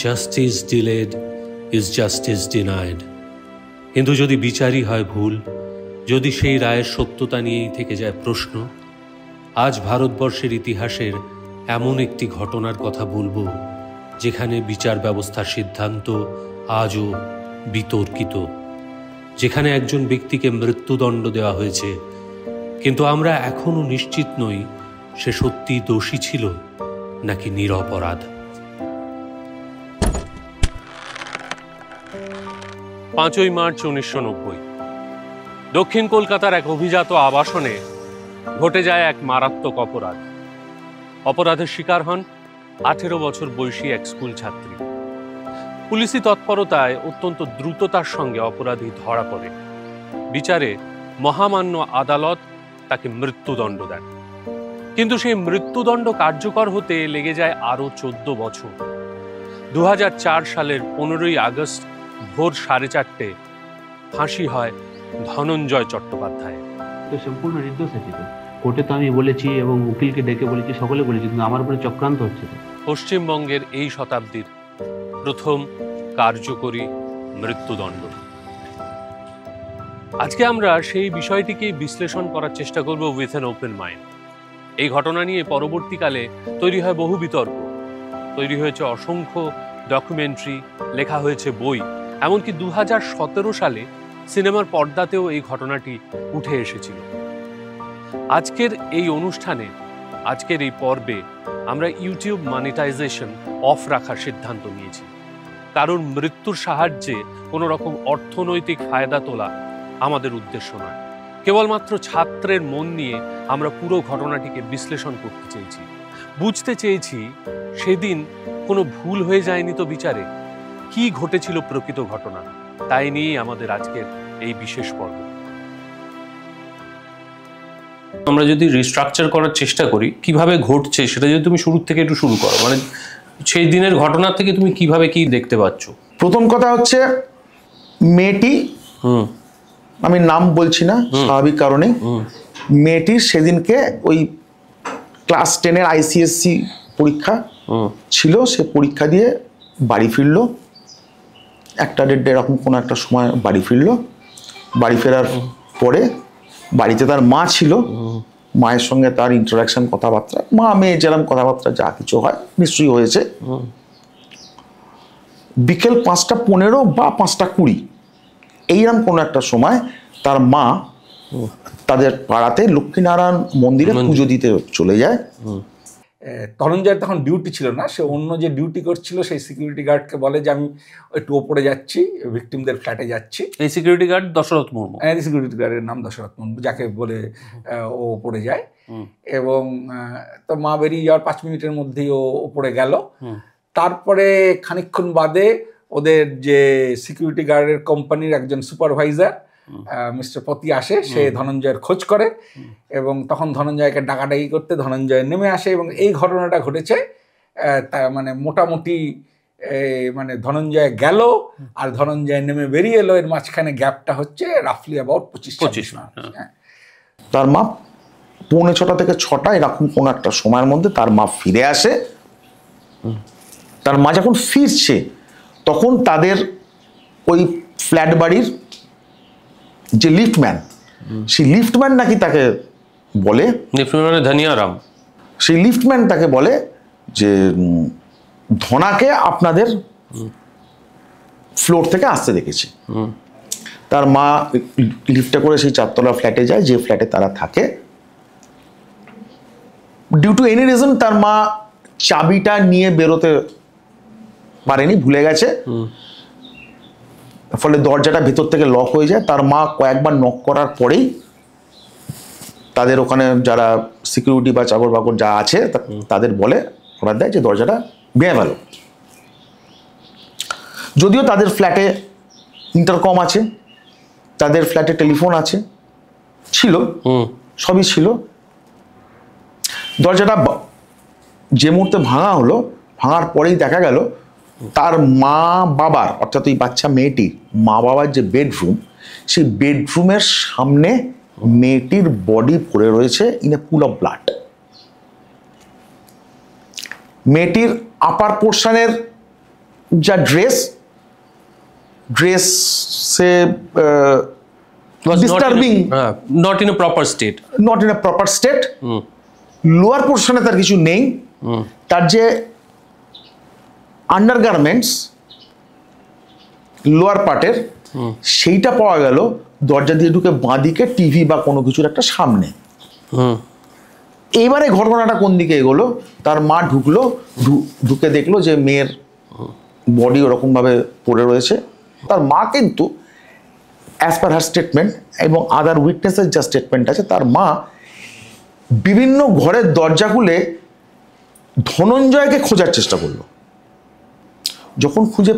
Justice delayed is justice denied. কিন্তু যদি বিচারই হয় ভুল, যদি সেই রায়ের সত্যতা নিয়েই থেকে যায় প্রশ্ন, আজ ভারতবর্ষের ইতিহাসের এমন একটি ঘটনার কথা বলবো যেখানে বিচার ব্যবস্থার সিদ্ধান্ত আজও বিতর্কিত, যেখানে একজন ব্যক্তিকে মৃত্যুদণ্ড দেওয়া হয়েছে, কিন্তু আমরা এখনো নিশ্চিত নই সে সত্যি দোষী ছিল নাকি নিরপরাধ। 5ই মার্চ 1990 দক্ষিণ কলকাতার এক অভিজাত আবাসনে ঘটে যায় এক মারাত্মক অপরাধ। অপরাধের শিকার হন 18 বছর বয়সী এক স্কুল ছাত্রী। পুলিশি তৎপরতায় অত্যন্ত দ্রুততার সঙ্গে অপরাধী ধরা পড়ে। বিচারে মহামান্য আদালত তাকে মৃত্যুদণ্ড দেন, কিন্তু সেই মৃত্যুদণ্ড কার্যকর হতে লেগে যায় আরো 14 বছর। 2004 সালের 15ই আগস্ট ভোর 4:30 ফাঁসি হয় ধনঞ্জয় চট্টোপাধ্যায়। তো সম্পূর্ণ নির্দোষ আছে তো, কোর্টে তো আমি বলেছি এবং উকিলকে ডেকে বলেছি, সকলে বলেছি, কিন্তু আমার উপরে চক্রান্ত হচ্ছে। পশ্চিমবঙ্গের এই শতাব্দীর প্রথম কার্যকরী মৃত্যুদণ্ড। আজকে আমরা সেই বিষয়টিকে বিশ্লেষণ করার চেষ্টা করব উইথ অ্যান ওপেন মাইন্ড। এই ঘটনা নিয়ে পরবর্তীকালে তৈরি হয় বহু বিতর্ক, তৈরি হয়েছে অসংখ্য ডকুমেন্টারি, লেখা হয়েছে বই, এমনকি 2017 সালে সিনেমার পর্দাতেও এই ঘটনাটি উঠে এসেছিল। আজকের এই অনুষ্ঠানে, আজকের এই পর্বে আমরা ইউটিউব মনিটাইজেশন অফ রাখার সিদ্ধান্ত নিয়েছি। কারণ মৃত্যুর সাহায্যে কোনো রকম অর্থনৈতিক ফায়দা তোলা আমাদের উদ্দেশ্য নয়। কেবলমাত্র ছাত্রের মন নিয়ে আমরা পুরো ঘটনাটিকে বিশ্লেষণ করতে চেয়েছি, বুঝতে চেয়েছি সেদিন কোনো ভুল হয়ে যায়নি তো বিচারে, কি ঘটেছিল প্রকৃত ঘটনা, তাই নিয়েই আমাদের আজকের এই বিশেষ পর্ব। আমরা যদি রিস্ট্রাকচার করার চেষ্টা করি কিভাবে ঘটছে, সেটা যদি তুমি শুরু থেকে একটু শুরু করো, মানে সেই দিনের ঘটনা থেকে তুমি কিভাবে কি দেখতে পাচ্ছ? প্রথম কথা হচ্ছে মেয়েটি, আমি নাম বলছি না স্বাভাবিক কারণে, মেয়েটির সেদিনকে ওই ক্লাস 10-এর ICSE পরীক্ষা ছিল, সে পরীক্ষা দিয়ে বাড়ি ফিরল, 1-1:30 এরকম কোনো একটা সময় বাড়ি ফিরল। বাড়ি ফেরার পরে বাড়িতে তার মা ছিল, মায়ের সঙ্গে তার ইন্টারাকশন, কথাবার্তা, মা মেয়ে যেরকম কথাবার্তা যা কিছু হয় নিশ্চয়ই হয়েছে। বিকেল 5:15 বা 5:20 এইরকম কোনো একটা সময় তার মা তাদের পাড়াতে লক্ষ্মীনারায়ণ মন্দিরে পুজো দিতে চলে যায়। ধনঞ্জয়ের তখন ডিউটি ছিল না, সে অন্য যে ডিউটি করছিল সেই সিকিউরিটি গার্ডকে বলে যে আমি একটু ওপরে যাচ্ছি, ভিকটিমদের ফ্ল্যাটে যাচ্ছি। এই security guard Dashrath Murmu, security গার্ডের নাম দশরথ মুর্মু, যাকে বলে ও ওপরে যায়। এবং তো মা বেরিয়ে যাওয়ার 5 মিনিটের মধ্যেই ও ওপরে গেল। তারপরে খানিকক্ষণ বাদে ওদের যে সিকিউরিটি গার্ডের কোম্পানির একজন সুপারভাইজার মিস্টার পতি আসে, সে ধনঞ্জয়ের খোঁজ করে এবং তখন ধনঞ্জয়কে ডাকাডাকি করতে ধনঞ্জয় নেমে আসে। এবং এই ঘটনাটা ঘটেছে মানে মোটামুটি মানে ধনঞ্জয় গেল আর ধনঞ্জয় নেমে বেরিয়ে এলো, এর মাঝখানে গ্যাপটা হচ্ছে রাফলি অ্যাবাউট 25 মিনিট। তার মা 6:45 থেকে 6টা এরকম কোনো একটা সময়ের মধ্যে তার মা ফিরে আসে। তার মা যখন ফিরছে তখন তাদের ওই ফ্ল্যাট বাড়ির যে লিফটম্যান, সেই লিফটম্যান নাকি তাকে বলে, লিফটম্যান ধনিয়ারাম, সেই লিফটম্যান তাকে বলে যে ধনাকে আপনাদের ফ্লোর থেকে আসতে দেখেছি। তার মা লিফটে করে সেই 4তলা ফ্ল্যাটে যায়, যে ফ্ল্যাটে তারা থাকে। ডিউ টু এনি রিজন তার মা চাবিটা নিয়ে বেরোতে পারেনি, ভুলে গেছে, ফলে দরজাটা ভেতর থেকে লক হয়ে যায়। তার মা কয়েকবার নক করার পরেই তাদের ওখানে যারা সিকিউরিটি বা চাকর বাকর যা আছে তাদের বলে অর্ডার দেয় যে দরজাটা ভেঙে ফেলো। যদিও তাদের ফ্ল্যাটে ইন্টারকম আছে, তাদের ফ্ল্যাটে টেলিফোন আছে, ছিল, সবই ছিল। দরজাটা যে মুহূর্তে ভাঙা হলো, ভাঙার পরেই দেখা গেল তার মা বাবার, অর্থাৎ ওই বাচ্চা মেয়েটির মা বাবার যে বেডরুম, সেই বেডরুমের সামনে মেয়েটির বডি পড়ে রয়েছে in a pool of blood. মেয়েটির আপার পোর্শনের যা ড্রেসে Was ডিস্টার্বিং, not in a proper state. Not in a proper state. Lower পোর্শনে তার কিছু নেই, তার যে আন্ডারগার্মেন্টস লোয়ার পার্টের সেইটা পাওয়া গেল দরজা দিয়ে ঢুকে বাঁদিকে টিভি বা কোনো কিছুর একটা সামনে। এইবারে ঘটনাটা কোন দিকে এগোলো, তার মা ঢুকলো, ঢুকে দেখলো যে মেয়ের বডি ওরকম ভাবে পড়ে রয়েছে। তার মা কিন্তু অ্যাজ পার হার স্টেটমেন্ট এবং আদার উইটনেসের যা স্টেটমেন্ট আছে, তার মা বিভিন্ন ঘরের দরজা খুলে ধনঞ্জয়কে খোঁজার চেষ্টা করলো। যখন খুঁজে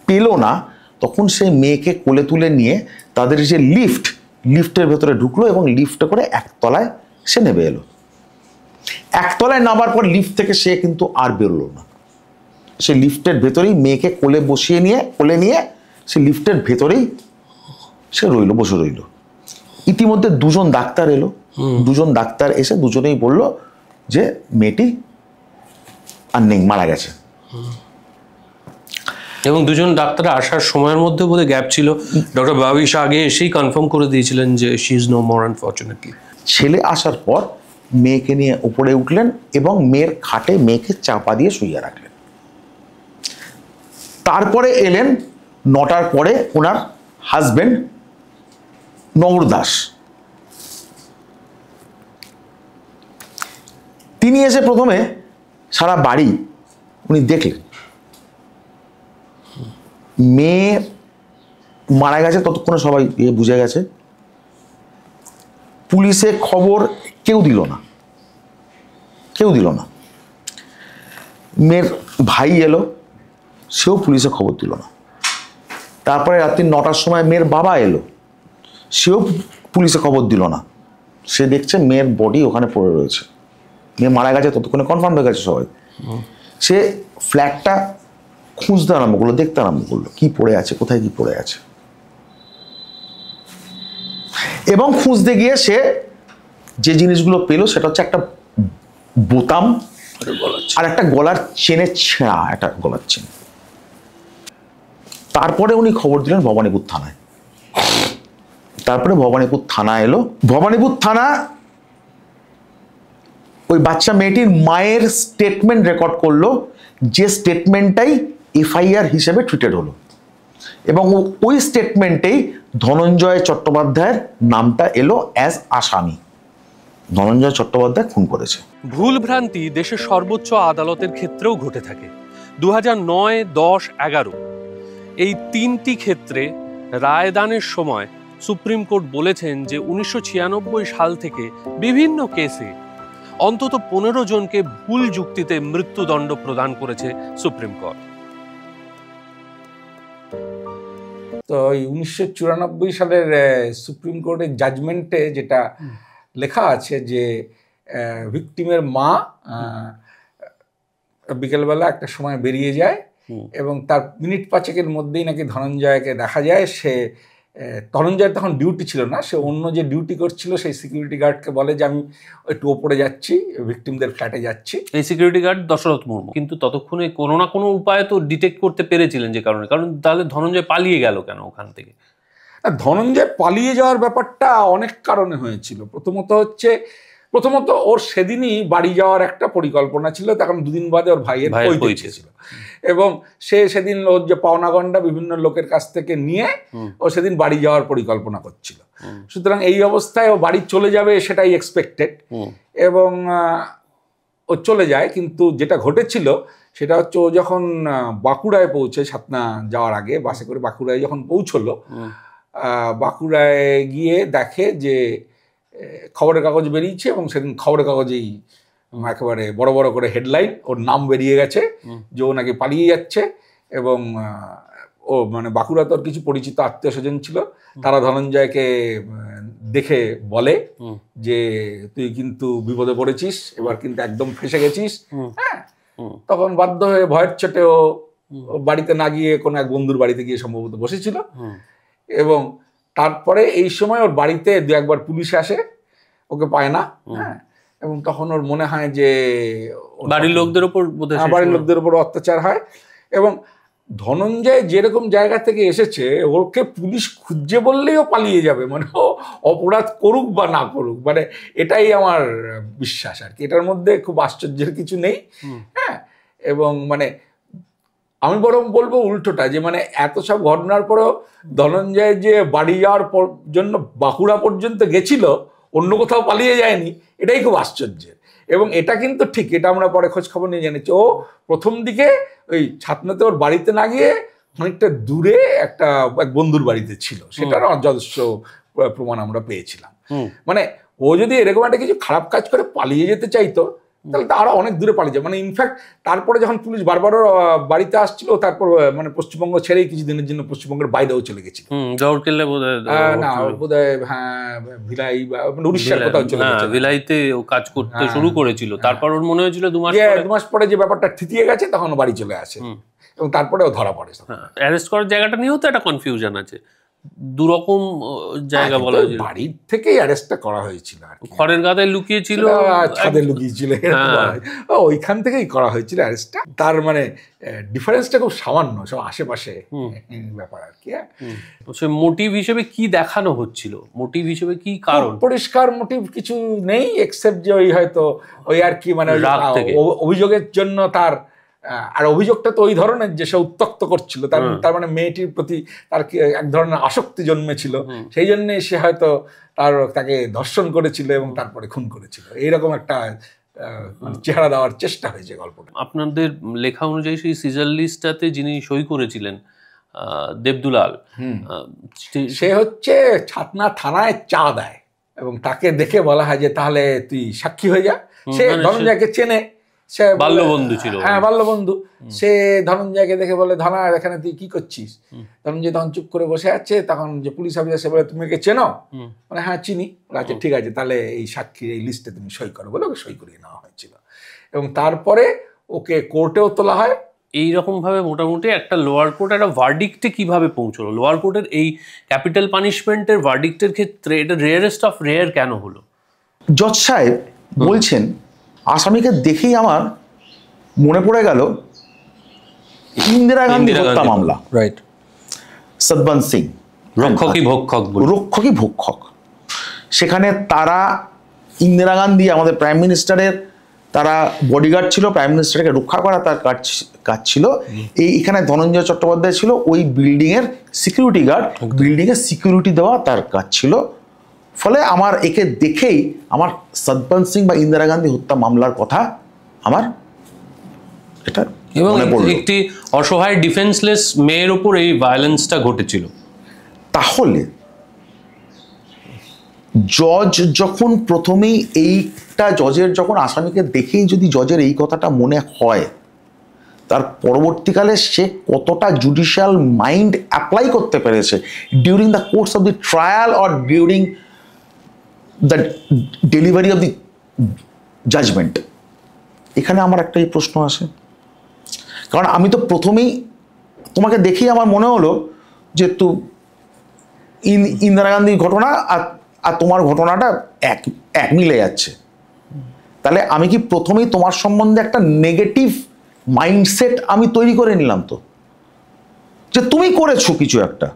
পেল না, তখন সেই মেয়েকে কোলে তুলে নিয়ে তাদের যে লিফটের ভেতরে ঢুকলো এবং লিফটে করে একতলায় সে নেমে এলো। একতলায় নামার পর লিফট থেকে সে কিন্তু আর বেরোলো না। সে লিফটের ভেতরেই মেয়েকে কোলে নিয়ে সে লিফটের ভেতরেই সে বসে রইল। ইতিমধ্যে দুজন ডাক্তার এলো, দুজন ডাক্তার এসে দুজনেই বলল যে মেয়েটি আর নেই, মারা গেছে। এবং দুজন ডাক্তার আসার সময়ের মধ্যে বোধহয় গ্যাপ ছিল। ডক্টর ভাবিশ আগে এসেই কনফার্ম করে দিয়েছিলেন যে she is no more unfortunately. ছেলে আসার পর মেয়েকে নিয়ে উপরে উঠলেন এবং মেয়ের খাটে মেয়েকে চাপা দিয়ে শুইয়ে রাখলেন। তারপরে এলেন 9টার পরে ওনার হাজবেন্ড নগর দাস। তিনি এসে প্রথমে সারা বাড়ি উনি দেখলেন। মেয়ে মারা গেছে ততক্ষণে সবাই বুঝে গেছে। পুলিশে খবর কেউ দিল না। মেয়ের ভাই এলো, সেও পুলিশে খবর দিল না। তারপরে রাত্রি 9টার সময় মেয়ের বাবা এলো, সেও পুলিশে খবর দিল না। সে দেখছে মেয়ের বডি ওখানে পড়ে রয়েছে, মেয়ে মারা গেছে ততক্ষণে কনফার্ম হয়ে গেছে সবাই। সে ফ্ল্যাটটা খুঁজতে আরম্ভ করলো, দেখতে আরম্ভ করলো কি পড়ে আছে, কোথায় কি পড়ে আছে। এবং খুঁজতে গিয়ে সে যে জিনিসগুলো পেলো সেটা হচ্ছে একটা বোতাম আর একটা গলার চেনের ছেঁড়া, একটা গলার চেন। তারপরে উনি খবর দিলেন ভবানীপুর থানায়। তারপরে ভবানীপুর থানা এলো। ভবানীপুর থানা ওই বাচ্চা মেয়েটির মায়ের স্টেটমেন্ট রেকর্ড করলো, যে স্টেটমেন্টটাই এফআইআর হিসেবে ট্রিটেড হলো এবং ওই স্টেটমেন্টেই ধনঞ্জয় চট্টোপাধ্যায়ের নামটা এলো অ্যাজ আসামি। ধনঞ্জয় চট্টোপাধ্যায় খুন করেছে। ভুল ভ্রান্তি দেশের সর্বোচ্চ আদালতের ক্ষেত্রেও ঘটে থাকে। 2009, 10, 11 এই 3টি ক্ষেত্রে রায়দানের সময় সুপ্রিম কোর্ট বলেছেন যে 1996 সাল থেকে বিভিন্ন কেসে অন্তত 15 জনকে ভুল যুক্তিতে মৃত্যুদণ্ড প্রদান করেছে সুপ্রিম কোর্ট। তো এই 1994 সালের সুপ্রিম কোর্টের জাজমেন্টে যেটা লেখা আছে যে ভিকটিমের মা বিকেলবেলা একটা সময় বেরিয়ে যায় এবং তার মিনিট 5 মধ্যেই নাকি ধনঞ্জয়কে দেখা যায়। সে ধনঞ্জয়ের তখন ডিউটি ছিল না, সে অন্য যে ডিউটি করছিল সেই সিকিউরিটি গার্ডকে বলে যে আমি একটু ওপরে যাচ্ছি, ভিকটিমদের ফ্ল্যাটে যাচ্ছি। এই সিকিউরিটি গার্ড দশরথ মুর্মু, কিন্তু ততক্ষণে কোনো না কোনো উপায়ে তো ডিটেক্ট করতে পেরেছিলেন, যে কারণে তাহলে ধনঞ্জয় পালিয়ে গেল কেন ওখান থেকে? ধনঞ্জয় পালিয়ে যাওয়ার ব্যাপারটা অনেক কারণে হয়েছিল। প্রথমত ওর সেদিনই বাড়ি যাওয়ার একটা পরিকল্পনা ছিল, তখন 2 দিন বাদে ওর ভাইয়ের পৈতে ছিল এবং সে সেদিন ওর যে পাওনাগণ্ডা বিভিন্ন লোকের কাছ থেকে নিয়ে ও সেদিন বাড়ি যাওয়ার পরিকল্পনা করছিল। সুতরাং এই অবস্থায় ও বাড়ি চলে যাবে সেটাই এক্সপেক্টেড এবং ও চলে যায়। কিন্তু যেটা ঘটেছিল সেটা হচ্ছে ও যখন বাঁকুড়ায় পৌঁছে, সাতনা যাওয়ার আগে বাসে করে বাঁকুড়ায় যখন পৌঁছলো, বাঁকুড়ায় গিয়ে দেখে যে খবরের কাগজ বেরিয়েছে এবং সেদিন খবরের কাগজেই একেবারে বড় বড় করে হেডলাইন, ওর নাম বেরিয়ে গেছে যে ও নাকি পালিয়ে যাচ্ছে। এবং ও মানে বাঁকুড়া তোর কিছু পরিচিত আত্মীয় স্বজন ছিল, তারা ধনঞ্জয়কে দেখে বলে যে তুই কিন্তু বিপদে পড়েছিস, এবার কিন্তু একদম ফেসে গেছিস। হ্যাঁ, তখন বাধ্য হয়ে ভয়ের চোটে ও বাড়িতে না গিয়ে কোনো এক বন্ধুর বাড়িতে গিয়ে সম্ভবত বসেছিল। এবং তারপরে এই সময় ওর বাড়িতে 2-1বার পুলিশ আসে, ওকে পায় না। হ্যাঁ, এবং তখন ওর মনে হয় যে বাড়ির লোকদের উপর অত্যাচার হয়। এবং ধনঞ্জয় যেরকম জায়গা থেকে এসেছে, ওকে পুলিশ খুঁজছে বললেই ও পালিয়ে যাবে, মানে ও অপরাধ করুক বা না করুক, মানে এটাই আমার বিশ্বাস আর কি। এটার মধ্যে খুব আশ্চর্যের কিছু নেই। হ্যাঁ, এবং মানে আমি বরং বলবো উল্টোটা, যে মানে এত সব ঘটনার পরেও ধনঞ্জয় যে বাড়ি যাওয়ার জন্য বাঁকুড়া পর্যন্ত গেছিল, অন্য কোথাও পালিয়ে যায়নি, এটাই খুব আশ্চর্যের। এবং এটা কিন্তু ঠিক, এটা আমরা পরে খোঁজ খবর নিয়ে জেনেছি, ও প্রথম দিকে ওই ছাতনাতে ওর বাড়িতে না গিয়ে অনেকটা দূরে এক বন্ধুর বাড়িতে ছিল, সেটার যথেষ্ট প্রমাণ আমরা পেয়েছিলাম। মানে ও যদি এরকম একটা কিছু খারাপ কাজ করে পালিয়ে যেতে চাইতো, তাহলে তো আরো অনেক দূরে পালিয়ে যায়। মানে ইনফ্যাক্ট তারপরে যখন পুলিশ বারবার বাড়িতে আসছিল, তারপর মানে পশ্চিমবঙ্গ ছেড়েই কিছুদিনের জন্য পশ্চিমবঙ্গের বাইরেও চলে গেছিল। না বোধহয়, হ্যাঁ, ভিলাই বা উড়িষ্যার কোথাও চলে গেছে, ভিলাইতে ও কাজ করতে শুরু করেছিল। তারপর ওর মনে হয়েছিল 2 মাস পরে যে ব্যাপারটা থিতিয়ে গেছে, তখন বাড়ি চলে আসে এবং তারপরে ও ধরা পড়ে। অ্যারেস্ট করার জায়গাটা নিয়েও তো একটা কনফিউশন আছে, দুরকম জায়গা বলা যায়। বাড়ির থেকেই অ্যারেস্টটা করা হয়েছিল, খড়ের গাদায় লুকিয়েছিল, ছাদে লুকিয়েছিল, ওইখান থেকেই করা হয়েছিল অ্যারেস্টটা। তার মানে ডিফারেন্সটা খুব সামান্য, সব আশেপাশে ব্যাপার আর কি। সে মোটিভ হিসেবে কি দেখানো হচ্ছিল, মোটিভ হিসেবে কি কারণ? পরিষ্কার মোটিভ কিছু নেই, এক্সেপ্ট যে ওই হয়তো ওই আর কি, মানে অভিযোগের জন্য তার, আর অভিযোগটা তো ওই ধরনের যে সে উত্তক্ত করছিল, তার মানে মেয়েটির প্রতি তার এক ধরনের আসক্তি জন্মেছিল, সেই জন্য সে হয়তো তাকে ধর্ষণ করেছিল এবং তারপরে খুন করেছিল, এইরকম একটা চেহারা দেওয়ার চেষ্টা হয়েছে গল্পটা। আপনাদের লেখা অনুযায়ী সেই সিজার লিস্টটাতে যিনি সই করেছিলেন দেবদুলাল, সে হচ্ছে ছাতনা থানায় চা দেয় এবং তাকে দেখে বলা হয় যে তাহলে তুই সাক্ষী হয়ে যা। সে ধনঞ্জয়কে চেনে, সে বাল্যবন্ধু ছিল। হ্যাঁ, বাল্যবন্ধু। সে ধনঞ্জয়কে দেখে বলে, ধনা এখানে তুই কি করছিস? ধনঞ্জয় তখন চুপ করে বসে আছে। তখন যে পুলিশ অফিসার সে বলে, তুমি একে চেনো? মানে হ্যাঁ চিনি। আচ্ছা ঠিক আছে, তাহলে এই সাক্ষীর এই লিস্টে তুমি সই করো বলে ওকে সই করিয়ে নেওয়া হয়েছিল এবং তারপরে ওকে কোর্টেও তোলা হয়। এইরকম ভাবে মোটামুটি একটা লোয়ার কোর্ট একটা ভার্ডিক্টে কিভাবে পৌঁছলো? লোয়ার কোর্টের এই ক্যাপিটাল পানিশমেন্টের ভার্ডিক্টের ক্ষেত্রে এটা রেয়ারেস্ট অফ রেয়ার কেন হলো? জজ সাহেব বলছেন, আসামিকে দেখেই আমার মনে পড়ে গেল ইন্দিরা গান্ধী হত্যা মামলা, রাইট? সতবন্ত সিং রক্ষকই ভক্ষক। সেখানে তারা ইন্দিরা গান্ধী আমাদের প্রাইম মিনিস্টারের তারা বডিগার্ড ছিল, প্রাইম মিনিস্টারকে রক্ষা করা তার কাজ ছিল। এইখানে ধনঞ্জয় চট্টোপাধ্যায় ছিল ওই বিল্ডিং এর সিকিউরিটি গার্ড, বিল্ডিং এর সিকিউরিটি দেওয়া তার কাজ ছিল। ফলে আমার একে দেখেই আমার সতবন্ত সিং বা ইন্দিরা গান্ধী হত্যা মামলার কথা আমার এটা এবং একটি অসহায় ডিফেন্সলেস মেয়ের উপর এই ভায়োলেন্সটা ঘটেছিল। তাহলে জজ যখন প্রথমেই এইটা জজের যখন আসামিকে দেখেই যদি জজের এই কথাটা মনে হয়, তার পরবর্তীকালে সে কতটা জুডিশিয়াল মাইন্ড অ্যাপ্লাই করতে পেরেছে during the course of the trial or during the delivery of the judgment, এখানে আমার একটাই প্রশ্ন আসে। কারণ আমি তো প্রথমেই তোমাকে দেখেই আমার মনে হলো যে ইন্দিরা গান্ধীর ঘটনা আর তোমার ঘটনাটা এক মিলে যাচ্ছে। তাহলে আমি কি প্রথমেই তোমার সম্বন্ধে একটা নেগেটিভ মাইন্ডসেট আমি তৈরি করে নিলাম, তো যে তুমি করেছো কিছু একটা,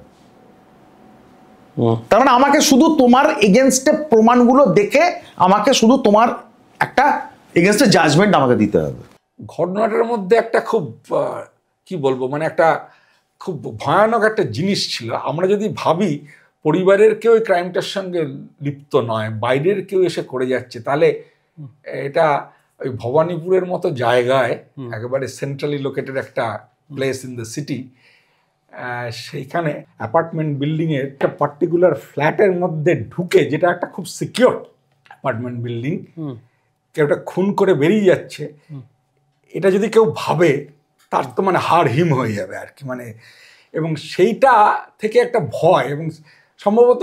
তার মানে আমাকে শুধু তোমার এগেনস্টে প্রমাণগুলো দেখে আমাকে শুধু তোমার একটা এগেনস্টে জাজমেন্ট আমাকে দিতে হবে। ঘটনাটার মধ্যে একটা খুব কি বলবো, মানে একটা খুব ভয়ানক একটা জিনিস ছিল। আমরা যদি ভাবি পরিবারের কেউ এই ক্রাইমটার সঙ্গে লিপ্ত নয়, বাইরের কেউ এসে করে যাচ্ছে, তাহলে এটা ওই ভবানীপুরের মতো জায়গায় একেবারে সেন্ট্রালি লোকেটেড একটা প্লেস ইন দ্য সিটি, সেইখানে অ্যাপার্টমেন্ট বিল্ডিংয়ের একটা পার্টিকুলার ফ্ল্যাটের মধ্যে ঢুকে, যেটা একটা খুব সিকিউর অ্যাপার্টমেন্ট বিল্ডিং, কেউ একটা খুন করে বেরিয়ে যাচ্ছে, এটা যদি কেউ ভাবে তার তো মানে হাড় হিম হয়ে যাবে আর কি। মানে এবং সেইটা থেকে একটা ভয়, এবং সম্ভবত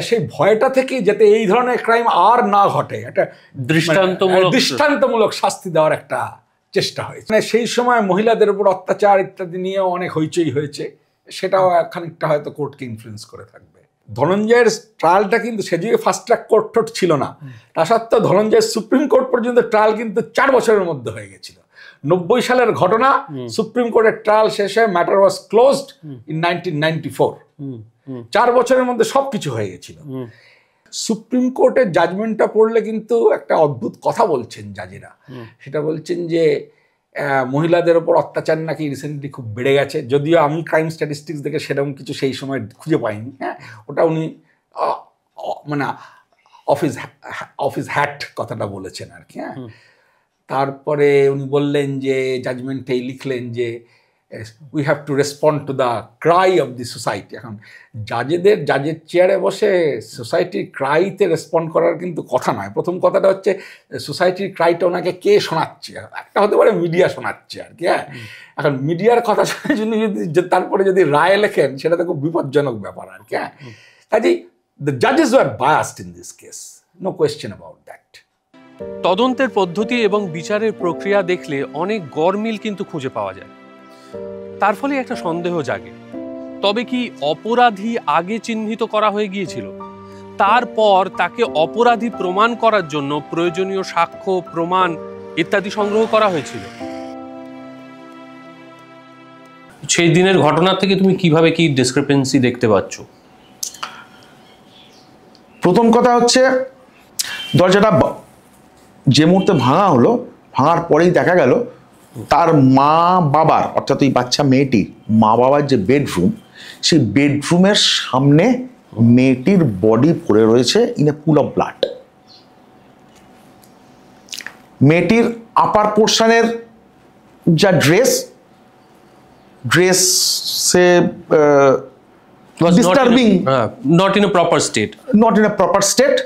সেই ভয়টা থেকে যাতে এই ধরনের ক্রাইম আর না ঘটে, একটা দৃষ্টান্তমূলক শাস্তি দেওয়ার একটা চেষ্টা হয়েছে। মানে সেই সময় মহিলাদের উপর অত্যাচার ইত্যাদি নিয়েও অনেক হইচই হয়েছে, সেটাও খানিকটা হয়তো কোর্টকে ইনফ্লুয়েন্স করে থাকবে। ধনঞ্জয়ের ট্রায়ালটা কিন্তু সেদিকে ফাস্ট ট্র্যাক কোর্ট ছিল না, তা সত্ত্বেও ধনঞ্জয়ের সুপ্রিম কোর্ট পর্যন্ত ট্রায়াল কিন্তু 4 বছরের মধ্যে হয়ে গেছিল। 90 সালের ঘটনা, সুপ্রিম কোর্টের ট্রায়াল শেষে ম্যাটার ওয়াজ ক্লোজড ইন 1994। 4 বছরের মধ্যে সবকিছু হয়ে গেছিল। সুপ্রিম কোর্টের জাজমেন্টটা পড়লে কিন্তু একটা অদ্ভুত কথা বলছেন জাজেরা। সেটা বলছেন যে মহিলাদের ওপর অত্যাচার নাকি রিসেন্টলি খুব বেড়ে গেছে, যদিও আমি ক্রাইম স্ট্যাটিস্টিক্স দেখে সেরকম কিছু সেই সময় খুঁজে পাইনি। হ্যাঁ, ওটা উনি মানে অফিস হ্যাট কথাটা বলেছেন আর কি। হ্যাঁ, তারপরে উনি বললেন যে জাজমেন্টেই লিখলেন যে we have to respond to the Cry of the society. এখন জাজের চেয়ারে বসে সোসাইটির ক্রাইতে রেসপন্ড করার কিন্তু কথা নয়। প্রথম কথাটা হচ্ছে সোসাইটির ক্রাইটা ওনাকে কে শোনাচ্ছে, একটা হতে পারে মিডিয়া শোনাচ্ছে আর কি। হ্যাঁ, এখন মিডিয়ার কথা শুনে যদি তারপরে যদি রায় লেখেন সেটা তো খুব বিপজ্জনক ব্যাপার আর কি। হ্যাঁ, কাজেই the judges were biased in this case, no question about that. তদন্তের পদ্ধতি এবং বিচারের প্রক্রিয়া দেখলে অনেক গরমিল কিন্তু খুঁজে পাওয়া যায়। তার ফলে একটা সন্দেহ জাগে, তবে কি অপরাধী আগে চিহ্নিত করা হয়ে গিয়েছিল, তারপর তাকে অপরাধী প্রমাণ করার জন্য প্রয়োজনীয় সাক্ষ্য প্রমাণ ইত্যাদি সংগ্রহ করা হয়েছিল? সেই দিনের ঘটনা থেকে তুমি কিভাবে কি ডিসক্রিপেন্সি দেখতে পাচ্ছ? প্রথম কথা হচ্ছে, দরজাটা যে মুহূর্তে ভাঙা হলো, ভাঙার পরেই দেখা গেল তার মা বাবার, অর্থাৎ ওই বাচ্চা মেয়েটির মা বাবার যে বেডরুম, সেই বেডরুমের সামনে মেয়েটির বডি পড়ে রয়েছে in a pool of blood. মেয়েটির আপার পোর্শনের যা ড্রেসে disturbing, not in a proper state,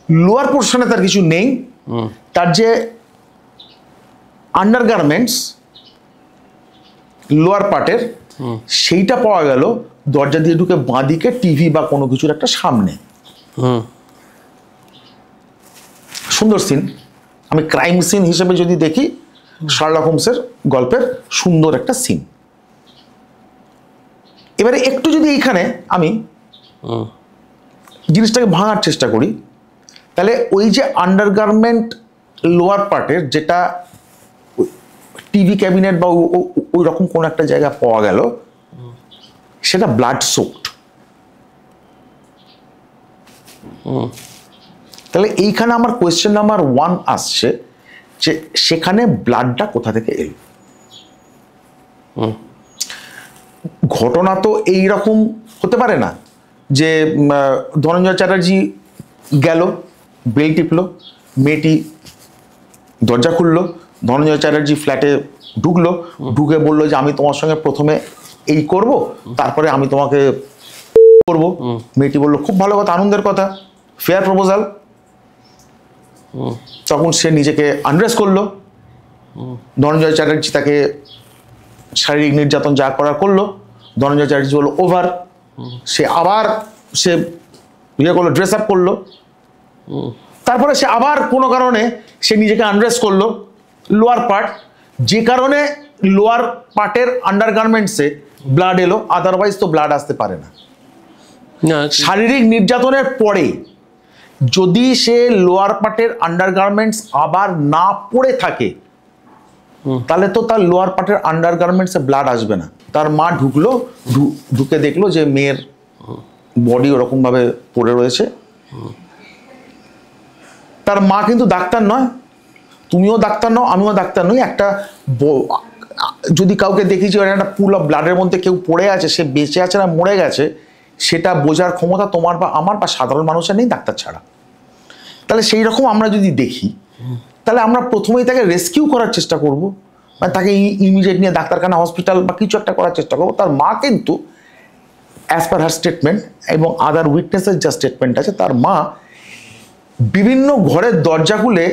lower পোর্শনে তার কিছু নেই। তার যে আন্ডারগার্মেন্টস লোয়ার পার্টের, সেইটা পাওয়া গেল দরজা দিয়ে ঢুকে বাঁদিকে টিভি বা কোনো কিছুর একটা সামনে। সুন্দর সিন। আমি ক্রাইম সিন হিসেবে যদি দেখি, শার্লক হোমসের গল্পের সুন্দর একটা সিন। এবারে একটু যদি এইখানে আমি জিনিসটাকে ভাঙার চেষ্টা করি, তাহলে ওই যে আন্ডারগার্মেন্ট লোয়ার পার্টের যেটা টিভি ক্যাবিনেট বা ওই রকম কোন একটা জায়গা পাওয়া গেল, সেটা ব্লাড সোকড। তাহলে এইখানে আমার কোয়েশ্চেন নাম্বার 1 আসছে যে সেখানে ব্লাডটা কোথা থেকে এলো? ঘটনা তো এইরকম হতে পারে না যে ধনঞ্জয় চ্যাটার্জি গেল, বেল টিপলো, মেয়েটি দরজা খুললো, ধনঞ্জয় চ্যাটার্জি ফ্ল্যাটে ঢুকলো, ঢুকে বললো যে আমি তোমার সঙ্গে প্রথমে এই করব, তারপরে আমি তোমাকে করব। মেয়েটি বললো খুব ভালো কথা, আনন্দের কথা, ফেয়ার প্রপোজাল। তখন সে নিজেকে আনড্রেস করলো, ধনঞ্জয় চ্যাটার্জি তাকে শারীরিক নির্যাতন যা করার করলো। ধনঞ্জয় চ্যাটার্জি বললো ওভার, সে আবার সে ইয়ে করলো, ড্রেস আপ করলো। তারপরে সে আবার কোনো কারণে সে নিজেকে আনড্রেস করলো লোয়ার পার্ট, যে কারণে লোয়ার পার্টের আন্ডারগার্মেন্টসে ব্লাড এলো, আদারওয়াইজ তো ব্লাড আসতে পারে না। শারীরিক নির্যাতনের পরে যদি সে লোয়ার পার্টের আন্ডারগার্মেন্টস আবার না পড়ে থাকে, তাহলে তো তার লোয়ার পার্টের আন্ডারগার্মেন্টসে ব্লাড আসবে না। তার মা ঢুকলো, ঢুকে দেখলো যে মেয়ের বডি ওরকম ভাবে পড়ে রয়েছে। তার মা কিন্তু ডাক্তার নয়, তুমিও ডাক্তার নও, আমিও ডাক্তার নই। একটা যদি কাউকে দেখি যে একটা পুল অফ ব্লাডের মধ্যে কেউ পড়ে আছে, সে বেঁচে আছে না মরে গেছে, সেটা বোঝার ক্ষমতা তোমার বা আমার বা সাধারণ মানুষের নেই ডাক্তার ছাড়া। তাহলে সেই রকম আমরা যদি দেখি, তাহলে আমরা প্রথমেই তাকে রেস্কিউ করার চেষ্টা করব, মানে তাকে ইমিডিয়েট নিয়ে ডাক্তারখানা, হসপিটাল বা কিছু একটা করার চেষ্টা করবো। তার মা কিন্তু অ্যাজ পার হার স্টেটমেন্ট এবং আদার উইটনেসের যা স্টেটমেন্ট আছে, তার মা বিভিন্ন ঘরের দরজা খুলে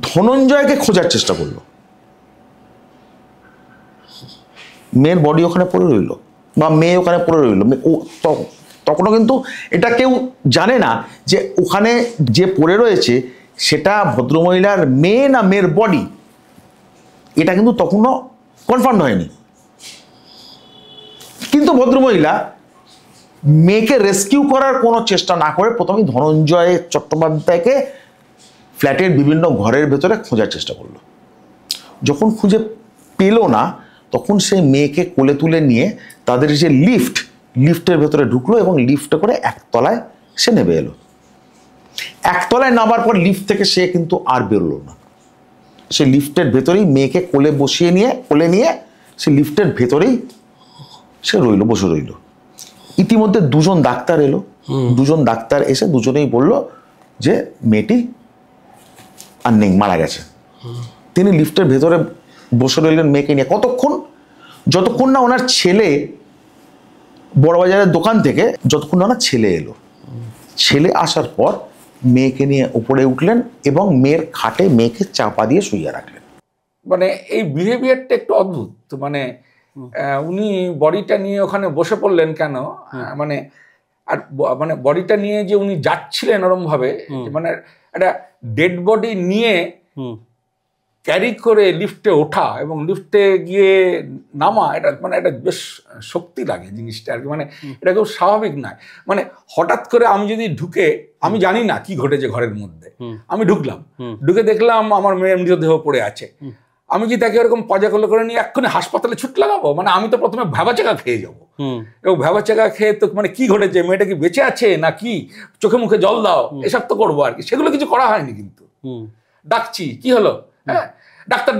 ধনঞ্জয়কে খোঁজার চেষ্টা করলো। মেয়ের বডি ওখানে পড়ে রইল বা মেয়ে ওখানে পড়ে রইল। তখনও কিন্তু এটা কেউ জানে না যে ওখানে যে পড়ে রয়েছে সেটা ভদ্রমহিলার মেয়ে না মেয়ের বডি, এটা কিন্তু তখনও কনফার্ম হয়নি। কিন্তু ভদ্রমহিলা মেয়েকে রেস্কিউ করার কোনো চেষ্টা না করে প্রথমেই ধনঞ্জয় চট্টোপাধ্যায়কে ফ্ল্যাটের বিভিন্ন ঘরের ভেতরে খোঁজার চেষ্টা করলো। যখন খুঁজে পেল না তখন সেই মেয়েকে কোলে তুলে নিয়ে তাদের যে লিফটের ভেতরে ঢুকলো এবং লিফটে করে একতলায় সে নেমে এলো। একতলায় নামার পর লিফট থেকে সে কিন্তু আর বেরোলো না, সে লিফটের ভেতরেই মেয়েকে কোলে নিয়ে সে লিফটের ভেতরেই সে বসে রইল। ইতিমধ্যে দুজন ডাক্তার এলো, দুজন ডাক্তার এসে দুজনেই বলল যে মেয়েটি আর নেই, মারা গেছে। তিনি লিফটের ভেতরে বসে রইলেন মেয়েকে নিয়ে কতক্ষণ, যতক্ষণ না ওনার ছেলে বড়বাজারের দোকান থেকে যতক্ষণ না ওনার ছেলে এলো। ছেলে আসার পর মেয়েকে নিয়ে উপরে উঠলেন এবং মেয়ের খাটে মেয়েকে চাপা দিয়ে শুইয়ে রাখলেন। মানে এই বিহেভিয়ারটা একটু অদ্ভুত। মানে উনি বডিটা নিয়ে ওখানে বসে পড়লেন কেন, মানে আর মানে বডিটা নিয়ে যে উনি যাচ্ছিলেন ওরম ভাবে, মানে একটা ডেড বডি নিয়ে ক্যারি করে লিফটে ওঠা এবং লিফটে গিয়ে নামা, এটা মানে এটা বেশ শক্তি লাগে জিনিসটা আর কি। মানে এটা কেউ স্বাভাবিক নয়। মানে হঠাৎ করে আমি যদি ঢুকে, আমি জানি না কি ঘটেছে ঘরের মধ্যে, আমি ঢুকে দেখলাম আমার মেয়ের মৃতদেহ পড়ে আছে, আমি কি তাকে এরকম পাজা করে নিয়ে এক্ষুনি হাসপাতালে ছুট লাগাবো? মানে আমি তো প্রথমে ভ্যাবাচাকা খেয়ে যাবো, এবং ভ্যাবাচাকা খেয়ে তো মানে কি ঘটেছে, মেয়েটা কি বেঁচে আছে না কি, চোখে মুখে জল দাও, এসব তো করবো আর কি। সেগুলো কিছু করা হয়নি, কিন্তু ডাকছি কি হলো, হ্যাঁ ডাক্তার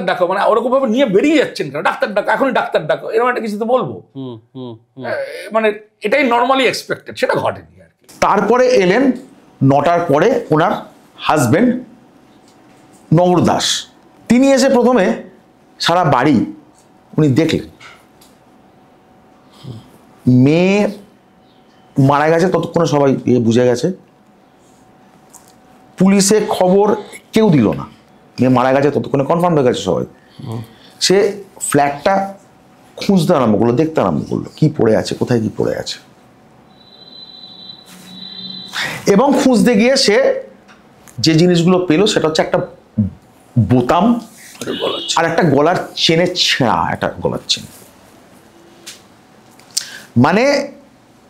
ডাকো, মানে ওরকম ভাবে নিয়ে বেরিয়ে যাচ্ছেন কেন, ডাক্তার ডাকো, এখনই ডাক্তার ডাকো, এরকম একটা কিছু তো বলবো। মানে এটাই নর্মালি এক্সপেক্টেড, সেটা ঘটেনি আর কি। তারপরে এলেন 9টার পরে ওনার হাজবেন্ড নগর দাস। তিনি এসে প্রথমে সারা বাড়ি উনি দেখলেন, মেয়ে মারা গেছে ততক্ষণে সবাই বুঝে গেছে, পুলিশে খবর কেউ দিল না, মেয়ে মারা গেছে ততক্ষণে কনফার্ম হয়ে গেছে সবাই। সে ফ্ল্যাটটা খুঁজতে আরম্ভ করলো, দেখতে আরম্ভ করলো কি পড়ে আছে, কোথায় কি পড়ে আছে, এবং খুঁজতে গিয়ে সে যে জিনিসগুলো পেলো সেটা হচ্ছে একটা বোতাম আর একটা গলার চেনের ছেঁড়া, একটা গলার চেন। মানে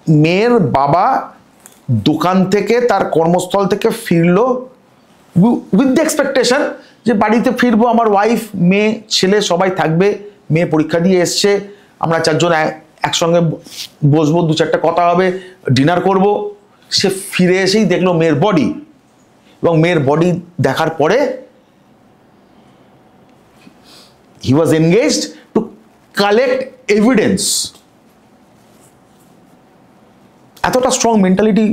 মেয়ের বাবা দোকান থেকে তার কর্মস্থল থেকে ফিরলো উইথ দ্য এক্সপেকটেশন যে বাড়িতে ফিরবো, আমার ওয়াইফ মেয়ে ছেলে সবাই থাকবে, মেয়ে পরীক্ষা দিয়ে এসছে, আমরা চারজন একসঙ্গে বসবো, 2-4টা কথা হবে, ডিনার করব। সে ফিরে এসেই দেখলো মেয়ের বডি, এবং মেয়ের বডি দেখার পরে he was engaged to collect evidence. এতটা স্ট্রং মেন্টালিটি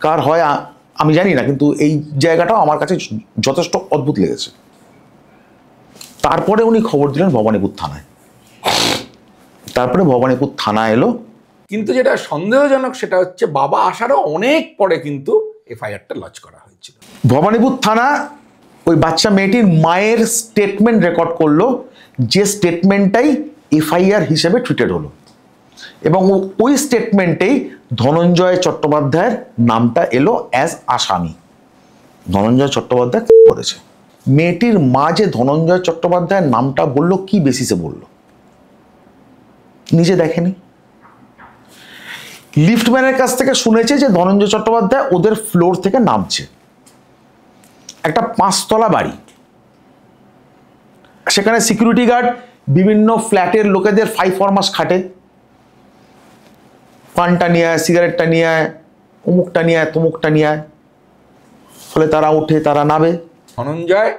কার হয় আমি জানি না, কিন্তু এই জায়গাটাও আমার কাছে যথেষ্ট অদ্ভুত লেগেছে। তারপরে উনি খবর দিলেন ভবানীপুর থানায়। তারপরে ভবানীপুর থানা এলো, কিন্তু যেটা সন্দেহজনক সেটা হচ্ছে বাবা আসারও অনেক পরে কিন্তু এফআইআরটা লজ করা হয়েছিল। ভবানীপুর থানা ওই বাচ্চা মেয়েটির মায়ের স্টেটমেন্ট রেকর্ড করলো, যে স্টেটমেন্টটাই এফআইআর হিসেবে ট্রিটেড হলো, এবং ওই স্টেটমেন্টেই ধনঞ্জয় চট্টোপাধ্যায়ের নামটা এলো অ্যাজ আসামি। ধনঞ্জয় চট্টোপাধ্যায় করেছে। মেয়েটির মা যে ধনঞ্জয় চট্টোপাধ্যায়ের নামটা বললো, কি বেসিসে বললো নিজে দেখেনি। লিফটম্যানের কাছ থেকে শুনেছে যে ধনঞ্জয় চট্টোপাধ্যায় ওদের ফ্লোর থেকে নামছে, একটা 5তলা বাড়ি, সেখানে সিকিউরিটি গার্ড বিভিন্ন ফ্ল্যাটের লোকেদের 5 ফরমাস খাটে, পানটা নিয়ে আয়, সিগারেটটা নিয়ে আয়, অমুকটা নিয়ে আয়, তমুকটা নিয়ে আয়, ফলে তারা ওঠে, তারা নামে। ধনঞ্জয়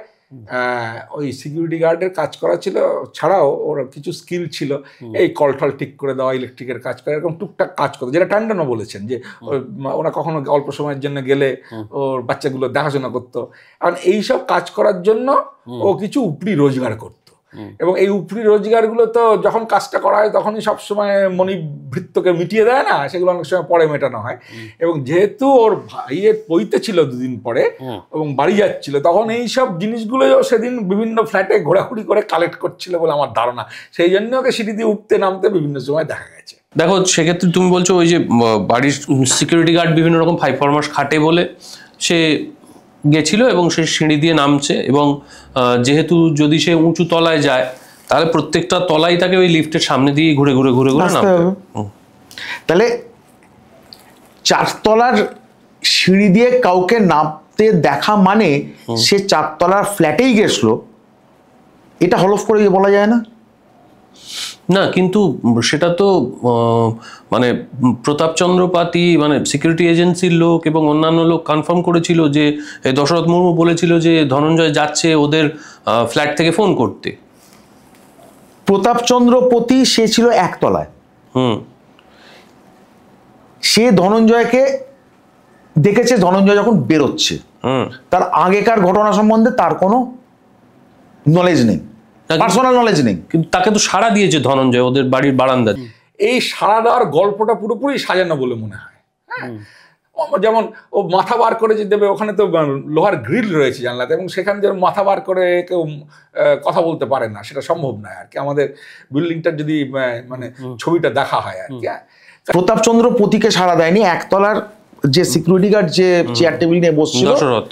ওই সিকিউরিটি গার্ডের কাজ করা ছিল, ছাড়াও ওর কিছু স্কিল ছিল, এই কলটল ঠিক করে দেওয়া, ইলেকট্রিকের কাজ করে, এরকম টুকটাক কাজ করতো, যেটা ট্যান্ডনও বলেছেন যে ওরা কখনো অল্প সময়ের জন্য গেলে ওর বাচ্চাগুলো দেখাশোনা করতো। কারণ এইসব কাজ করার জন্য ও কিছু উপরি রোজগার করতো, এবং এই উপরি রোজগারগুলো তো যখন কাজটা করা হয় তখনই সবসময় মনিবৃত্তকে মিটিয়ে দেয় না, সেগুলো অনেক সময় পরে মেটানো হয়। এবং যেহেতু ওর ভাইয়ের পৈতে ছিল 2 দিন পরে এবং বাড়ি যাচ্ছিল, তখন এইসব জিনিসগুলো সেদিন বিভিন্ন ফ্ল্যাটে ঘোরাঘুরি করে কালেক্ট করছিল বলে আমার ধারণা, সেই জন্য ওকে সিঁড়ি দিয়ে উঠতে নামতে বিভিন্ন সময় দেখা গেছে। দেখো, সেক্ষেত্রে তুমি বলছো ওই যে বাড়ির সিকিউরিটি গার্ড বিভিন্ন রকম 5 ফরমাস খাটে বলে সে গেছিল এবং সে সিঁড়ি দিয়ে নামছে, এবং যেহেতু যদি সে উঁচু তলায় যায় তাহলে প্রত্যেকটা তলাই তাকে ওই লিফটের সামনে দিয়ে ঘুরে ঘুরে ঘুরে ঘুরে নামতে হবে। তাহলে 4 তলার সিঁড়ি দিয়ে কাউকে নামতে দেখা মানে সে 4 তলার ফ্ল্যাটেই গেছিল এটা হলফ করে বলা যায় না। না, কিন্তু সেটা তো মানে প্রতাপচন্দ্র পাতি মানে সিকিউরিটি এজেন্সির লোক এবং অন্যান্য লোক কনফার্ম করেছিল যে দশরথ মুর্মু বলেছিল যে ধনঞ্জয় যাচ্ছে ওদের ফ্ল্যাট থেকে ফোন করতে। প্রতাপচন্দ্র পতি সে ছিল একতলায়, হুম, সে ধনঞ্জয়কে দেখেছে ধনঞ্জয় যখন বেরোচ্ছে। হুম, তার আগেকার ঘটনা সম্বন্ধে তার কোনো নলেজ নেই, পার্সোনাল নলেজ নেই। কিন্তু তাকে তো সাড়া দিয়েছে ধনঞ্জয় ওদের বাড়ির বারান্দা। এই সাড়া দেওয়ার গল্পটা পুরোপুরি সাজানো বলে মনে হয়। হ্যাঁ, যেমন ও মাথা বার করে যে দেবে, ওখানে তো লোহার গ্রিল রয়েছে জানলাতে, এবং সেখানে যে মাথা বার করে কেউ কথা বলতে পারে না, সেটা সম্ভব নয় আর কি। আমাদের বিল্ডিংটার যদি মানে ছবিটা দেখা হয় আর কি। প্রতাপচন্দ্র পতিকে সাড়া দেয়নি, একতলার যে সিকিউরিটি গার্ড যে চেয়ার টেবিল নিয়ে বসছিল দশরথ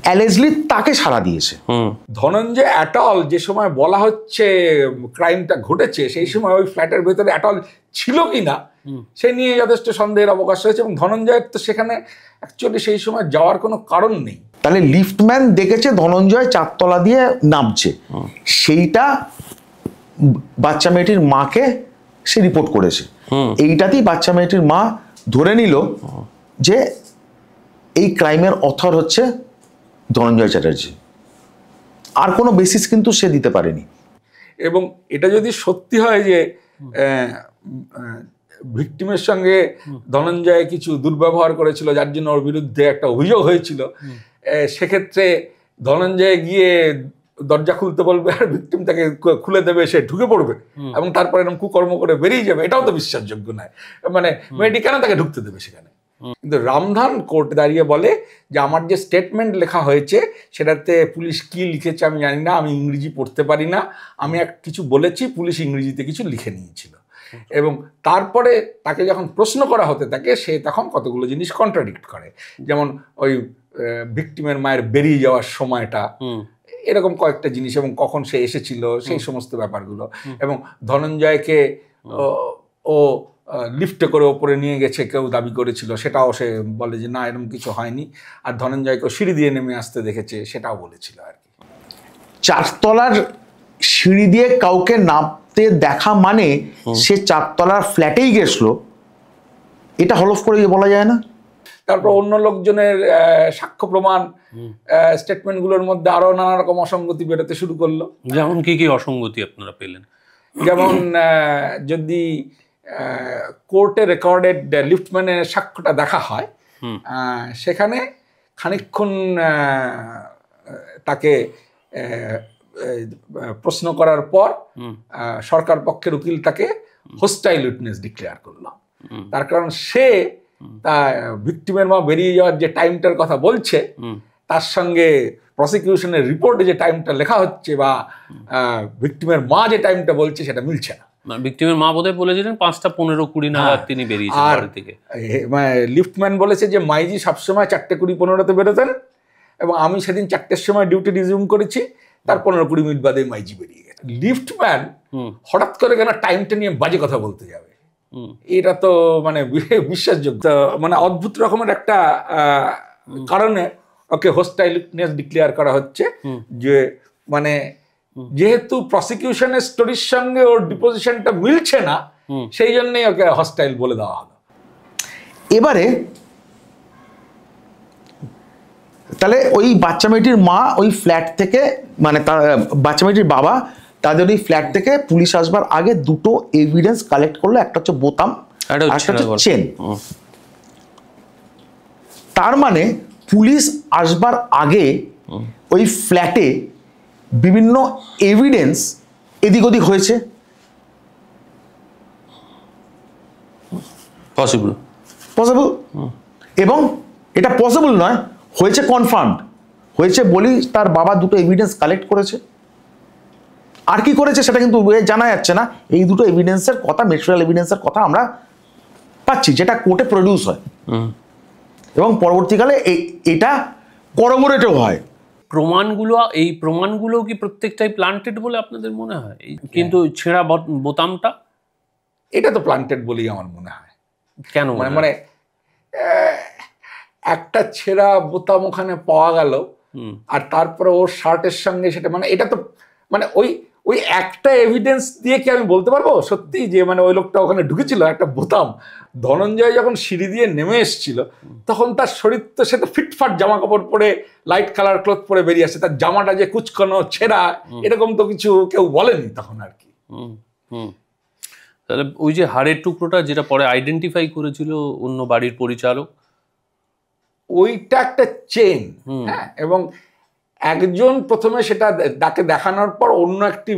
অ্যালেজলি তাকে সাড়া দিয়েছে। ধনঞ্জয় অ্যাটল যে সময় বলা হচ্ছে ক্রাইমটা ঘটেছে, সেই সময় ওই ফ্ল্যাটের ভেতরে অ্যাটল ছিল কিনা সে নিয়ে যথেষ্ট সন্দেহের অবকাশ রয়েছে, এবং ধনঞ্জয়ের তো সেখানে অ্যাকচুয়ালি সেই সময় যাওয়ার কোনো কারণ নেই। তাহলে লিফটম্যান দেখেছে ধনঞ্জয় চারতলা দিয়ে নামছে, সেইটা বাচ্চা মেয়েটির মাকে সে রিপোর্ট করেছে। এইটাতেই বাচ্চা মেয়েটির মা ধরে নিল যে এই ক্রাইমের অথর হচ্ছে ধনঞ্জয় চ্যাটার্জি। আর কোনো বেসিস কিন্তু সে দিতে পারেনি। এবং এটা যদি সত্যি হয় যে ভিকটিমের সঙ্গে ধনঞ্জয় কিছু দুর্ব্যবহার করেছিল, যার জন্য ওর বিরুদ্ধে একটা অভিযোগ হয়েছিল, সেক্ষেত্রে ধনঞ্জয় গিয়ে দরজা খুলতে বলবে আর ভিকটিম তাকে খুলে দেবে, সে ঢুকে পড়বে এবং তারপরে এরকম কুকর্ম করে বেরিয়ে যাবে, এটাও তো বিশ্বাসযোগ্য নয়। মানে মেয়েটি কেন তাকে ঢুকতে দেবে সেখানে? কিন্তু রামধান কোর্ট দাঁড়িয়ে বলে যে আমার যে স্টেটমেন্ট লেখা হয়েছে সেটাতে পুলিশ কি লিখেছে আমি জানি না, আমি ইংরেজি পড়তে পারি না, আমি কিছু বলেছি, পুলিশ ইংরেজিতে কিছু লিখে নিয়েছিল। এবং তারপরে তাকে যখন প্রশ্ন করা হতে থাকে, সে তখন কতগুলো জিনিস কন্ট্রাডিক্ট করে, যেমন ওই ভিকটিমের মায়ের বেরিয়ে যাওয়ার সময়টা, এরকম কয়েকটা জিনিস, এবং কখন সে এসেছিল সেই সমস্ত ব্যাপারগুলো। এবং ধনঞ্জয়কে ও লিফটে করে ওপরে নিয়ে গেছে কেউ দাবি করেছিল, সেটাও সে বলে যে না এরকম কিছু হয়নি। আর ধনঞ্জয়কে সিঁড়ি দিয়ে নেমে আসতে দেখেছে, সেটাও বলেছিল আর কি। চারতলার সিঁড়ি দিয়ে কাউকে নামতে দেখা মানে সে চারতলার ফ্ল্যাটেই গেছিল, এটা হলফ করে বলা যায় না। তারপর অন্য লোকজনের সাক্ষ্য প্রমাণ স্টেটমেন্টগুলোর মধ্যে আরো নানা রকম অসঙ্গতি বেরোতে শুরু করলো। যেমন কি কি অসঙ্গতি আপনারা পেলেন? যেমন যদি কোর্টে রেকর্ডেড লিফটম্যানের সাক্ষ্যটা দেখা হয়, সেখানে খানিকক্ষণ তাকে প্রশ্ন করার পর সরকার পক্ষের উকিল তাকে হোস্টাইল উইটনেস ডিক্লেয়ার করলো। তার কারণ সে ভিকটিমের মা বেরিয়ে যাওয়ার যে টাইমটার কথা বলছে, তার সঙ্গে প্রসিকিউশনের রিপোর্টে যে টাইমটা লেখা হচ্ছে বা ভিকটিমের মা যে টাইমটা বলছে সেটা মিলছে না। ভিকটিমের মা বোধহয় বলেছিলেন 5টা 15-20 নাগাদ তিনি বেরিয়েছেন বাড়ি থেকে। লিফটম্যান বলেছে যে মাইজি সবসময় 4:20-15 বেরোতেন, এবং আমি সেদিন 4টের সময় ডিউটি রিজিউম করেছি, তার 15-20 মিনিট বাদে মাইজি বেরিয়ে গেছে। লিফটম্যান হঠাৎ করে কেন টাইমটা নিয়ে বাজে কথা বলতে যাবে? এটা তো মানে বিশ্বাসযোগ্য, মানে অদ্ভুত রকমের একটা কারণে ওকে হোস্টাইলনেস ডিক্লেয়ার করা হচ্ছে, যে মানে যেহেতু প্রসিকিউশনের স্টোরির সঙ্গে ওর ডিপোজিশনটা মিলছে না, সেই জন্যই ওকে হস্টাইল বলে দেওয়া হলো। এবারে তাহলে ওই বাচ্চা মেয়েটির মা ওই ফ্ল্যাট থেকে, মানে বাচ্চা মেয়েটির বাবা তাদের ওই ফ্ল্যাট থেকে পুলিশ আসবার আগে দুটো এভিডেন্স কালেক্ট করলো, একটা হচ্ছে বোতাম, একটা হচ্ছে চেন। তার মানে পুলিশ আসবার আগে ওই ফ্ল্যাটে বিভিন্ন এভিডেন্স এদিক ওদিক হয়েছে। পসিবল এবং এটা পসিবল নয়, হয়েছে কনফার্মড হয়েছে বলি তার বাবা দুটো এভিডেন্স কালেক্ট করেছে। আর কি করেছে সেটা কিন্তু জানা যাচ্ছে না। এই দুটো এভিডেন্সের কথা, ম্যাটেরিয়াল এভিডেন্সের কথা আমরা পাচ্ছি, যেটা কোর্টে প্রডিউস হয় এবং পরবর্তীকালে এটা করবোরেটও হয়। এই প্রমাণগুলো কি প্রত্যেকটাই প্লান্টেড বলে আপনাদের মনে হয়? কিন্তু ছেঁড়া বোতামটা, এটা তো প্লান্টেড বলেই আমার মনে হয়। কেন? মানে একটা ছেঁড়া বোতাম ওখানে পাওয়া গেল, আর তারপরে ওর শার্টের সঙ্গে সেটা, মানে এটা তো মানে ওই ওই একটা এভিডেন্স দিয়ে কি আমি বলতে পারবো সত্যি যে মানে ওই লোকটা ওখানে ঢুকেছিল একটা বোতাম? ধনঞ্জয় যখন সিঁড়ি দিয়ে নেমে এসেছিল তখন তার শরীর তো, সে তো ফিটফাট জামা কাপড় পরে লাইট কালার ক্লথ পরে বেরিয়ে আসে, তার জামাটা যে কুচকানো ছেঁড়া এরকম তো কিছু কেউ বলেনি তখন আর কি। তাহলে ওই যে হাড়ের টুকরোটা যেটা পরে আইডেন্টিফাই করেছিল অন্য বাড়ির পরিচালক, ওইটা একটা চেন। হ্যাঁ, এবং একজন প্রথমে সেটা তাকে দেখানোর পর অন্য একটি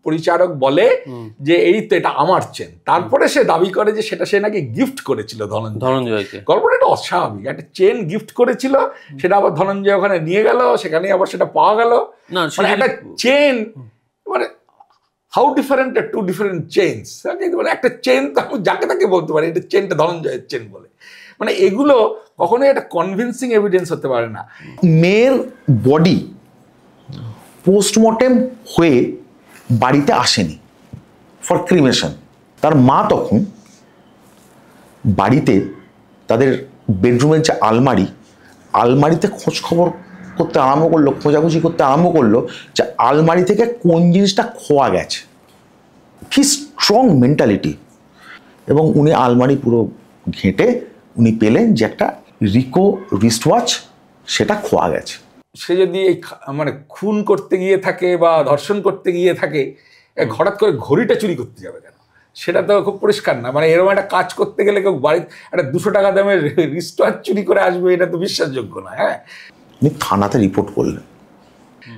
পরিচারক বলে যে এই তো এটা আমার চেন, তারপরে সে দাবি করে যে সেটা সে নাকি গিফট করেছিল ধনঞ্জয়কে। গল্পটা এটা অস্বাভাবিক, একটা চেন গিফট করেছিল, সেটা আবার ধনঞ্জয় ওখানে নিয়ে গেল, সেখানে আবার সেটা পাওয়া গেল। মানে একটা চেন, মানে how different to different chains. একটা চেন তো আমি যাকে তাকে বলতে পারি এটা চেনটা ধনঞ্জয়ের চেন বলে, মানে এগুলো কখনোই একটা কনভিন্সিং এভিডেন্স হতে পারে না। মেয়ের বডি পোস্টমর্টেম হয়ে বাড়িতে আসেনি ফর ক্রিমেশন। তার মা তখন বাড়িতে তাদের বেডরুমের যে আলমারিতে খোঁজ খবর করতে আরম্ভ করলো, খোঁজাখুঁজি করতে আরম্ভ করলো যে আলমারি থেকে কোন জিনিসটা খোয়া গেছে। কি স্ট্রং মেন্টালিটি! এবং উনি আলমারি পুরো ঘেঁটে উনি পেলেন যে একটা রিকো রিস্ট ওয়াচ, সেটা খোয়া গেছে। সে যদি এই মানে খুন করতে গিয়ে থাকে বা ধর্ষণ করতে গিয়ে থাকে, হঠাৎ করে ঘড়িটা চুরি করতে যাবে কেন? সেটা তো খুব পরিষ্কার না। মানে এরকম একটা কাজ করতে গেলে কেউ বাড়িতে একটা 200 টাকা দামের রিস্ট ওয়াচ চুরি করে আসবে, এটা তো বিশ্বাসযোগ্য না। হ্যাঁ, উনি থানাতে রিপোর্ট করলেন।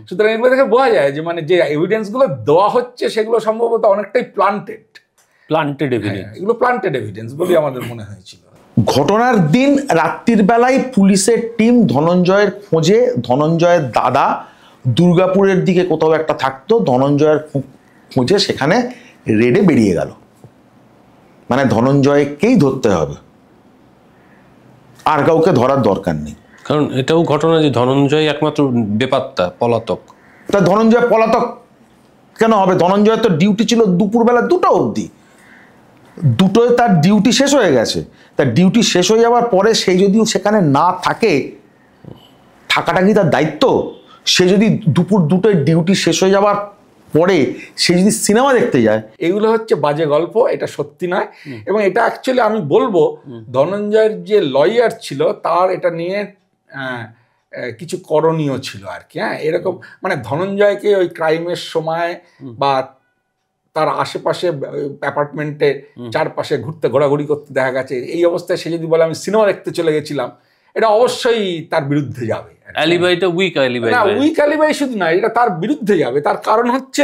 সুতরাং এর মধ্যে বোঝা যায় যে মানে যে এভিডেন্সগুলো দেওয়া হচ্ছে সেগুলো সম্ভবত অনেকটাই প্লান্টেড এভিডেন্স। এগুলো প্লান্টেড এভিডেন্স বলে আমাদের মনে হয়েছিল। ঘটনার দিন রাত্রির বেলায় পুলিশের টিম ধনঞ্জয়ের খোঁজে, ধনঞ্জয়ের দাদা দুর্গাপুরের দিকে কোথাও একটা থাকতো, ধনঞ্জয়ের খোঁজে সেখানে রেডে বেরিয়ে গেল। মানে ধনঞ্জয়কেই ধরতে হবে, আর কাউকে ধরার দরকার নেই। কারণ এটাও ঘটনা যে ধনঞ্জয় একমাত্র বেপাত্তা, পলাতক। তা ধনঞ্জয় পলাতক কেন হবে? ধনঞ্জয়ের তো ডিউটি ছিল দুপুরবেলা 2টা অবধি, 2টোয় তার ডিউটি শেষ হয়ে গেছে। তার ডিউটি শেষ হয়ে যাওয়ার পরে সে যদি সেখানে না থাকে, থাকাটা কি তার দায়িত্ব? সে যদি দুপুর 2টোয় ডিউটি শেষ হয়ে যাওয়ার পরে সে যদি সিনেমা দেখতে যায়, এগুলো হচ্ছে বাজে গল্প, এটা সত্যি নয়। এবং এটা অ্যাকচুয়ালি আমি বলবো ধনঞ্জয়ের যে লয়ার ছিল তার এটা নিয়ে কিছু করণীয় ছিল আর কি। হ্যাঁ, এরকম মানে ধনঞ্জয়কে ওই ক্রাইমের সময় বা তার আশেপাশে অ্যাপার্টমেন্টের চারপাশে ঘোরাঘুরি করতে দেখা গেছে, এই অবস্থায় সে যদি বলে আমি সিনেমা দেখতে চলে গেছিলাম, এটা অবশ্যই তার বিরুদ্ধে যাবে। অ্যালিবাইটা উইক অ্যালিবাই না, উইক অ্যালিবাই শুধু না, এটা তার বিরুদ্ধে যাবে। তার কারণ হচ্ছে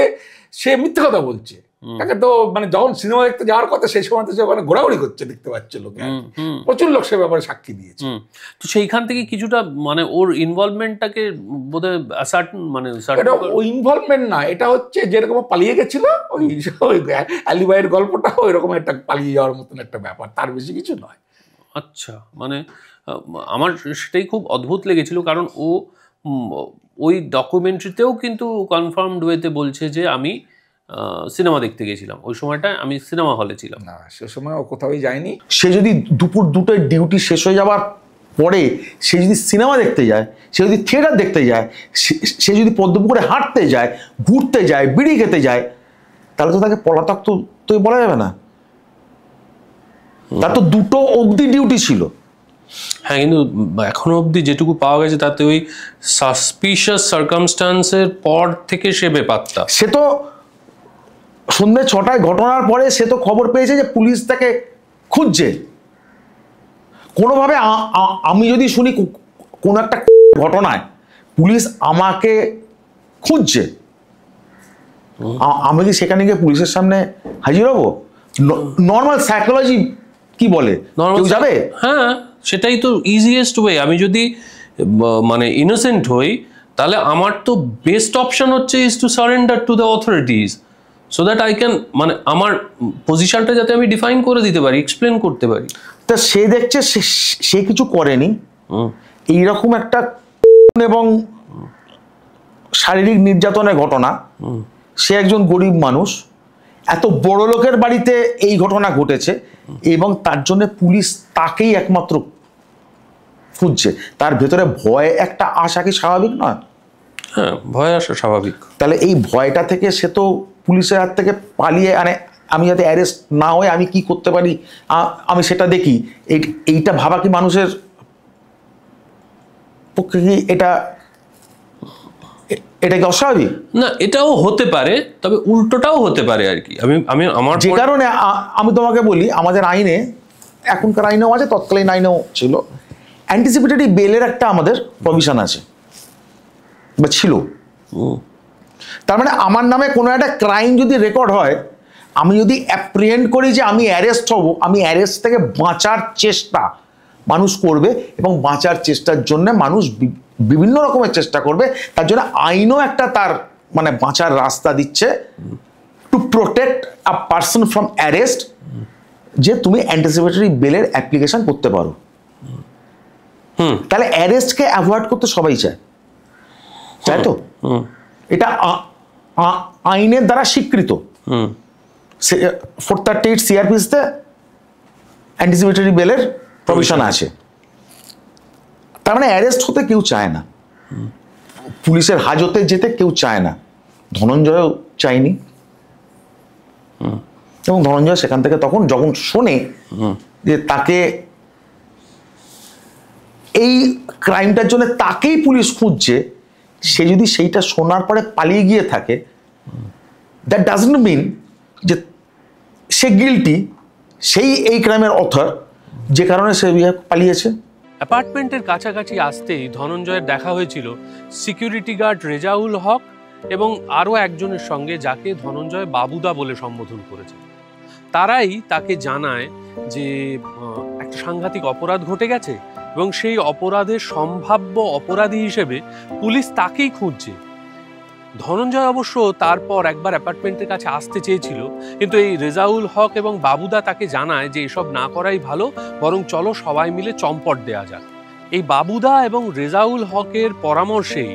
সে মিথ্যে কথা বলছে। তাকে তো মানে যখন সিনেমা দেখতে যাওয়ার কথা সেই সময় তো সে ওখানে ঘোরাঘুরি করছে, দেখতে পাচ্ছে লোকে, প্রচুর লোক সে ব্যাপারে সাক্ষী দিয়েছে। তো সেইখান থেকে কিছুটা মানে ওর ইনভলভমেন্টটাকে বোধহয় মানে এটা ওই ইনভলভমেন্ট না, এটা হচ্ছে যেরকম পালিয়ে গেছিল ওই অ্যালিবাইয়ের গল্পটা ওই রকম একটা পালিয়ে যাওয়ার মতন একটা ব্যাপার, তার বেশি কিছু নয়। আচ্ছা, মানে আমার সেটাই খুব অদ্ভুত লেগেছিল, কারণ ও ওই ডকুমেন্টারিতেও কিন্তু কনফার্মড ওয়েতে বলছে যে আমি সিনেমা দেখতে গেছিলাম, ওই সময়টা আমি সিনেমা হলে ছিলাম। না, সে সময় ও কোথাও যায়নি। সে যদি দুপুর 2টোয় ডিউটি শেষ হয়ে যাওয়ার পরে সে যদি সিনেমা দেখতে যায়, সে যদি থিয়েটার দেখতে যায়, সে যদি পদ্মপুকুরে হাঁটতে যায়, ঘুরতে যায়, বিড়ি খেতে যায়, তাহলে তো তাকে পলাতক তো বলা যাবে না। তার তো 2টো অবধি ডিউটি ছিল। হ্যাঁ, কিন্তু এখনো অবধি যেটুকু পাওয়া গেছে তাতে ওই সাসপিশিয়াস সার্কামস্টান্সের পর থেকে সে বেপাত্তা। সে তো সন্ধ্যে 6টায় ঘটনার পরে সে তো খবর পেয়েছে যে পুলিশ তাকে খুঁজছে। কোনোভাবে আমি যদি শুনি কোনো একটা ঘটনায় পুলিশ আমাকে খুঁজছে, আমি কি সেখানে গিয়ে পুলিশের সামনে হাজির হব? নর্মাল সাইকোলজি কি বলে, কেউ যাবে? হ্যাঁ, সেটাই তো ইজিয়েস্ট ওয়ে। আমি যদি মানে ইনোসেন্ট হই, তাহলে আমার তো বেস্ট অপশন হচ্ছে is to surrender to the authorities, so that I can মানে আমার পজিশনটা যাতে আমি ডিফাইন করে দিতে পারি, এক্সপ্লেন করতে পারি। তা সে দেখছে সে কিছু করেনি, এইরকম একটা এবং শারীরিক নির্যাতনের ঘটনা। সে একজন গরিব মানুষ, এত বড় লোকের বাড়িতে এই ঘটনা ঘটেছে এবং তার জন্য পুলিশ তাকেই একমাত্র খুঁজছে। তার ভেতরে ভয় একটা আশা কি স্বাভাবিক নয়? হ্যাঁ, ভয় আসা স্বাভাবিক। তাহলে এই ভয়টা থেকে সে তো পুলিশের হাত থেকে পালিয়ে, মানে আমি যাতে অ্যারেস্ট না হয়ে আমি কি করতে পারি আমি সেটা দেখি, এইটা ভাবা কি মানুষের পক্ষে কি এটা কি অস্বাভাবিক? না, এটাও হতে পারে, তবে উল্টোটাও হতে পারে আর কি। আমি আমার যে কারণে আমি তোমাকে বলি, আমাদের আইনে, এখনকার আইনেও আছে, তৎকালীন আইনেও ছিল, অ্যান্টিসিপেটরি বেলের একটা আমাদের প্রভিশন আছে বা ছিল। তার মানে আমার নামে কোনো একটা ক্রাইম যদি রেকর্ড হয়, আমি যদি অ্যাপ্রিহেন্ড করি যে আমি অ্যারেস্ট হব, আমি অ্যারেস্ট থেকে বাঁচার চেষ্টা মানুষ করবে, এবং বাঁচার চেষ্টার জন্য মানুষ বিভিন্ন রকমের চেষ্টা করবে, তার জন্য আইনও একটা তার মানে বাঁচার রাস্তা দিচ্ছে, to protect a person from arrest, যে তুমি অ্যান্টিসিপেটরি বেলের অ্যাপ্লিকেশন করতে পারো। তাহলে অ্যারেস্টকে অ্যাভয়েড করতে সবাই চায়, তাই তো? এটা আইনের দ্বারা স্বীকৃত। 438 সিআরপিসিতে অ্যান্টিসিপেটরি বেলের প্রভিশন আছে। তার মানে অ্যারেস্ট হতে কেউ চায় না, পুলিশের হাজতে যেতে কেউ চায় না। ধনঞ্জয়ও চায়নি, এবং ধনঞ্জয় সেখান থেকে তখন যখন শোনে যে তাকে এই ক্রাইমটার জন্য তাকেই পুলিশ খুঁজছে, সে যদি সেইটা শোনার পরে পালিয়ে গিয়ে থাকে, দ্যাট ডাজন্ট মিন যে সে গিলটি, সেই এই ক্রাইমের অথর, যে কারণে সে পালিয়েছে। অ্যাপার্টমেন্টের কাছাকাছি আসতেই ধনঞ্জয়ের দেখা হয়েছিল সিকিউরিটি গার্ড রেজাউল হক এবং আরও একজনের সঙ্গে, যাকে ধনঞ্জয় বাবুদা বলে সম্বোধন করেছে। তারাই তাকে জানায় যে একটা সাংঘাতিক অপরাধ ঘটে গেছে, এবং সেই অপরাধের সম্ভাব্য অপরাধী হিসেবে পুলিশ তাকেই খুঁজছে। ধনঞ্জয় অবশ্য তারপর একবার অ্যাপার্টমেন্টের কাছে আসতে চেয়েছিল, কিন্তু এই রেজাউল হক এবং বাবুদা তাকে জানায় যে এসব না করাই ভালো, বরং চলো সবাই মিলে চম্পট দেয়া যাক। এই বাবুদা এবং রেজাউল হকের পরামর্শেই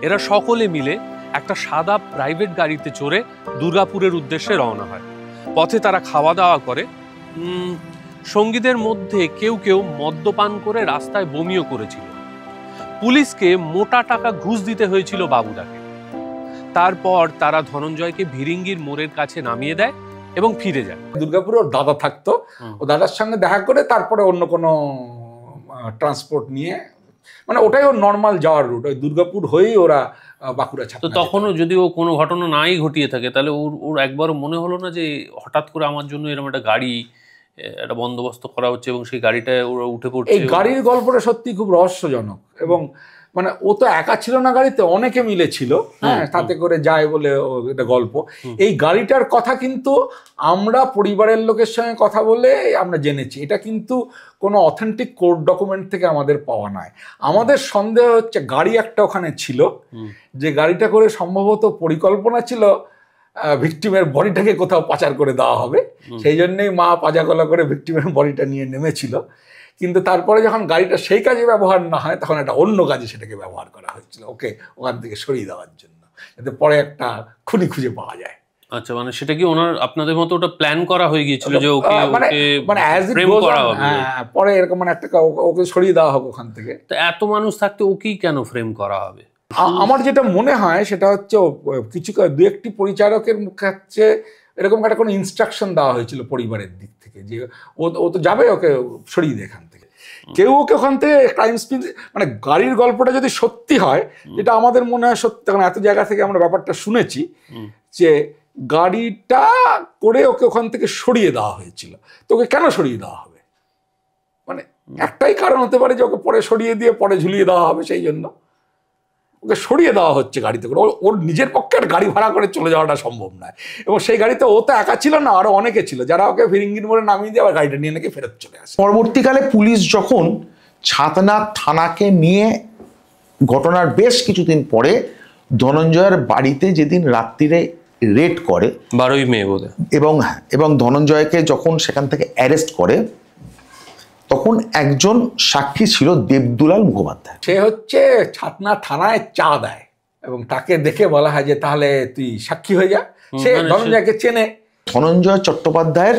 এরা সকলে মিলে একটা সাদা প্রাইভেট গাড়িতে চড়ে দুর্গাপুরের উদ্দেশ্যে রওনা হয়। পথে তারা খাওয়া দাওয়া করে। সঙ্গীদের মধ্যে কেউ কেউ মদ্যপান করে রাস্তায় বমিও করেছিল। পুলিশকে মোটা টাকা ঘুষ দিতে হয়েছিল বাবুদাকে। তারপর তারা ধনঞ্জয়কে ভিরিঙ্গির মোড়ের কাছে নামিয়ে দেয় এবং ফিরে যায়। দুর্গাপুরে ওর দাদা থাকতো, ও দাদার সঙ্গে দেখা করে তারপরে অন্য কোনো ট্রান্সপোর্ট নিয়ে, মানে ওটাই ওর নর্মাল যাওয়ার রুট, ওই দুর্গাপুর হয়েই ওরা বাঁকুড়া ছাড়ে। তো তখনও যদি ও কোনো ঘটনা নাই ঘটিয়ে থাকে, তাহলে ওর একবারও মনে হলো না যে হঠাৎ করে আমার জন্য এরকম একটা গাড়ি, একটা বন্দোবস্ত করা হচ্ছে এবং সেই গাড়িটায় ওরা উঠে পড়ছে? এই গাড়ির গল্পটা সত্যি খুব রহস্যজনক, এবং মানে ও তো একা ছিল না, গাড়িতে অনেকে মিলে ছিল, হ্যাঁ, তাতে করে যায় বলে এটা গল্প। এই গাড়িটার কথা কিন্তু আমরা পরিবারের লোকের সঙ্গে কথা বলে আমরা জেনেছি, এটা কিন্তু কোনো অথেন্টিক কোর্ট ডকুমেন্ট থেকে আমাদের পাওয়া নয়। আমাদের সন্দেহ হচ্ছে গাড়ি একটা ওখানে ছিল, যে গাড়িটা করে সম্ভবত পরিকল্পনা ছিল ভিকটিমের বডিটাকে কোথাও পাচার করে দেওয়া হবে, সেই জন্যই মা পাজাগলা করে ভিকটিমের বডিটা নিয়ে নেমেছিল। কিন্তু তারপরে যখন গাড়িটা সেই কাজে ব্যবহার না হয়, তখন একটা অন্য কাজে সেটাকে ব্যবহার করা হয়েছিল, ওকে ওখান থেকে সরিয়ে দেওয়ার জন্য, যাতে পরে একটা খুনি খুঁজে পাওয়া যায়। আচ্ছা, মানে সেটা কি ওনার আপনাদের মতো ওটা প্ল্যান করা হয়ে গিয়েছিল যে ওকে মানে ফ্রেম করা হবে, পরে এরকম মানে একটা ওকে সরিয়ে দেওয়া হবে ওখান থেকে? তো এত মানুষ থাকতে ওকেই কেন ফ্রেম করা হবে? আমার যেটা মনে হয় সেটা হচ্ছে কিছু দু একটি পরিচারকের মুখে হচ্ছে এরকম একটা কোনো ইনস্ট্রাকশন দেওয়া হয়েছিল পরিবারের দিক থেকে, যে ও তো যাবে, ওকে সরিয়ে দেয় এখান থেকে। কেউ ওকে ওখান থেকে ক্রাইম স্পিন, মানে গাড়ির গল্পটা যদি সত্যি হয়, যেটা আমাদের মনে হয় সত্যি, কারণ এত জায়গা থেকে আমরা ব্যাপারটা শুনেছি, যে গাড়িটা করে ওকে ওখান থেকে সরিয়ে দেওয়া হয়েছিল। তো ওকে কেন সরিয়ে দেওয়া হবে? মানে একটাই কারণ হতে পারে যে ওকে পরে সরিয়ে দিয়ে পরে ঝুলিয়ে দেওয়া হবে, সেই জন্য ওকে সরিয়ে দেওয়া হচ্ছে গাড়িতে করে। ওর নিজের পক্ষে আর গাড়ি ভাড়া করে চলে যাওয়াটা সম্ভব নয়, এবং সেই গাড়িতে ও তো একা ছিল না, আরো অনেকে ছিল, যারা ওকে ফিরিঙ্গির মোড়ে নামিয়ে দিয়ে আবার গাড়িটা নিয়ে নাকি ফেরত চলে আসে। পরবর্তীকালে পুলিশ যখন ছাতনা থানাকে নিয়ে ঘটনার বেশ কিছুদিন পরে ধনঞ্জয়ের বাড়িতে যেদিন রাত্রিরে রেড করে, 12ই মে বোধহয়, এবং ধনঞ্জয়কে যখন সেখান থেকে অ্যারেস্ট করে, তখন একজন সাক্ষী ছিল দেবদুলাল মুখোপাধ্যায়। সে হচ্ছে ছাতনা থানায় চা দেয়, এবং তাকে দেখে বলা হয় যে তাহলে তুই সাক্ষী হয়ে যা। সে ধনঞ্জয়কে চেনে, ধনঞ্জয় চট্টোপাধ্যায়ের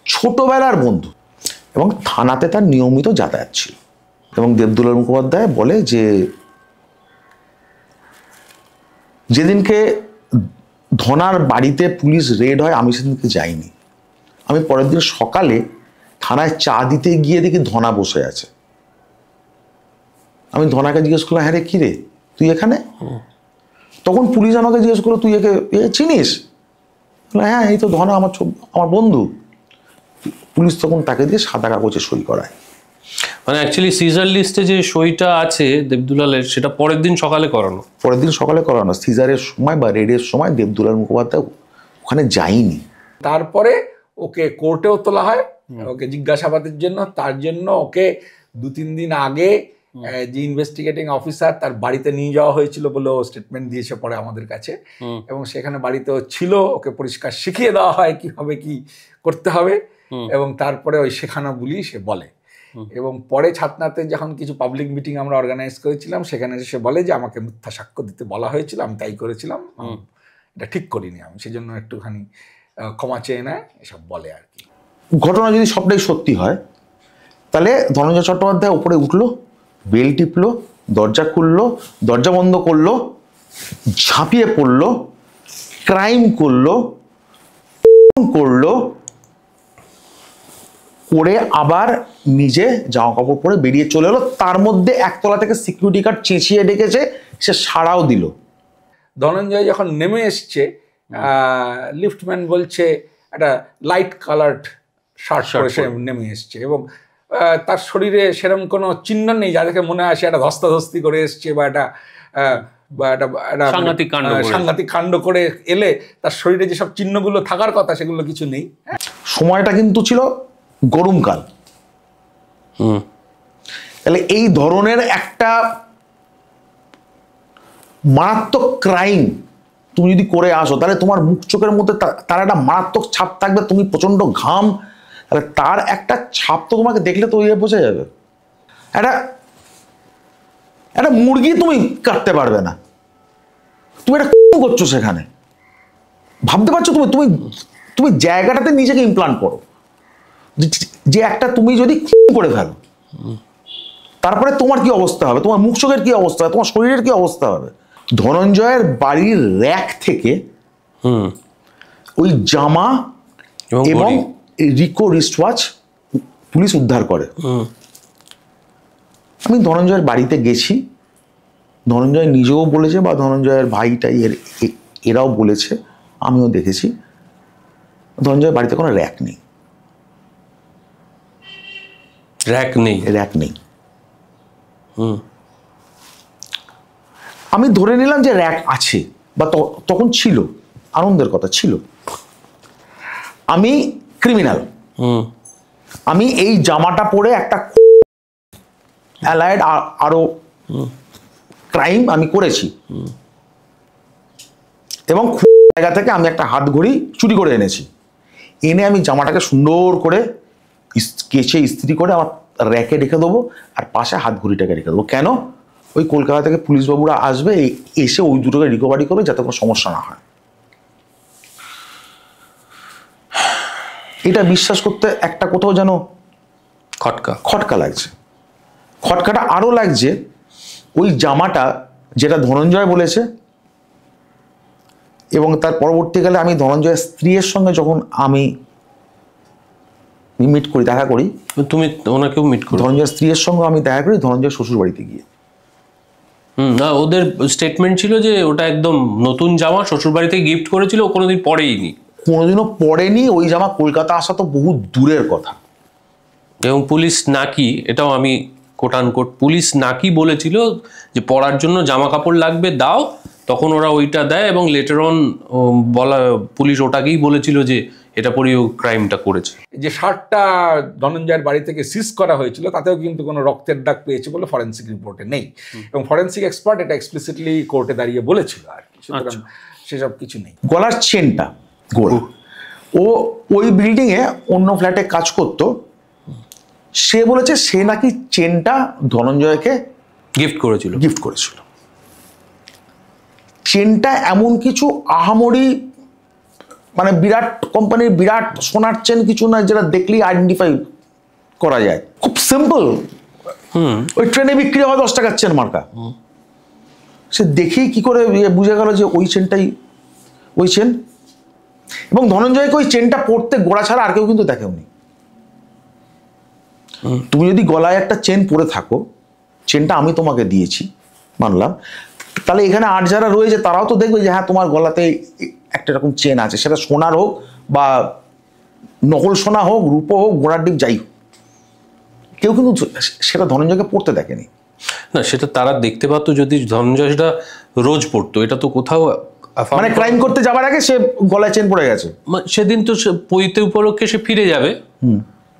ছোটবেলার বন্ধু, এবং থানাতে তার নিয়মিত যাতায়াত ছিল। এবং দেবদুলাল মুখোপাধ্যায় বলে যে যেদিনকে ধনার বাড়িতে পুলিশ রেড হয় আমি সেদিনকে যাইনি। আমি পরের দিন সকালে থানায় চা দিতে গিয়ে দেখি ধনা বসে আছে। আমি ধনাকে জিজ্ঞেস করলাম, হ্যাঁ রে কি রে তুই এখানে? তখন পুলিশ আমাকে জিজ্ঞেস করলো, তুই একে চিনিস? হ্যাঁ এই তো ধনা, আমার বন্ধু। পুলিশ তখন তাকে দিয়ে সাদা কাগজে সই করায়। মানে অ্যাকচুয়ালি সিজার লিস্টে যে সইটা আছে দেবদুলালের, সেটা পরের দিন সকালে করানো। পরের দিন সকালে করানো। সিজারের সময় বা রেডের সময় দেবদুলাল মুখোপাধ্যায় ওখানে যায়নি। তারপরে ওকে কোর্টেও তোলা হয় ওকে জিজ্ঞাসাবাদের জন্য। তার জন্য ওকে 2-3 দিন আগে যে ইনভেস্টিগেটিং অফিসার তার বাড়িতে নিয়ে যাওয়া হয়েছিল বলে ও স্টেটমেন্ট দিয়েছে পরে আমাদের কাছে, এবং সেখানে বাড়িতেও ছিল। ওকে পরিষ্কার শিখিয়ে দেওয়া হয় কিভাবে কি করতে হবে, এবং তারপরে ওই শেখানো বলি সে বলে। এবং পরে ছাতনাতে যখন কিছু পাবলিক মিটিং আমরা অর্গানাইজ করেছিলাম, সেখানে সে বলে যে আমাকে মিথ্যা সাক্ষ্য দিতে বলা হয়েছিল, আমি তাই করেছিলাম, এটা ঠিক করিনি, আমি সেজন্য একটুখানি ক্ষমা চেয়ে নেয়, এসব বলে আর কি। ঘটনা যদি সবটাই সত্যি হয় তাহলে ধনঞ্জয় চট্টোপাধ্যায় উপরে উঠলো, বেল টিপলো, দরজা খুললো, দরজা বন্ধ করলো, ঝাঁপিয়ে পড়লো, ক্রাইম করলো, করে আবার নিজে জামা কাপড় পরে বেরিয়ে চলে এলো। তার মধ্যে একতলা থেকে সিকিউরিটি গার্ড চেঁচিয়ে ডেকেছে, সে সাড়াও দিল। ধনঞ্জয় যখন নেমে এসছে, লিফটম্যান বলছে একটা লাইট কালার্ড শার্ট পরে সে নেমে এসছে, এবং তার শরীরে সেরকম কোনো চিহ্ন নেই যা দেখে মনে হয় সে একটা ধস্তাধস্তি করে এসছে বা একটা সাংঘাতিক কাণ্ড করে এলে তার শরীরে যেসব চিহ্নগুলো থাকার কথা সেগুলো কিছু নেই। সময়টা কিন্তু ছিল গরমকাল। তাহলে এই ধরনের একটা মারাত্মক ক্রাইম তুমি যদি করে আসো, তাহলে তোমার মুখ চোখের মধ্যে তার একটা মারাত্মক ছাপ থাকবে। তুমি প্রচন্ড ঘাম, তাহলে তার একটা ছাপ তো তোমাকে দেখলে তো বোঝা যাবে। একটা মুরগি তুমি কাটতে পারবে না, তুমি এটা করছো সেখানে, ভাবতে পারছো? তুমি তুমি জায়গাটাতে নিজেকে ইমপ্লান্ট করো যে একটা তুমি যদি করে ফেলো, তারপরে তোমার কি অবস্থা হবে, তোমার মুখ চোখের কি অবস্থা হবে, তোমার শরীরের কি অবস্থা হবে। ধনঞ্জয়ের বাড়ির র্যাক থেকে ওই জামা এবং রিকো রিস্টওয়াচ পুলিশ উদ্ধার করে। আমি ধনঞ্জয়ের বাড়িতে গেছি, ধনঞ্জয় নিজেও বলেছে বা ধনঞ্জয়ের ভাইটাই এরাও বলেছে, আমিও দেখেছি, ধনঞ্জয়ের বাড়িতে কোনো র্যাক নেই। র্যাক নেই। আমি ধরে নিলাম যে র্যাক আছে বা তখন ছিল, আনন্দের কথা ছিল। আমি ক্রিমিনাল, আমি এই জামাটা পরে একটা অ্যালাইড আরো ক্রাইম আমি করেছি, এবং জায়গা থেকে আমি একটা হাত ঘড়ি চুরি করে এনেছি। এনে আমি জামাটাকে সুন্দর করে কেচে ইস্ত্রি করে আমার র্যাকে রেখে দেবো, আর পাশে হাত ঘড়িটাকে রেখে দেবো। কেন? ওই কলকাতা থেকে পুলিশ বাবুরা আসবে, এসে ওই দুটোকে রিকভারি করবে যাতে কোনো সমস্যা না হয়। এটা বিশ্বাস করতে একটা কোথাও যেন খটকা লাগছে। খটকাটা আরো লাগছে ওই জামাটা যেটা ধনঞ্জয় বলেছে, এবং তার পরবর্তীকালে আমি ধনঞ্জয়ের স্ত্রীর সঙ্গে যখন আমি মিট করি, দেখা করি, তুমি ওনাকেও মিট করো? ধনঞ্জয়ের স্ত্রীর সঙ্গে আমি দেখা করি ধনঞ্জয়ের শ্বশুর বাড়িতে গিয়ে। না, ওদের স্টেটমেন্ট ছিল যে ওটা একদম নতুন জামা, শ্বশুর বাড়িতে গিফট করেছিল, ও কোনোদিন পরেইনি। কোনোদিনও পরেনি। ওই জামা কলকাতা আসা তো বহু দূরের কথা। এবং পুলিশ নাকি, এটাও আমি কোট আনকোট, পুলিশ নাকি বলেছিল যে পরার জন্য জামা কাপড় লাগবে দাও, তখন ওরা ওইটা দেয়, এবং লেটার অন বলা পুলিশ ওটাকেই বলেছিল যে এটা পরেই ও ক্রাইমটা করেছে। যে শার্টটা ধনঞ্জয়ের বাড়ি থেকে সিজ করা হয়েছিল তাতেও কিন্তু কোনো রক্তের দাগ পেয়েছে বলে ফরেন্সিক রিপোর্টে নেই, এবং ফরেন্সিক এক্সপার্ট এটা এক্সপ্লিসিটলি কোর্টে দাঁড়িয়ে বলেছিল আর কি। সুতরাং সেসব কিছু নেই। গলার চেনটা গোল, ও ওই বিল্ডিং এ অন্য ফ্ল্যাটে কাজ করতো, সে বলেছে সে নাকি চেনটা ধনঞ্জয়কে গিফট করেছিল। চেনটা এমন কিছু আহামরি মানে বিরাট কোম্পানির বিরাট সোনার চেন কিছু না, যেটা দেখলেই আইডেন্টিফাই করা যায়। খুব সিম্পল, ওই ট্রেনে বিক্রি হয় 10 টাকার চেন মার্কা, সে দেখেই কি করে বুঝে গেল যে ওই চেনটাই ওই চেন। এবং ধনঞ্জয়কে ওই চেনটা পড়তে গোড়া ছাড়া আর কেউ কিন্তু দেখেওনি। তুমি যদি গলায় একটা চেন পরে থাকো, চেনটা আমি তোমাকে দিয়েছি মানলাম, তাহলে এখানে আর যারা রয়েছে তারাও তো দেখবে যে হ্যাঁ তোমার গলাতে একটা রকম চেন আছে, সেটা সোনার হোক বা নকল সোনা হোক, রূপো হোক, ঘোড়ার ডিম যাই হোক, কেউ কিন্তু সেটা ধনঞ্জয়কে পড়তে দেখেনি। না, সেটা তারা দেখতে পারতো যদি ধনঞ্জয় সেটা রোজ পড়তো। এটা তো কোথাও মানে ক্রাইম করতে যাবার আগে সে গলায় চেন পড়ে গেছে, সেদিন তো পৈতে উপলক্ষে সে ফিরে যাবে,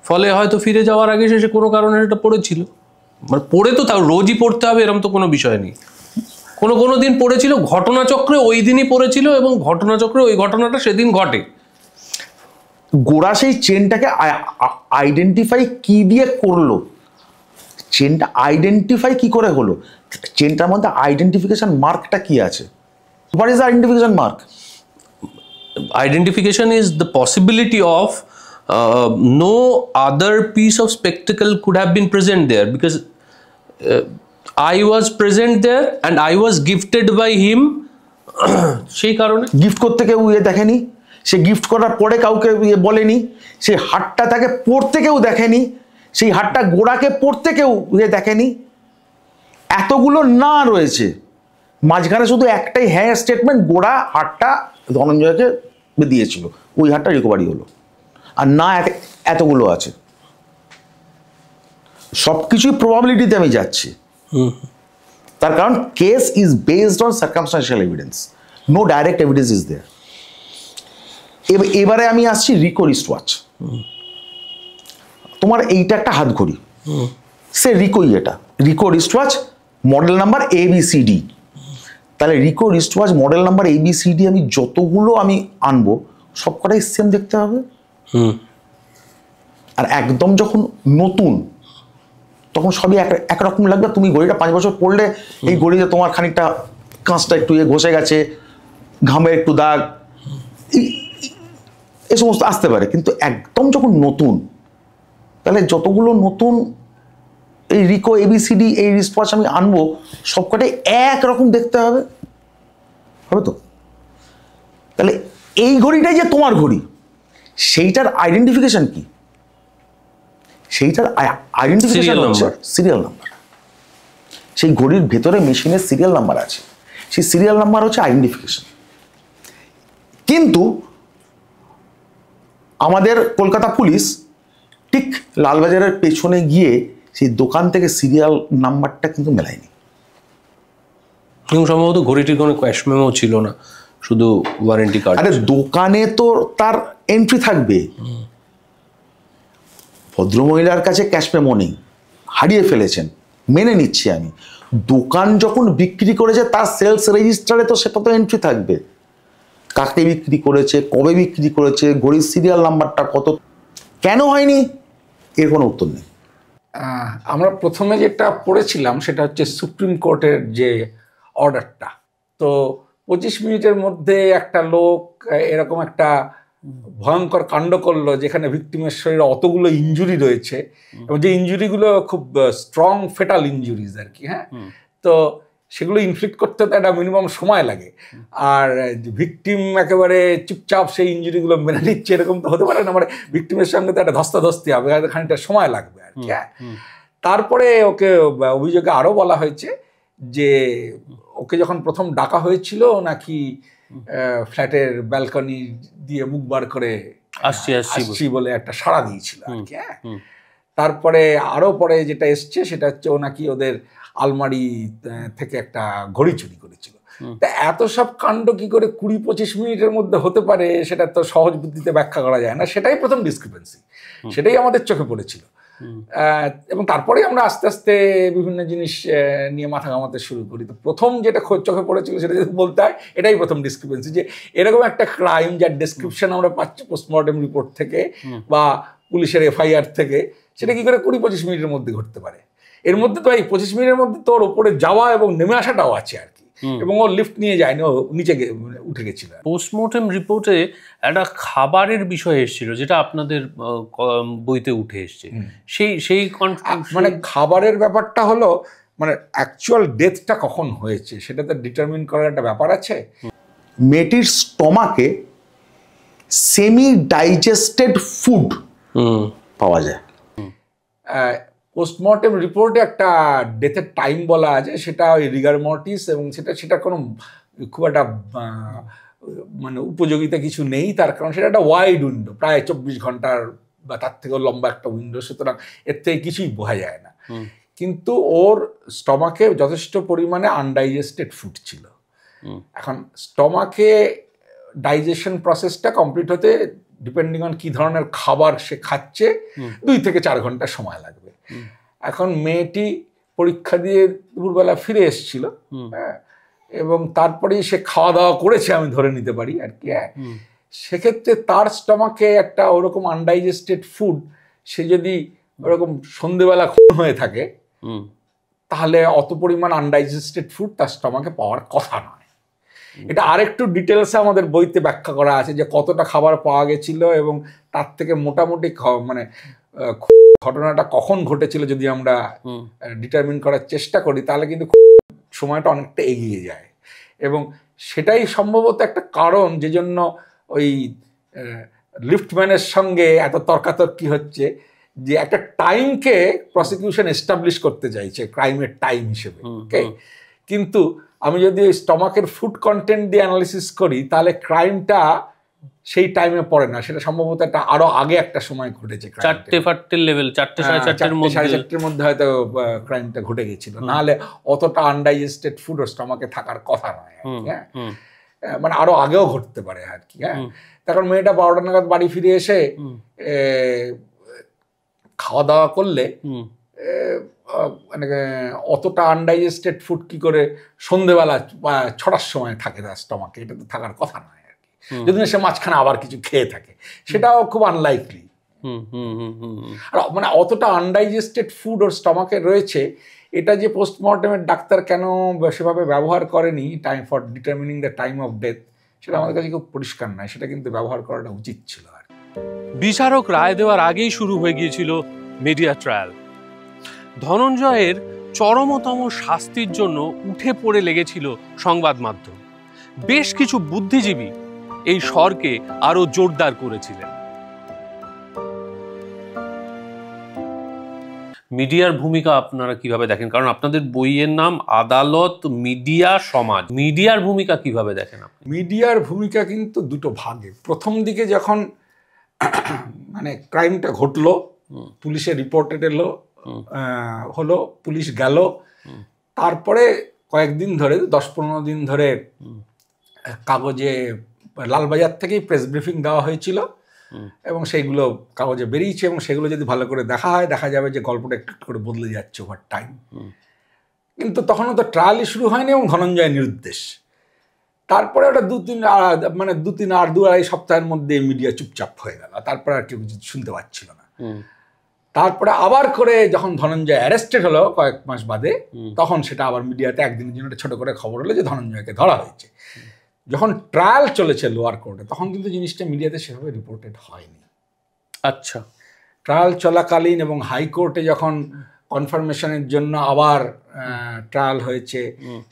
ফলে হয়তো ফিরে যাওয়ার আগে সে কোনো কারণে এটা পড়েছিল। মানে পড়ে তো তাও রোজই পড়তে হবে এরকম তো কোনো বিষয় নেই। কোনো দিন পড়েছিল, ঘটনাচক্রে ওই দিনই পড়েছিল এবং ঘটনাচক্রে ওই ঘটনাটা সেদিন ঘটে। গোড়া সেই চেনটাকে আইডেন্টিফাই কি দিয়ে করলো, চেনটা আইডেন্টিফাই কি করে হলো, চেনটার মধ্যে আইডেন্টিফিকেশন মার্কটা কি আছে? What is the identification mark? Identification is the possibility of no other piece of spectacle could have been present there, because I was present there and I was gifted by him. সেই কারণে gift করতে কেউ দেখেনি, সে gift করার পরে কাউকে বলেনি, সেই হারটা তাকে পড়তে কেউ দেখেনি, সেই হারটা গোড়াকে পড়তে কেউ দেখেনি। এতগুলো না রয়েছে, মাঝখানে শুধু একটাই হ্যাঁ স্টেটমেন্ট, গোড়া হারটা ধনঞ্জয়কে দিয়েছিল, ওই হারটা রিকভারি হলো। আর না এতগুলো আছে, সবকিছুই প্রবাবিলিটিতে আমি যাচ্ছি। তার কারণ case is based on circumstantial evidence, no direct evidence is there. এবারে আমি আসছি রিকো রিস্টওয়াচ। তোমার এইটা একটা হাত ঘড়ি, সে রিকোই, এটা Rico wristwatch model number ABCD। তাহলে Rico wristwatch model number ABCD আমি যতগুলো আমি আনবো সবকটাই সেম দেখতে হবে। আর একদম যখন নতুন তখন সবই একরকম লাগবে। তুমি ঘড়িটা 5 বছর পরলে এই ঘড়িতে তোমার খানিকটা কাঁচটা একটু ঘষে গেছে, ঘামের একটু দাগ, এই সমস্ত আসতে পারে। কিন্তু একদম যখন নতুন, তাহলে যতগুলো নতুন এই রিকো ABCD এই রিস্টওয়াচ আমি আনবো সবকটাই একরকম দেখতে হবে, হবে তো? তাহলে এই ঘড়িটাই যে তোমার ঘড়ি, সেইটার আইডেন্টিফিকেশন কি? সেইটার আইডেন্টিফিকেশন হচ্ছে সিরিয়াল নাম্বার। সেই ঘড়ির ভেতরে মেশিনের সিরিয়াল নাম্বার আছে, সেই সিরিয়াল নাম্বার হচ্ছে আইডেন্টিফিকেশন। কিন্তু আমাদের কলকাতা পুলিশ ঠিক লালবাজারের পেছনে গিয়ে সেই দোকান থেকে সিরিয়াল নাম্বারটা কিন্তু মেলায়নি। সম্ভবত ঘড়িটির কোনো ক্যাশ মেমো ছিল না, শুধু ওয়ারেন্টি কার্ড। আরে দোকানে তো তার এন্ট্রি থাকবে, ভদ্রমহিলার কাছে ক্যাশ মেমো নেই, হারিয়ে ফেলেছেন, মেনে নিচ্ছি আমি। দোকান যখন বিক্রি করেছে তার সেলস রেজিস্টারে তো সেটা তো এন্ট্রি থাকবে, কাকে বিক্রি করেছে, কবে বিক্রি করেছে, ঘড়ির সিরিয়াল নাম্বারটা কত। কেন হয়নি এর কোনো উত্তর নেই। আমরা প্রথমে যেটা পড়েছিলাম সেটা হচ্ছে সুপ্রিম কোর্টের যে অর্ডারটা। তো 25 মিনিটের মধ্যে একটা লোক এরকম একটা ভয়ঙ্কর কাণ্ড করলো যেখানে ভিক্টিমের শরীরে অতগুলো ইনজুরি রয়েছে এবং যে ইনজুরিগুলো খুব স্ট্রং ফেটাল ইনজুরিজ আর কি। হ্যাঁ, তো সেগুলো ইনফ্লিক্ট করতে তো একটা মিনিমাম সময় লাগে। আর ভিকটিম একেবারে চুপচাপ সেই ইনজুরিগুলো মেনে নিচ্ছে এরকম তো হতে পারে না। মানে ভিকটিমের সঙ্গে তো একটা ধস্তাধস্তি হবে, খানিকটা সময় লাগবে আর কি। হ্যাঁ, তারপরে ওকে অভিযোগে আরও বলা হয়েছে যে ওকে যখন প্রথম ডাকা হয়েছিল নাকি ফ্ল্যাটের ব্যালকনি দিয়ে মুখ বার করে আসছি বলে একটা সাড়া দিয়েছিল আর কি। হ্যাঁ, তারপরে আরও পরে যেটা এসছে সেটা হচ্ছে ও নাকি ওদের আলমারি থেকে একটা ঘড়ি চুরি করেছিল। তা এত সব কাণ্ড কি করে 20-25 মিনিটের মধ্যে হতে পারে সেটা তো সহজ বুদ্ধিতে ব্যাখ্যা করা যায় না। সেটাই প্রথম ডিসক্রিপেন্সি, সেটাই আমাদের চোখে পড়েছিল। এবং তারপরে আমরা আস্তে আস্তে বিভিন্ন জিনিস নিয়ে মাথা ঘামাতে শুরু করি। তো প্রথম যেটা চোখে পড়েছিল সেটা যদি বলতে হয় এটাই প্রথম ডিসক্রিপেন্সি, যে এরকম একটা ক্রাইম যার ডেসক্রিপশন আমরা পাচ্ছি পোস্টমর্টেম রিপোর্ট থেকে বা পুলিশের FIR থেকে, সেটা কি করে 20-25 মিনিটের মধ্যে ঘটতে পারে। এর মধ্যে তো এই 25 মিনিটের মধ্যে তোর ওপরে যাওয়া এবং নেমে আসাটাও আছে আর কি, এবং ও লিফট নিয়ে যায়নি, ও নিচে উঠে গেছিল। পোস্টমর্টেম রিপোর্টে একটা খাবারের বিষয় এসেছিল যেটা আপনাদের বইতে উঠে এসছে, সেই মানে খাবারের ব্যাপারটা হলো মানে অ্যাকচুয়াল ডেথটা কখন হয়েছে সেটা তো ডিটারমিন করার একটা ব্যাপার আছে। মেয়েটির স্টমাকে সেমি ডাইজেস্টেড ফুড পাওয়া যায়। পোস্টমর্টেম রিপোর্টে একটা ডেথের টাইম বলা আছে, সেটা ওই রিগার মর্টিস, এবং সেটা কোনো খুব একটা মানে উপযোগিতা কিছু নেই, তার কারণ সেটা একটা ওয়াইড উইন্ডো, প্রায় 24 ঘন্টার বা তার থেকেও লম্বা একটা উইন্ডো, সুতরাং এর থেকে কিছুই বোঝা যায় না। কিন্তু ওর স্টমাকে যথেষ্ট পরিমাণে আনডাইজেস্টেড ফুড ছিল। এখন স্টমাকে ডাইজেশন প্রসেসটা কমপ্লিট হতে ডিপেন্ডিং অন কি ধরনের খাবার সে খাচ্ছে 2 থেকে 4 ঘন্টা সময় লাগবে। এখন মেয়েটি পরীক্ষা দিয়ে দুপুরবেলা ফিরে এসেছিল, হ্যাঁ, এবং তারপরেই সে খাওয়া দাওয়া করেছে আমি ধরে নিতে পারি আর কি। হ্যাঁ, সেক্ষেত্রে তার স্টমাকে একটা ওরকম আনডাইজেস্টেড ফুড, সে যদি ওরকম সন্ধেবেলা হয়ে থাকে তাহলে অত পরিমাণ আনডাইজেস্টেড ফুড তার স্টমাকে পাওয়ার কথা নয়। এটা আরেকটু ডিটেলসে আমাদের বইতে ব্যাখ্যা করা আছে যে কতটা খাবার পাওয়া গেছিল এবং তার থেকে মোটামুটি মানে ঘটনাটা কখন ঘটেছিল যদি আমরা ডিটারমিন করার চেষ্টা করি তাহলে কিন্তু সময়টা অনেকটা এগিয়ে যায়। এবং সেটাই সম্ভবত একটা কারণ যে জন্য ওই লিফটম্যানের সঙ্গে এত তর্কাতর্কি হচ্ছে, যে একটা টাইমকে প্রসিকিউশন এস্টাবলিশ করতে চাইছে ক্রাইমের টাইম হিসেবে। ওকে, কিন্তু আমি যদি ওই স্টমাকের ফুড কন্টেন্ট দিয়ে অ্যানালিসিস করি তাহলে ক্রাইমটা সেই টাইমে পড়ে না, সেটা সম্ভবত একটা আরো আগে একটা সময় ঘটেছে, 4-5 লেভেল, 4-4:30 মধ্যে হয়তো ক্রাইমটা ঘটে গেছিল, নাহলে অতটা আনডাইজেস্টেড ফুড ওর স্টমাকে থাকার কথা নয়। হ্যাঁ, মানে আরো আগেও ঘটতে পারে আর কি। হ্যাঁ, তখন মেয়েটা 12টা নাগাদ বাড়ি ফিরে এসে খাওয়া দাওয়া করলে মানে অতটা আনডাইজেস্টেড ফুড কি করে সন্ধেবেলা 6টার সময় থাকে তার স্টমাকে, এটা তো থাকার কথা নয় আর কি। যদি সে মাঝখানে আবার কিছু খেয়ে থাকে সেটাও খুব আনলাইকলি। আর মানে অতটা আনডাইজেস্টেড ফুড ওর স্টমাকে রয়েছে, এটা যে পোস্টমর্টেমের ডাক্তার কেন সেভাবে ব্যবহার করেনি time for determining the time of death, সেটা আমাদের কাছে খুব পরিষ্কার নয়, সেটা কিন্তু ব্যবহার করাটা উচিত ছিল। আর বিচারক রায় দেওয়ার আগেই শুরু হয়ে গিয়েছিল মিডিয়া ট্রায়াল। ধনঞ্জয়ের চরমতম শাস্তির জন্য উঠে পড়ে লেগেছিল সংবাদ মাধ্যম। বেশ কিছু বুদ্ধিজীবী এই স্বরকে আরো জোরদার করেছিলেন। মিডিয়ার ভূমিকা আপনারা কিভাবে দেখেন? কারণ আপনাদের বইয়ের নাম আদালত, মিডিয়া, সমাজ। মিডিয়ার ভূমিকা কিভাবে দেখেন আপনি? মিডিয়ার ভূমিকা কিন্তু দুটো ভাগে। প্রথম দিকে যখন মানে ক্রাইমটা ঘটলো, পুলিশের রিপোর্টেড হলো, পুলিশ গেল, তারপরে কয়েকদিন ধরে 10-15 দিন ধরে কাগজে লালবাজার থেকেই প্রেস ব্রিফিং দেওয়া হয়েছিল এবং সেইগুলো কাগজে বেরিয়েছে, এবং সেগুলো যদি ভালো করে দেখা হয় দেখা যাবে যে গল্পটা একটু করে বদলে যাচ্ছে ওভার টাইম। কিন্তু তখনও তো ট্রায়ালই শুরু হয়নি এবং ধনঞ্জয় নিরুদ্দেশ। তারপরে ওটা 2-2.5 সপ্তাহের মধ্যে মিডিয়া চুপচাপ হয়ে গেল, তারপরে আর কেউ কিছু শুনতে পাচ্ছিল না। তারপরে আবার করে যখন ধনঞ্জয় অ্যারেস্টেড হলো কয়েক মাস বাদে, তখন সেটা আবার মিডিয়াতে একদিনের জন্য ছোট করে খবর হলো যে ধনঞ্জয়কে ধরা হয়েছে। যখন ট্রায়াল চলেছে লোয়ার কোর্টে তখন কিন্তু জিনিসটা মিডিয়াতে সেভাবে রিপোর্টেড হয়নি। আচ্ছা, ট্রায়াল চলাকালীন এবং হাইকোর্টে যখন কনফার্মেশনের জন্য আবার ট্রায়াল হয়েছে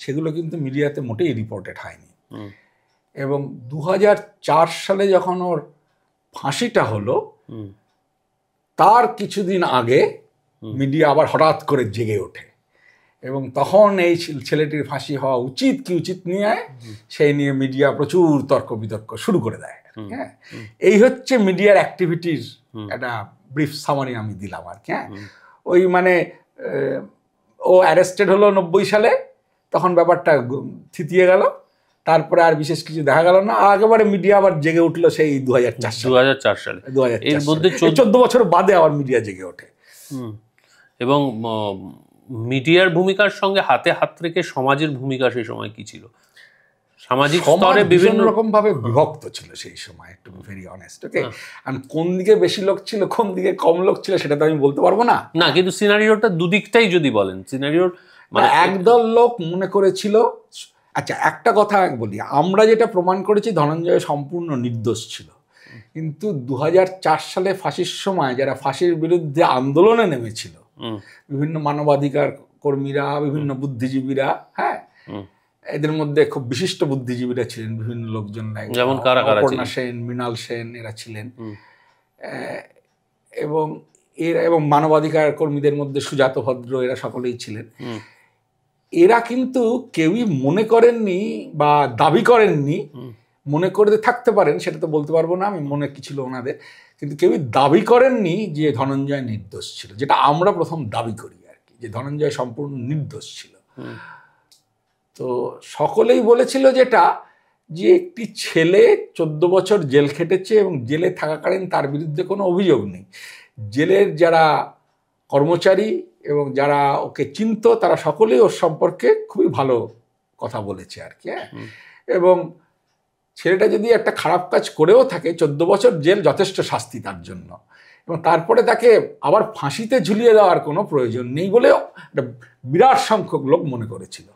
সেগুলো কিন্তু মিডিয়াতে মোটেই রিপোর্টেড হয়নি। এবং 2004 সালে যখন ওর ফাঁসিটা হলো তার কিছুদিন আগে মিডিয়া আবার হঠাৎ করে জেগে ওঠে এবং তখন এই ছেলেটির ফাঁসি হওয়া উচিত কি উচিত নিয়ে সেই নিয়ে মিডিয়া প্রচুর তর্ক বিতর্ক শুরু করে দেয়। হ্যাঁ, এই হচ্ছে মিডিয়ার অ্যাক্টিভিটির একটা ব্রিফ সামারি আমি দিলাম আর কি। হ্যাঁ, ওই মানে ও অ্যারেস্টেড হলো 90 সালে, তখন ব্যাপারটা থিতিয়ে গেল, তারপরে আর বিশেষ কিছু দেখা গেল না, একেবারে মিডিয়া আবার জেগে উঠলো সেই 2004 সালে। এর মধ্যে 14 বছর বাদে আবার মিডিয়া জেগে ওঠে। এবং মিডিয়ার ভূমিকার সঙ্গে হাতে হাত রেখে সমাজের ভূমিকা সেই সময় কি ছিল? সামাজিক স্তরে বিভিন্ন রকম ভাবে বিভক্ত ছিল সেই সময়, টু বি ভেরি অনেস্ট। ওকে, আর কোন দিকে বেশি লোক ছিল কোন দিকে কম লোক ছিল সেটা তো আমি বলতে পারবো না। না, কিন্তু সিনারিওটা দুদিকটাই যদি বলেন, সিনারিওর মানে একদল লোক মনে করেছিল। আচ্ছা, একটা কথা বলি, আমরা যেটা প্রমাণ করেছি ধনঞ্জয় সম্পূর্ণ নির্দোষ ছিল, কিন্তু 2004 সালে ফাঁসির সময় যারা ফাঁসির বিরুদ্ধে আন্দোলনে নেমেছিল, বিভিন্ন মানবাধিকার কর্মীরা, বিভিন্ন বুদ্ধিজীবীরা, হ্যাঁ, এদের মধ্যে খুব বিশিষ্ট বুদ্ধিজীবীরা ছিলেন, বিভিন্ন লোকজন, যেমন কারা কারা অপর্ণা সেন, মৃণাল সেন, এরা ছিলেন। এবং মানবাধিকার কর্মীদের মধ্যে সুজাত ভদ্র, এরা সকলেই ছিলেন। এরা কিন্তু কেউই মনে করেননি বা দাবি করেননি, মনে করে থাকতে পারেন সেটা তো বলতে পারবো না আমি, মনে কি ছিল ওনাদের, কিন্তু কেউই দাবি করেননি যে ধনঞ্জয় নির্দোষ ছিল, যেটা আমরা প্রথম দাবি করি আর কি, যে ধনঞ্জয় সম্পূর্ণ নির্দোষ ছিল। তো সকলেই বলেছিল যেটা, যে একটি ছেলে 14 বছর জেল খেটেছে এবং জেলে থাকাকালীন তার বিরুদ্ধে কোনো অভিযোগ নেই। জেলের যারা কর্মচারী এবং যারা ওকে চিনত তারা সকলেই ওর সম্পর্কে খুবই ভালো কথা বলেছে আর কি। হ্যাঁ, এবং ছেলেটা যদি একটা খারাপ কাজ করেও থাকে, 14 বছর জেল যথেষ্ট শাস্তি তার জন্য, এবং তারপরে তাকে আবার ফাঁসিতে ঝুলিয়ে দেওয়ার কোনো প্রয়োজন নেই বলে একটা বিরাট সংখ্যক লোক মনে করেছিল।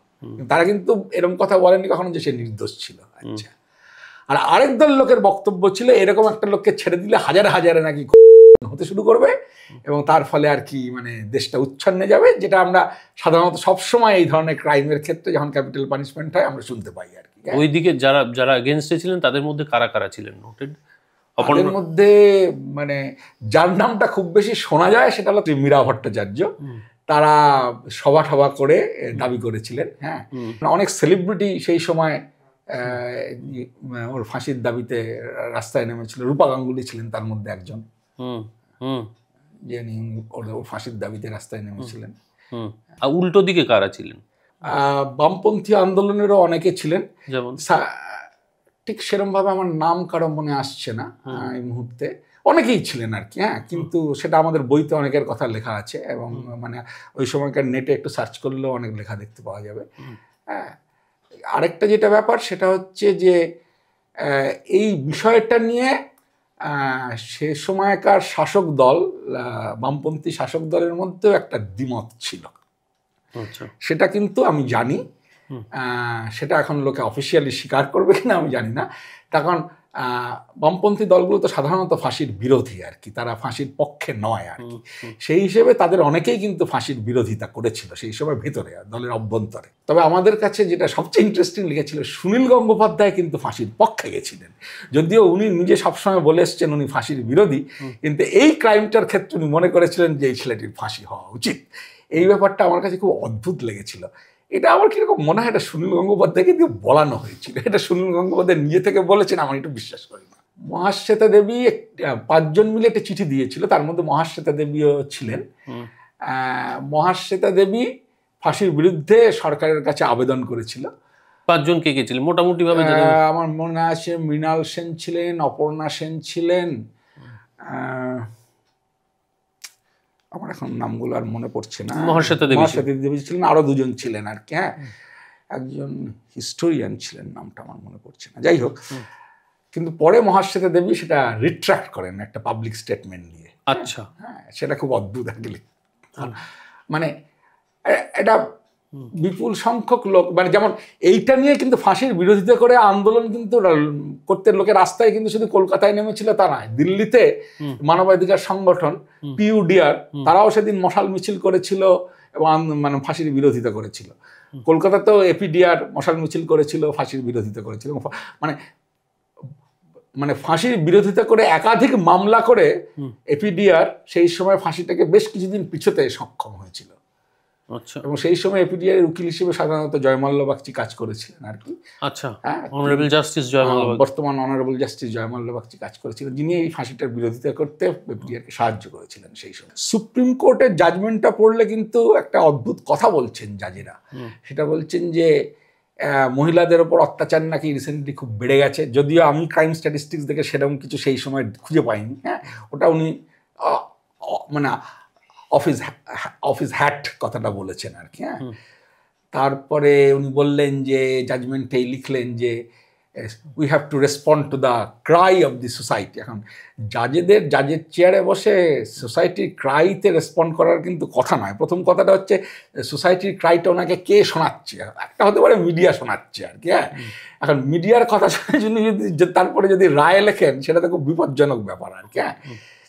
তারা কিন্তু এরকম কথা বলেনি কখনো যে সে নির্দোষ ছিল। আচ্ছা, আর আরেক দল লোকের বক্তব্য ছিল এরকম একটা লোককে ছেড়ে দিলে হাজারে হাজারে নাকি হতে শুরু করবে এবং তার ফলে আর কি মানে দেশটা উচ্ছন্নে যাবে, যেটা আমরা সাধারণত সবসময় এই ধরনের ক্রাইমের ক্ষেত্রে যখন ক্যাপিটাল পানিশমেন্ট হয় আমরা শুনতে পাই আর কি। ওইদিকে যারা যারা এগেনস্টে ছিলেন তাদের মধ্যে কারা কারা ছিলেন নোটেড? তাদের মধ্যে মানে যার নামটা খুব বেশি শোনা যায় সেটা হলো মীরা ভট্টাচার্য। তারা সভা সভা করে দাবি করেছিলেন। হ্যাঁ, অনেক সেলিব্রিটি সেই সময় ওর ফাঁসির দাবিতে রাস্তায় নেমেছিল। রূপা গাঙ্গুলি ছিলেন তার মধ্যে একজন, যিনি ওর ফাঁসির দাবিতে রাস্তায় নেমেছিলেন। আর উল্টো দিকে কারা ছিলেন? বামপন্থী আন্দোলনেরও অনেকে ছিলেন, যেমন ঠিক সেরকম ভাবে আমার নাম কারো মনে আসছে না এই মুহূর্তে, অনেকেই ছিলেন আর কি। হ্যাঁ, কিন্তু সেটা আমাদের বইতে অনেকের কথা লেখা আছে এবং মানে ওই সময়কার নেটে একটু সার্চ করলেও অনেক লেখা দেখতে পাওয়া যাবে। হ্যাঁ, আরেকটা যেটা ব্যাপার সেটা হচ্ছে যে এই বিষয়টা নিয়ে সে সময়কার শাসক দল, বামপন্থী শাসক দলের মধ্যেও একটা দ্বিমত ছিল। সেটা কিন্তু আমি জানি, সেটা এখন লোকে অফিসিয়ালি স্বীকার করবে কিনা আমি জানি না। তখন বামপন্থী দলগুলো তো সাধারণত ফাঁসির বিরোধী আর কি, তারা ফাঁসির পক্ষে নয় আর কি। সেই হিসেবে তাদের অনেকেই কিন্তু ফাঁসির বিরোধিতা করেছিল সেই সময় ভেতরে দলের অভ্যন্তরে। তবে আমাদের কাছে যেটা সবচেয়ে ইন্টারেস্টিং লেগেছিল, সুনীল গঙ্গোপাধ্যায় কিন্তু ফাঁসির পক্ষে গেছিলেন, যদিও উনি নিজে সবসময় বলে এসছেন উনি ফাঁসির বিরোধী, কিন্তু এই ক্রাইমটার ক্ষেত্রে উনি মনে করেছিলেন যে এই ছেলেটির ফাঁসি হওয়া উচিত। এই ব্যাপারটা আমার কাছে খুব অদ্ভুত লেগেছিল। এটা আমার কিরকম মনে হয় এটা সুনীল গঙ্গোপাধ্যায়কে দিয়ে বলানো হয়েছিল, এটা সুনীল গঙ্গোপাধ্যায় নিজে থেকে বলেছেন, আমার একটু বিশ্বাস করি না। মহাশ্বেতা দেবী 5 জন মিলে একটা চিঠি দিয়েছিল, তার মধ্যে মহাশ্বেতা দেবীও ছিলেন। মহাশ্বেতা দেবী ফাঁসির বিরুদ্ধে সরকারের কাছে আবেদন করেছিল। 5 জন কে কে ছিলেন মোটামুটি ভাবে? আমার মনে আছে মৃণাল সেন ছিলেন, অপর্ণা সেন ছিলেন, আমার এখন নামগুলো আর মনে পড়ছে না। মহাশ্বেতা দেবী ছিলেন, আরো 2 জন ছিলেন আর কি। হ্যাঁ, একজন হিস্টোরিয়ান ছিলেন, নামটা আমার মনে পড়ছে না, যাই হোক। কিন্তু পরে মহাশ্বেতা দেবী সেটা রিট্রাক্ট করেন একটা পাবলিক স্টেটমেন্ট নিয়ে। আচ্ছা, হ্যাঁ, সেটা খুব অদ্ভুত আর কি। মানে এটা বিপুল সংখ্যক লোক, মানে যেমন এইটা নিয়ে কিন্তু ফাঁসির বিরোধিতা করে আন্দোলন কিন্তু করতে লোকে রাস্তায় কিন্তু শুধু কলকাতায় নেমেছিল তা নয়, দিল্লিতে মানবাধিকার সংগঠন পিইউডিআর তারাও সেদিন মশাল মিছিল করেছিল এবং মানে ফাঁসির বিরোধিতা করেছিল। কলকাতাতেও এপিডিআর মশাল মিছিল করেছিল, ফাঁসির বিরোধিতা করেছিল। মানে ফাঁসির বিরোধিতা করে একাধিক মামলা করে এপিডিআর সেই সময় ফাঁসিটাকে বেশ কিছুদিন পিছোতে সক্ষম হয়েছিল। আচ্ছা, এবং সেই সময় এপিডিআর এর উকিল হিসেবে সাধারণত জয়মাল্য বাগচি কাজ করেছিলেন আর কি। আচ্ছা, অনারেবল জাস্টিস জয়মাল্য বাগচি, বর্তমান অনারেবল জাস্টিস জয়মাল্য বাগচি কাজ করেছিলেন, যিনি এই ফাঁসিটার বিরোধিতা করতে এপিডিআরকে সাহায্য করেছিলেন সেই সময়। সুপ্রিম কোর্টের জাজমেন্টটা পড়লে কিন্তু একটা অদ্ভুত কথা বলছেন জাজেরা। সেটা বলছেন যে মহিলাদের ওপর অত্যাচার নাকি রিসেন্টলি খুব বেড়ে গেছে, যদিও আমি ক্রাইম স্ট্যাটিস্টিক্স দেখে সেরকম কিছু সেই সময় খুঁজে পাইনি। হ্যাঁ, ওটা উনি মানে অফিস হ্যাট কথাটা বলেছেন আর কি। হ্যাঁ, তারপরে উনি বললেন যে জাজমেন্টেই লিখলেন যে we have to respond to the Cry of the society. এখন জাজের চেয়ারে বসে সোসাইটির ক্রাইতে রেসপন্ড করার কিন্তু কথা নয়। প্রথম কথাটা হচ্ছে সোসাইটির ক্রাইটা ওনাকে কে শোনাচ্ছে, একটা হতে পারে মিডিয়া শোনাচ্ছে আর কি। হ্যাঁ, এখন মিডিয়ার কথা শুনে যদি তারপরে যদি রায় লেখেন সেটা তো খুব বিপজ্জনক ব্যাপার আর কি। হ্যাঁ,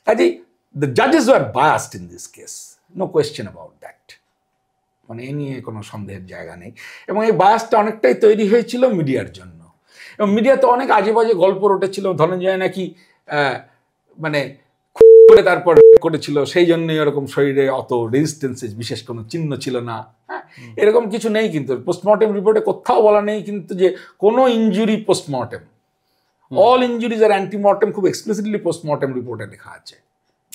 কাজেই the judges were biased in this case, no question about that. মানে এ নিয়ে কোনো সন্দেহের জায়গা নেই। এবং এই বায়াসটা অনেকটাই তৈরি হয়েছিল মিডিয়ার জন্য, এবং মিডিয়াতে অনেক আজে বাজে গল্প রটেছিল, ধনঞ্জয় নাকি মানে করে তারপর করেছিল, সেই জন্যই ওরকম শরীরে অত রেজিস্ট্যান্সের বিশেষ কোনো চিহ্ন ছিল না। হ্যাঁ, এরকম কিছু নেই, কিন্তু পোস্টমর্টেম রিপোর্টে কোথাও বলা নেই কিন্তু যে কোনো ইনজুরি পোস্টমর্টেম, অল ইনজুরিজ আর অ্যান্টিমর্টেম খুব এক্সপ্লিসিটলি পোস্টমর্টেম রিপোর্টে লেখা আছে।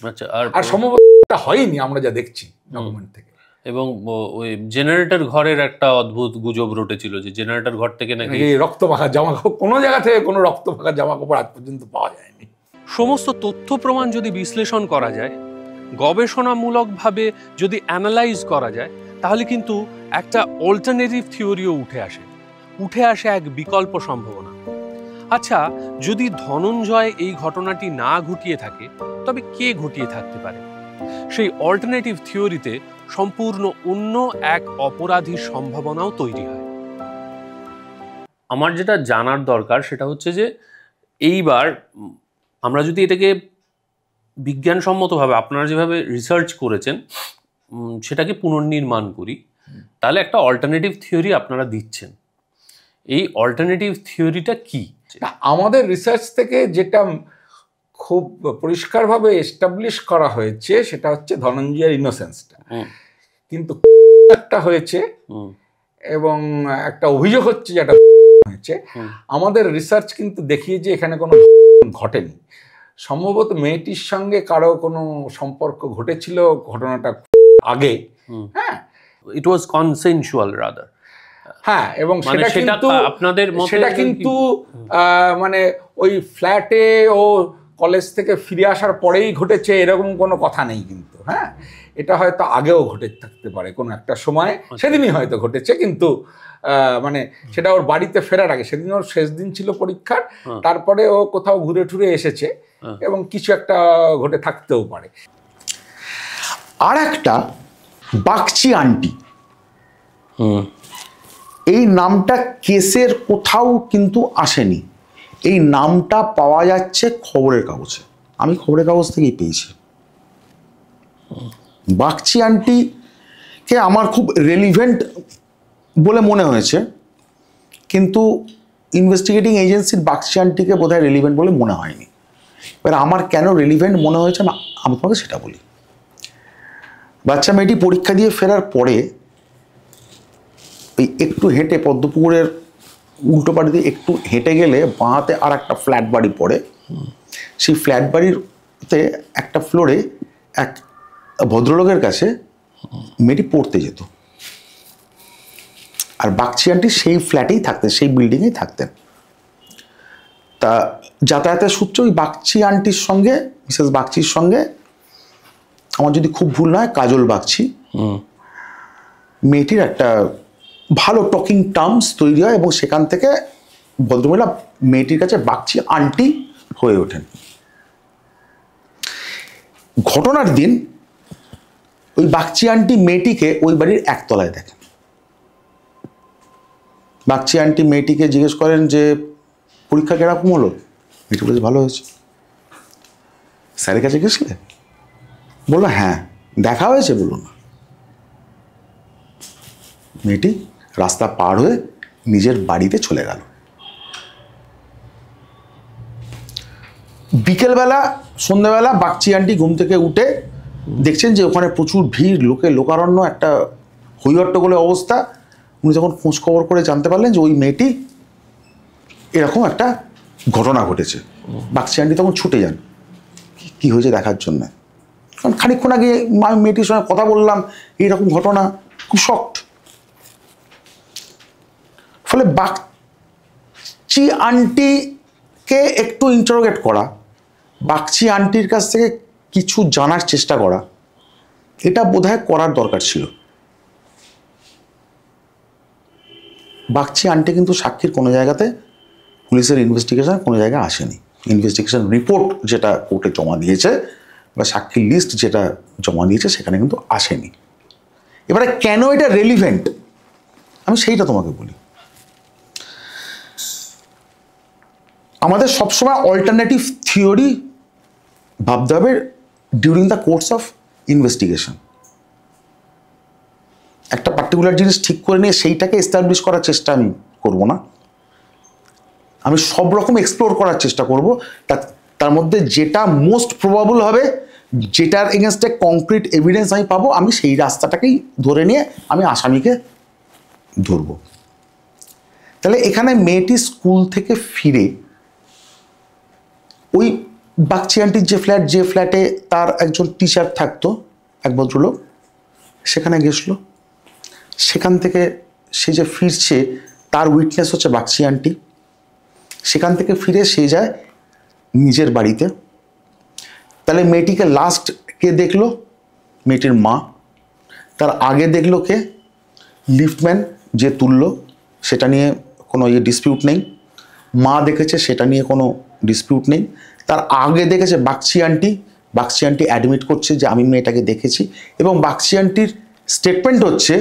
আচ্ছা, আর সম্ভবত এটা হয়নি আমরা যা দেখছি ডকুমেন্ট থেকে। এবং ওই জেনারেটর ঘরের একটা অদ্ভুত গুজব রটেছিল যে জেনারেটর ঘর থেকে নাকি রক্ত মাখা জামা কাপড়, কোনো জায়গা থেকে কোনো রক্ত মাখা জামা কাপড় আজ পর্যন্ত পাওয়া যায়নি। সমস্ত তথ্য প্রমাণ যদি বিশ্লেষণ করা যায়, গবেষণামূলকভাবে যদি অ্যানালাইজ করা যায়, তাহলে কিন্তু একটা অল্টারনেটিভ থিওরিও উঠে আসে এক বিকল্প সম্ভাবনা। আচ্ছা, যদি ধনঞ্জয় এই ঘটনাটি না ঘটিয়ে থাকে, তবে কে ঘটিয়ে থাকতে পারে? সেই অল্টারনেটিভ থিওরিতে সম্পূর্ণ অন্য এক অপরাধীর সম্ভাবনাও তৈরি হয়। আমার যেটা জানার দরকার সেটা হচ্ছে যে এইবার আমরা যদি এটাকে বিজ্ঞানসম্মতভাবে আপনারা যেভাবে রিসার্চ করেছেন সেটাকে পুনর্নির্মাণ করি, তাহলে একটা অল্টারনেটিভ থিওরি আপনারা দিচ্ছেন। এই অল্টারনেটিভ থিওরিটা কি? আমাদের রিসার্চ থেকে যেটা খুব পরিষ্কারভাবে এস্টাবলিশ করা হয়েছে সেটা হচ্ছে ধনঞ্জয়ের ইনোসেন্সটা, কিন্তু একটা হয়েছে এবং একটা অভিযোগ হচ্ছে যেটা হয়েছে। আমাদের রিসার্চ কিন্তু দেখিয়েছে এখানে কোনো ঘটেনি। সম্ভবত মেয়েটির সঙ্গে কারো কোনো সম্পর্ক ঘটেছিল ঘটনাটা আগে। হ্যাঁ, ইট ওয়াজ কনসেনসুয়াল রাদার। হ্যাঁ, এবং সেটা কিন্তু আপনাদের সেটা কিন্তু মানে ওই ফ্ল্যাটে ও কলেজ থেকে ফিরে আসার পরেই ঘটেছে এরকম কোনো কথা নেই কিন্তু। হ্যাঁ, এটা হয়তো আগেও ঘটে থাকতে পারে কোনো একটা সময়, সেদিনই হয়তো ঘটেছে, কিন্তু মানে সেটা ওর বাড়িতে ফেরার আগে, সেদিন ওর শেষ দিন ছিল পরীক্ষার, তারপরে ও কোথাও ঘুরে টুরে এসেছে এবং কিছু একটা ঘটে থাকতেও পারে। আর একটা বাগচি আন্টি, এই নামটা কেসের কোথাও কিন্তু আসেনি। এই নামটা পাওয়া যাচ্ছে খবরের কাগজে, আমি খবরের কাগজ থেকেই পেয়েছি। বাগচি আন্টিকে আমার খুব রেলিভেন্ট বলে মনে হয়েছে, কিন্তু ইনভেস্টিগেটিং এজেন্সির বাগচি আন্টিকে বোধহয় রেলিভেন্ট বলে মনে হয়নি। এবার আমার কেন রেলিভেন্ট মনে হয়েছে আমি তোমাকে সেটা বলি। বাচ্চা মেয়েটি পরীক্ষা দিয়ে ফেরার পরে ওই একটু হেঁটে পদ্মপুকুরের উল্টো পাড়ি দিয়ে একটু হেঁটে গেলে বাঁহাতে আর একটা ফ্ল্যাট বাড়ি পড়ে। সেই ফ্ল্যাট বাড়িতে একটা ফ্লোরে এক ভদ্রলোকের কাছে মেয়েটি পড়তে যেত, আর বাগচি আন্টি সেই ফ্ল্যাটেই থাকতেন, সেই বিল্ডিংয়েই থাকতেন। তা যাতায়াতের সূত্রে ওই বাগচি আন্টির সঙ্গে, মিসেস বাগচির সঙ্গে, আমার যদি খুব ভুল নয় কাজল বাগচি, মেয়েটির একটা ভালো টকিং টার্মস তৈরি হয় এবং সেখান থেকে ভদ্রমহিলা মেয়েটির কাছে বাগচি আন্টি হয়ে ওঠেন। ঘটনার দিন ওই বাগচি আন্টি মেয়েটিকে ওই বাড়ির একতলায় দেখেন। বাগচি আন্টি মেয়েটিকে জিজ্ঞেস করেন যে পরীক্ষা কিরকম হলো? মেয়েটি বলেছে ভালো হয়েছে। স্যারের কাছে গেছিলে? বললো হ্যাঁ। দেখা হয়েছে? বললো না। মেয়েটি রাস্তা পার হয়ে নিজের বাড়িতে চলে গেল। বিকেলবেলা সন্ধ্যাবেলা বাগচি আন্টি ঘুম থেকে উঠে দেখছেন যে ওখানে প্রচুর ভিড়, লোকারণ্য, একটা হইহট্টগোলের অবস্থা। উনি যখন খোঁজ খবর করে জানতে পারলেন যে ওই মেয়েটি এরকম একটা ঘটনা ঘটেছে, বাগচি আন্টি তখন ছুটে যান কি হয়েছে দেখার জন্য। কারণ খানিকক্ষণ আগে মেয়েটির সঙ্গে কথা বললাম, এইরকম ঘটনা, খুব শকড। ফলে বাগচি আন্টিকে একটু ইন্টারোগেট করা, বাগচি আন্টির কাছ থেকে কিছু জানার চেষ্টা করা, এটা বোধহয় করার দরকার ছিল। বাগচি আন্টি কিন্তু সাক্ষীর কোনো জায়গাতে, পুলিশের ইনভেস্টিগেশন কোনো জায়গায় আসেনি। ইনভেস্টিগেশন রিপোর্ট যেটা কোর্টে জমা দিয়েছে বা সাক্ষীর লিস্ট যেটা জমা দিয়েছে সেখানে কিন্তু আসেনি। এবারে কেন এটা রেলিভেন্ট আমি সেইটা তোমাকে বলি। আমাদের সবসময় অল্টারনেটিভ থিওরি ভাবতে হবে during the course of investigation. একটা পার্টিকুলার জিনিস ঠিক করে নিয়ে সেইটাকে এস্টাবলিশ করার চেষ্টা আমি করব না। আমি সব রকম এক্সপ্লোর করার চেষ্টা করব, তার মধ্যে যেটা মোস্ট প্রবাবল হবে, যেটার এগেনস্টে কংক্রিট এভিডেন্স আমি পাবো, আমি সেই রাস্তাটাকেই ধরে নিয়ে আমি আসামিকে ধরব। তাহলে এখানে মেয়েটি স্কুল থেকে ফিরে ওই বাগচি আন্টির যে ফ্ল্যাটে তার একজন টিচার থাকতো, এক ভদ্রলোক, সেখানে গেছিলো। সেখান থেকে সে যে ফিরছে তার উইটনেস হচ্ছে বাগচি আন্টি। সেখান থেকে ফিরে সে যায় নিজের বাড়িতে। তাহলে মেয়েটিকে লাস্ট কে দেখলো? মেয়েটির মা। তার আগে দেখলো কে? লিফটম্যান যে তুললো, সেটা নিয়ে কোনো ডিসপিউট নেই। মা দেখেছে, সেটা নিয়ে কোনো ডিসপিউট নেই। তার আগে দেখেছে Bagchi aunty. Bagchi aunty admit করছে যে আমি মেয়েটাকে দেখেছি, এবং বাগচি আন্টির স্টেটমেন্ট হচ্ছে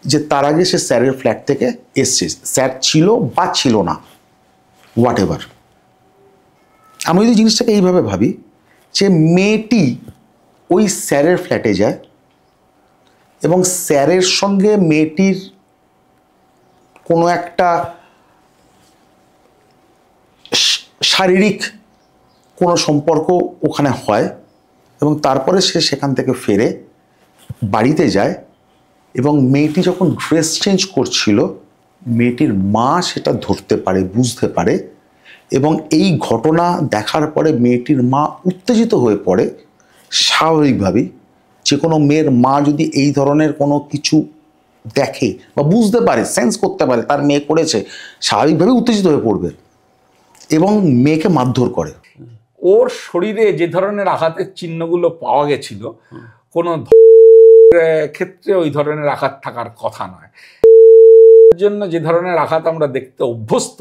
যে তার আগে সে স্যারের ফ্ল্যাট থেকে এসছে, স্যার ছিল বা ছিল না, হোয়াট এভার। আমি যদি জিনিসটাকে এইভাবে ভাবি যে মেয়েটি ওই স্যারের ফ্ল্যাটে যায় এবং স্যারের সঙ্গে মেয়েটির কোনো একটা শারীরিক কোনো সম্পর্ক ওখানে হয়, এবং তারপরে সে সেখান থেকে ফেরে বাড়িতে যায়, এবং মেয়েটি যখন ড্রেস চেঞ্জ করছিল মেয়েটির মা সেটা ধরতে পারে, বুঝতে পারে, এবং এই ঘটনা দেখার পরে মেয়েটির মা উত্তেজিত হয়ে পড়ে। স্বাভাবিকভাবেই যে কোনো মেয়ের মা যদি এই ধরনের কোনো কিছু দেখে বা বুঝতে পারে, সেন্স করতে পারে তার মেয়ে করেছে, স্বাভাবিকভাবে উত্তেজিত হয়ে পড়বে এবং মেয়েকে মারধর করে। ওর শরীরে যে ধরনের আঘাতের চিহ্নগুলো পাওয়া গেছিল, কোনো ক্ষেত্রে ওই ধরনের আঘাত থাকার কথা নয়। জন্য যে ধরনের আঘাত আমরা দেখতে অভ্যস্ত,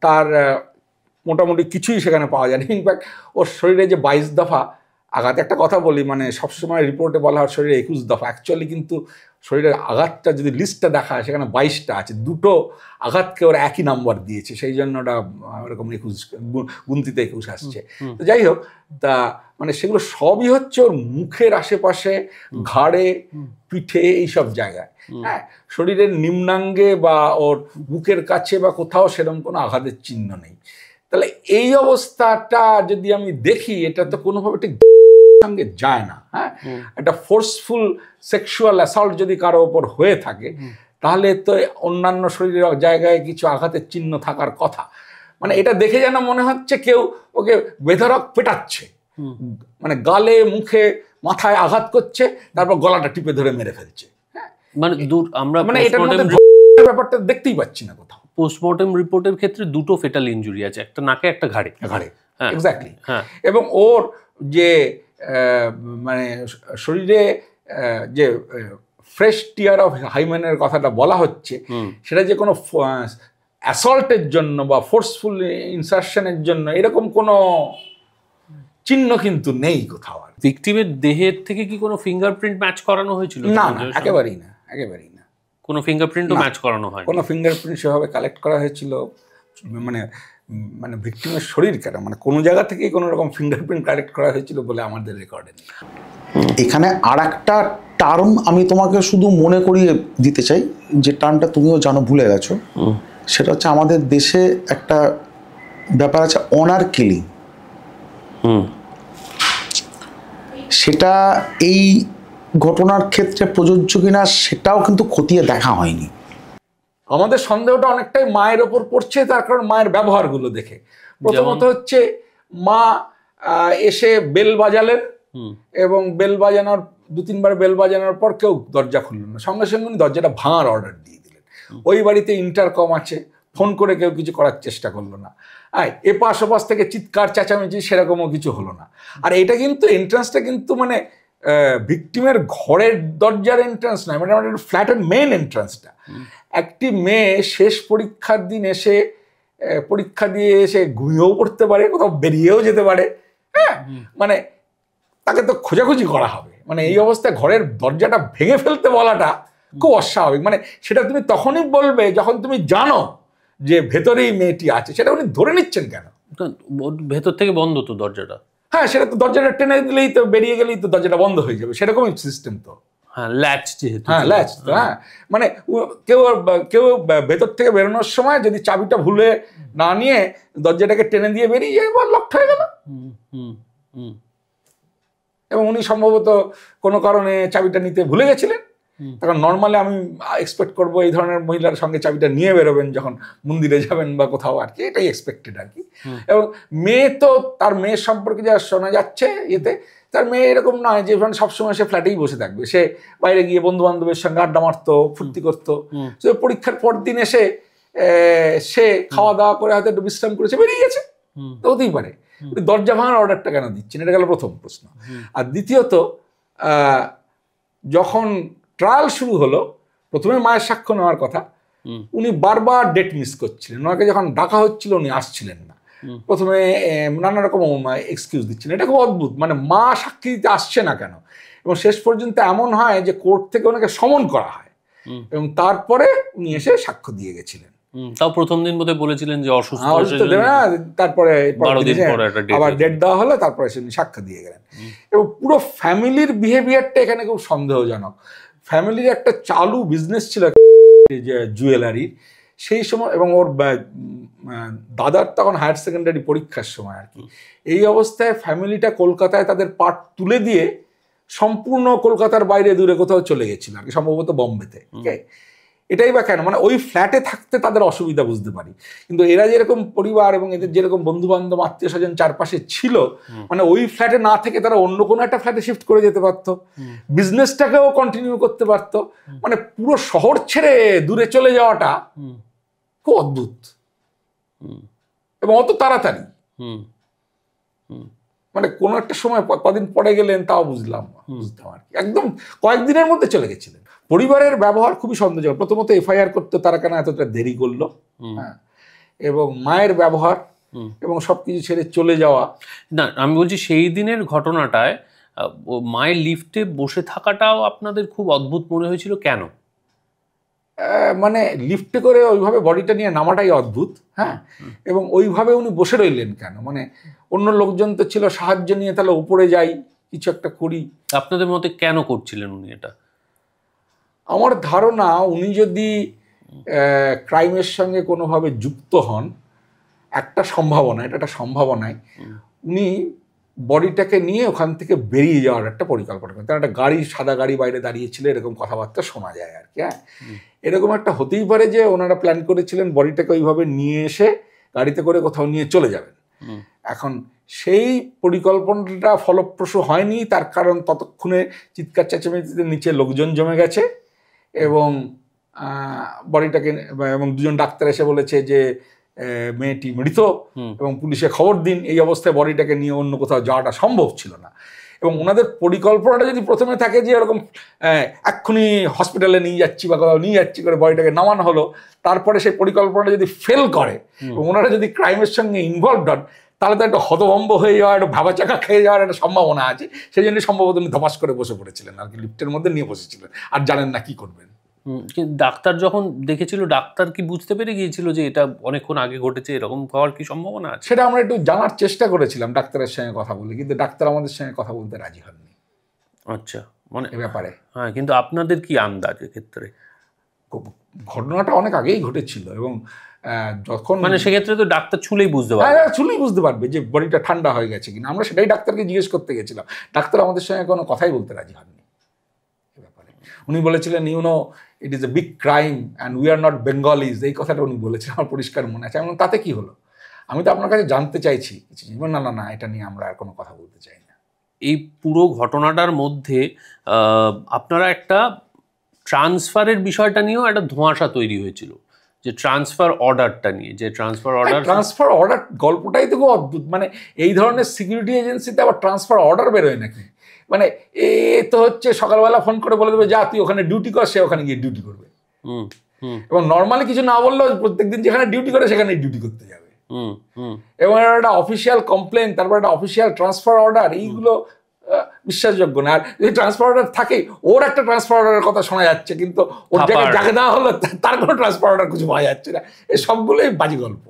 তার মোটামুটি কিছুই সেখানে পাওয়া যায় না। ইনফ্যাক্ট ওর শরীরে যে 22 দফা আঘাত, একটা কথা বলি, মানে সবসময় রিপোর্টে বলা হয় শরীরে 21 দফা, অ্যাকচুয়ালি কিন্তু শরীরের আঘাতটা যদি লিস্টটা দেখা হয় সেখানে 22টা আছে। দুটো আঘাতকে ওরা একই নাম্বার দিয়েছে, সেই জন্য ওটা ওরকম 21 গুনতিতে 21 আসছে। তো যাই হোক, তা মানে সেগুলো সবই হচ্ছে ওর মুখের আশেপাশে, ঘাড়ে, পিঠে, এইসব জায়গায়। হ্যাঁ, শরীরের নিম্নাঙ্গে বা ওর বুকের কাছে বা কোথাও সেরকম কোনো আঘাতের চিহ্ন নেই। তাহলে এই অবস্থাটা যদি আমি দেখি, এটা তো কোনোভাবে ঠিক সঙ্গে যায় না। হ্যাঁ, একটা ফোর্সফুল সেক্সুয়াল অ্যাসল্ট যদি কারো ওপর হয়ে থাকে, তাহলে তো অন্যান্য শরীরের জায়গায় কিছু আঘাতের চিহ্ন থাকার কথা। মানে এটা দেখে যেন মনে হচ্ছে কেউ ওকে বেধড়ক পেটাচ্ছে, মানে গালে, মুখে, মাথায় আঘাত করছে, তারপর গলাটা টিপে ধরে মেরে ফেলছে। হ্যাঁ, মানে আমরা মানে এটার মধ্যে ব্যাপারটা দেখতেই পাচ্ছি না কোথাও। পোস্টমর্টেম রিপোর্টের ক্ষেত্রে দুটো ফেটাল ইনজুরি আছে, একটা নাকে, একটা ঘাড়ে। হ্যাঁ, এক্স্যাক্টলি। হ্যাঁ, এবং ওর যে মানে শরীরে যে ফ্রেশ টিয়ার অফ হাইমেনের কথাটা বলা হচ্ছে, সেটা যে কোনো অ্যাসল্টের জন্য বা ফোর্সফুল ইনসারশনের জন্য এরকম কোনো চিহ্ন কিন্তু নেই কোথাও। আর ভিকটিমের দেহের থেকে কি কোনো ফিঙ্গারপ্রিন্ট ম্যাচ করানো হয়েছিল? না, না, একেবারেই না, একেবারেই না। কোনো ফিঙ্গারপ্রিন্টও ম্যাচ করানো হয়? কোনো ফিঙ্গারপ্রিন্ট সেভাবে কালেক্ট করা হয়েছিল, মানে মানে ভিকটিমের শরীর কেন, মানে কোনো জায়গা থেকেই কোনো রকম ফিঙ্গারপ্রিন্ট কালেক্ট করা হয়েছিল বলে আমাদের রেকর্ডে নেই। এখানে আর একটা টার্ম আমি তোমাকে শুধু মনে করিয়ে দিতে চাই, যে টার্মটা তুমিও জানো, ভুলে গেছো। সেটা হচ্ছে আমাদের দেশে একটা ব্যাপার আছে, অনার কিলিং। সেটা এই ঘটনার ক্ষেত্রে প্রযোজ্য কিনা সেটাও কিন্তু খতিয়ে দেখা হয়নি। আমাদের সন্দেহটা অনেকটাই মায়ের ওপর পড়ছে, তার কারণ মায়ের ব্যবহারগুলো দেখে। প্রথমত হচ্ছে মা এসে বেল বাজালেন, এবং বেল বাজানোর 2-3 বার বেল বাজানোর পর কেউ দরজা খুললেন না, সঙ্গে সঙ্গে উনি দরজাটা ভাঙার অর্ডার দিয়ে দিলেন। ওই বাড়িতে ইন্টারকম আছে, ফোন করে কেউ কিছু করার চেষ্টা করলো না। এপাশ ওপাশ থেকে চিৎকার চেঁচামেচি সেরকমও কিছু হলো না। আর এটা কিন্তু এন্ট্রান্সটা কিন্তু মানে ভিকটিমের ঘরের দরজার এন্ট্রান্স নয়, মানে আমাদের ফ্ল্যাটের মেন এন্ট্রান্সটা। একটি মেয়ে শেষ পরীক্ষার দিন এসে পরীক্ষা দিয়ে এসে ঘুমিয়েও পড়তে পারে, কোথাও বেরিয়েও যেতে পারে। হ্যাঁ, মানে তাকে তো খোঁজাখুঁজি করা হবে। মানে এই অবস্থায় ঘরের দরজাটা ভেঙে ফেলতে বলাটা খুব অস্বাভাবিক। মানে সেটা তুমি তখনই বলবে যখন তুমি জানো যে ভেতরেই মেয়েটি আছে। সেটা উনি ধরে নিচ্ছেন কেন? ভেতর থেকে বন্ধ তো দরজাটা। হ্যাঁ, সেটা তো দরজাটা টেনে দিলেই তো, বেরিয়ে গেলেই তো দরজাটা বন্ধ হয়ে যাবে, সেরকমই সিস্টেম তো। হ্যাঁ ল্যাচ যেহেতু, হ্যাঁ ল্যাচ, হ্যাঁ মানে কেউ কেউ ভেতর থেকে বেরোনোর সময় যদি চাবিটা ভুলে না নিয়ে দরজাটাকে টেনে দিয়ে বেরিয়ে যায়, লক হয়ে গেল। এবং উনি সম্ভবত কোনো কারণে চাবিটা নিতে ভুলে গেছিলেন। তখন নর্মালি আমি এক্সপেক্ট করবো এই ধরনের মহিলার সঙ্গে চাবিটা নিয়ে বেরোবেন যখন মন্দিরে যাবেন বা কোথাও আর কি, এটাই এক্সপেক্টেড আর কি। এবং মেয়ে তো তার মেয়ের সম্পর্কে যা শোনা যাচ্ছে এতে, তার মেয়ে এরকম নয় যে সবসময় সে ফ্ল্যাটেই বসে থাকবে, সে বাইরে গিয়ে বন্ধু বান্ধবের সঙ্গে আড্ডা মারতো, ফুর্তি করতো। পরীক্ষার পর দিন এসে সে খাওয়া দাওয়া করে হয়তো একটু বিশ্রাম করেছে, বেরিয়ে গেছে, তো হতেই পারে। দরজা ভাঙার অর্ডারটা কেন দিচ্ছেন, এটা গেল প্রথম প্রশ্ন। আর দ্বিতীয়ত, যখন ট্রায়াল শুরু হলো, প্রথমে মায়ের সাক্ষ্য নেওয়ার কথা, উনি বারবার ডেট মিস করছিলেন। ওনাকে যখন ডাকা হচ্ছিল উনি আসছিলেন না। প্রথমে নানা রকম এক্সকিউজ দিচ্ছিলেন। এটা খুব অদ্ভুত, মানে মা সাক্ষী দিতে আসছে না কেন। এবং শেষ পর্যন্ত এমন হয় যে কোর্ট থেকে ওনাকে সমন করা হয় এবং তারপরে উনি এসে সাক্ষ্য দিয়ে গেছিলেন। তাও প্রথম দিন বোধহয় বলেছিলেন যে অসুস্থ, তারপরে আবার ডেট দেওয়া হলো, তারপরে সে সাক্ষ্য দিয়ে গেলেন। এবং পুরো ফ্যামিলির বিহেভিয়ারটা এখানে খুব সন্দেহজনক। ফ্যামিলির একটা চালু বিজনেস ছিল জুয়েলারির সেই সময়, এবং ওর দাদার তখন হায়ার সেকেন্ডারি পরীক্ষার সময় আর কি। এই অবস্থায় ফ্যামিলিটা কলকাতায় তাদের পাট তুলে দিয়ে সম্পূর্ণ কলকাতার বাইরে দূরে কোথাও চলে গেছিল আর কি, সম্ভবত বম্বেতে। এটাই বা কেন, মানে ওই ফ্ল্যাটে থাকতে তাদের অসুবিধা বুঝতে পারি, কিন্তু এরা যেরকম পরিবার এবং এদের যেরকম বন্ধু বান্ধব আত্মীয় স্বজন চারপাশে ছিল, মানে ওই ফ্ল্যাটে না থেকে তারা অন্য কোনো একটা ফ্ল্যাটে শিফট করে যেতে পারতো, বিজনেসটাকেও কন্টিনিউ করতে পারতো। মানে পুরো শহর ছেড়ে দূরে চলে যাওয়াটা খুব অদ্ভুত এবং অত তাড়াতাড়ি। মানে কোনো একটা সময় কদিন পরে গেলেন তাও বুঝতাম আর কি, একদম কয়েকদিনের মধ্যে চলে গেছিলেন। পরিবারের ব্যবহার খুবই সন্দেহজনক। প্রথমত এফআইআর করতে তারা কেন এতটা দেরি করলো, হ্যাঁ, এবং মায়ের ব্যবহার এবং সবকিছু ছেড়ে চলে যাওয়া। না, আমি বলছি সেই দিনের ঘটনাটায় মায়ের লিফটে বসে থাকাটাও আপনাদের খুব অদ্ভুত মনে হয়েছিল কেন? মানে লিফটে করে ওইভাবে বডিটা নিয়ে নামাটাই অদ্ভুত, হ্যাঁ। এবং ওইভাবে উনি বসে রইলেন কেন? মানে অন্য লোকজন তো ছিল সাহায্য নিয়ে, তাহলে উপরে যাই কিছু একটা করি। আপনাদের মতে কেন করছিলেন উনি এটা? আমার ধারণা উনি যদি ক্রাইমের সঙ্গে কোনোভাবে যুক্ত হন, একটা সম্ভাবনা, এটা একটা সম্ভাবনায় উনি বডিটাকে নিয়ে ওখান থেকে বেরিয়ে যাওয়ার একটা পরিকল্পনা করেন। তার একটা গাড়ি, সাদা গাড়ি বাইরে দাঁড়িয়েছিল, এরকম কথাবার্তা শোনা যায় আর কি, হ্যাঁ। এরকম একটা হতেই পারে যে ওনারা প্ল্যান করেছিলেন বডিটাকে ওইভাবে নিয়ে এসে গাড়িতে করে কোথাও নিয়ে চলে যাবেন। এখন সেই পরিকল্পনাটা ফলপ্রসূ হয়নি, তার কারণ ততক্ষণে চিৎকার চেঁচামেচিতে নিচে লোকজন জমে গেছে এবং বডিটাকে, এবং দুজন ডাক্তার এসে বলেছে যে মেয়েটি মৃত এবং পুলিশে খবর দিন। এই অবস্থায় বডিটাকে নিয়ে অন্য কোথাও যাওয়াটা সম্ভব ছিল না। এবং ওনাদের পরিকল্পনাটা যদি প্রথমে থাকে যে এরকম এক্ষুনি হসপিটালে নিয়ে যাচ্ছি বা কোথাও নিয়ে যাচ্ছি করে বডিটাকে নামানো হলো, তারপরে সেই পরিকল্পনাটা যদি ফেল করে এবং ওনারা যদি ক্রাইমের সঙ্গে ইনভলভড হন, তাহলে তো একটা হতভম্ব হয়ে যাওয়ার, একটা ভাবাচাকা খেয়ে যাওয়ার একটা সম্ভাবনা আছে। সেই জন্য সম্ভবত উনি ধপাস করে বসে পড়েছিলেন আর কি, লিফটের মধ্যে নিয়ে বসেছিলেন, আর জানেন না কি করবেন। কিন্তু ডাক্তার যখন দেখেছিল, ডাক্তার কি বুঝতে পেরে গিয়েছিল যে এটা অনেকক্ষণ আগে ঘটেছে, এরকম হওয়ার কি সম্ভাবনা আছে? সেটা আমরা একটু জানার চেষ্টা করেছিলাম ডাক্তারের সঙ্গে কথা বলে, কিন্তু ডাক্তার আমাদের সঙ্গে কথা বলতে রাজি হননি। আচ্ছা, মানে এ ব্যাপারে হ্যাঁ, কিন্তু আপনাদের কি আন্দাজ এক্ষেত্রে? ঘটনাটা অনেক আগেই ঘটেছিল এবং যখন, মানে সেক্ষেত্রে তো ডাক্তার ছুলেই বুঝতে পারবে। হ্যাঁ, ছুলেই বুঝতে পারবে যে বডিটা ঠান্ডা হয়ে গেছে কিনা। আমরা সেটাই ডাক্তারকে জিজ্ঞেস করতে গেছিলাম, ডাক্তার আমাদের সঙ্গে কোনো কথাই বলতে রাজি হননি এ ব্যাপারে। উনি বলেছিলেন, you know it is a big crime and we are not Bengalis, এই কথাটা উনি বলেছিলেন, আমার পরিষ্কার মনে আছে। এবং তাতে কি হলো, আমি তো আপনার কাছে জানতে চাইছি কিছু। না না না, এটা নিয়ে আমরা আর কোনো কথা বলতে চাই না। এই পুরো ঘটনাটার মধ্যে আপনারা একটা ট্রান্সফারের বিষয়টা নিয়েও একটা ধোঁয়াশা তৈরি হয়েছিল, যে ট্রান্সফার অর্ডারটা নিয়ে, যে ট্রান্সফার অর্ডার গল্পটাই তো খুব অদ্ভুত। মানে এই ধরনের সিকিউরিটি এজেন্সিতে আবার ট্রান্সফার অর্ডার বেরোয় নাকি? মানে এ তো হচ্ছে সকালবেলা ফোন করে বলে দেবে যা তুই ওখানে ডিউটি কর, সে ওখানে গিয়ে ডিউটি করবে। এবং নর্মালি কিছু না বললেও প্রত্যেকদিন যেখানে ডিউটি করে সেখানে ডিউটি করতে যাবে। এবং একটা অফিসিয়াল কমপ্লেন, তারপর একটা অফিসিয়াল ট্রান্সফার অর্ডার, এইগুলো বিশ্বাসযোগ্য না। আর যদি ট্রান্সফার অর্ডার থাকে, ওর একটা ট্রান্সফার অর্ডারের কথা শোনা যাচ্ছে, কিন্তু ওর জায়গায় যাকে দেওয়া হলো তার কোনো ট্রান্সফার অর্ডার কিছু পাওয়া যাচ্ছে না। এই সবগুলোই বাজি গল্প।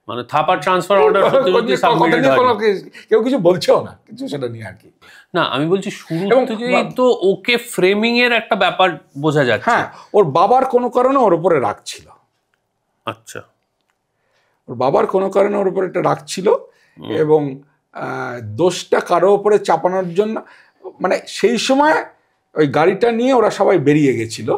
মানে Thapar transfer order Satyajit submitted হয়নি। কেউ কিছু বলছেও না কিছু সেটা নিয়ে আর কি। না আমি বলছি শুরু থেকেই তো ওকে ফ্রেমিং এর একটা ব্যাপার বোঝা যাচ্ছে। হ্যাঁ, ওর বাবার কোনো কারণে ওর উপরে রাগ ছিল। আচ্ছা, ওর বাবার কোনো কারণে ওর উপরে একটা রাগ ছিল, এবং দোষটা কারো উপরে চাপানোর জন্য, মানে সেই সময় ওই গাড়িটা নিয়ে ওরা সবাই বেরিয়ে গেছিল,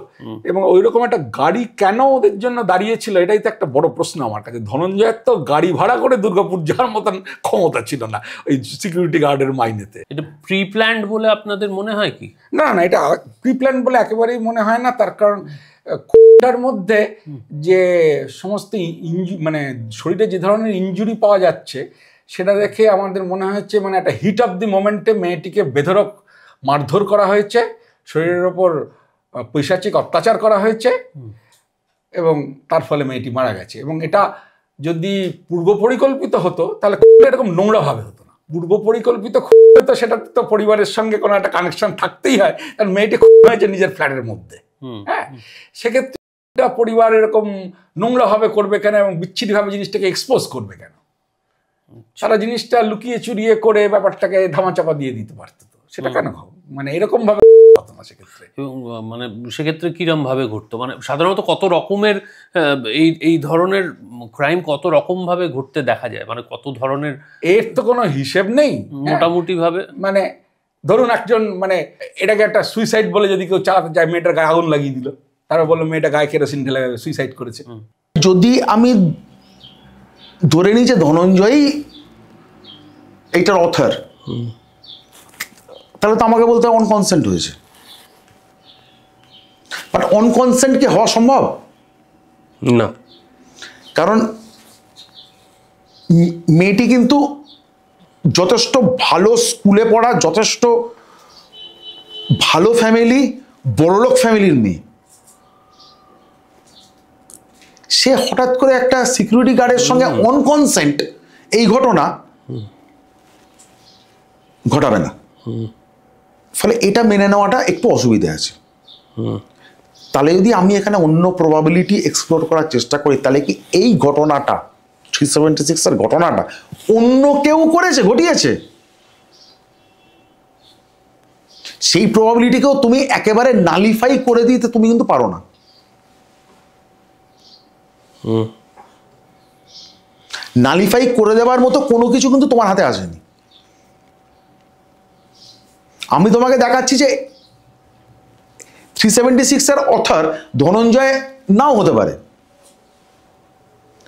এবং ওই রকম একটা গাড়ি কেন ওদের জন্য দাঁড়িয়েছিল এটাই তো একটা বড় প্রশ্ন আমার কাছে। ধনঞ্জয়ের তো গাড়ি ভাড়া করে দুর্গাপুর যাওয়ার মতন ক্ষমতা ছিল না ওই সিকিউরিটি গার্ডের মাইনেতে। এটা প্রি প্ল্যান্ড বলে আপনাদের মনে হয় কি? না না, এটা প্রি প্ল্যান বলে একেবারেই মনে হয় না। তার কারণ তার মধ্যে যে সমস্ত মানে শরীরে যে ধরনের ইনজুরি পাওয়া যাচ্ছে সেটা দেখে আমাদের মনে হচ্ছে মানে একটা হিট অফ দি মোমেন্টে মেয়েটিকে বেধড়ক মারধর করা হয়েছে, শরীরের ওপর পৈশাচিক অত্যাচার করা হয়েছে, এবং তার ফলে মেয়েটি মারা গেছে। এবং এটা যদি পূর্ব পরিকল্পিত হতো তাহলে এরকম নোংরাভাবে হতো না। পূর্ব পরিকল্পিত হতো সেটা তো পরিবারের সঙ্গে কোনো একটা কানেকশন থাকতেই হয়, কারণ মেয়েটি হয়েছে নিজের ফ্ল্যাটের মধ্যে। হ্যাঁ, সেক্ষেত্রে পরিবার এরকম নোংরাভাবে করবে কেন এবং বিচ্ছিন্নভাবে জিনিসটাকে এক্সপোজ করবে কেন? সারা জিনিসটা লুকিয়ে চুরিয়ে করে ব্যাপারটাকে ধামাচাপা দিয়ে দিতে পারত, তো সেটা কেন মানে এরকম ভাবে হতো না সেক্ষেত্রে? মানে সেক্ষেত্রে কিরম ভাবে ঘটতো? মানে সাধারণত কত রকমের এই ধরনের ক্রাইম কত রকম ভাবে ঘটতে দেখা যায়, মানে কত ধরনের, এর তো কোনো হিসেব নেই মোটামুটি ভাবে। মানে ধরুন একজন মানে এটাকে একটা সুইসাইড বলে যদি কেউ চালাতে যায়, মেয়েটার গায়ে আগুন লাগিয়ে দিল, তারপর বললো মেয়েটা গায়ে কেরোসিন ঢেলে সুইসাইড করেছে। যদি আমি ধরে নিই যে ধনঞ্জয় এইটার অথর, তাহলে তো আমাকে বলতে অনকনসেন্ট হয়েছে। বাট অনকনসেন্ট কি হওয়া সম্ভব? না, কারণ মেয়েটি কিন্তু যথেষ্ট ভালো স্কুলে পড়া, যথেষ্ট ভালো ফ্যামিলি, বড়লোক ফ্যামিলির মেয়ে। সে হঠাৎ করে একটা সিকিউরিটি গার্ডের সঙ্গে অনকনসেন্ট এই ঘটনা ঘটাবে না, ফলে এটা মেনে নেওয়াটা একটু অসুবিধা আছে। তাহলে যদি আমি এখানে অন্য প্রবাবিলিটি এক্সপ্লোর করার চেষ্টা করি, তাহলে কি এই ঘটনাটা 376 এর ঘটনাটা অন্য কেউ করেছে, ঘটিয়েছে? সেই প্রবাবিলিটিকেও তুমি একেবারে নালিফাই করে দিতে তুমি কিন্তু পারো না। নালিফাই করে দেওয়ার মতো কোনো কিছু কিন্তু তোমার হাতে আসেনি। আমি তোমাকে দেখাচ্ছি যে 376 এর অথর ধনঞ্জয় নাও হতে পারে,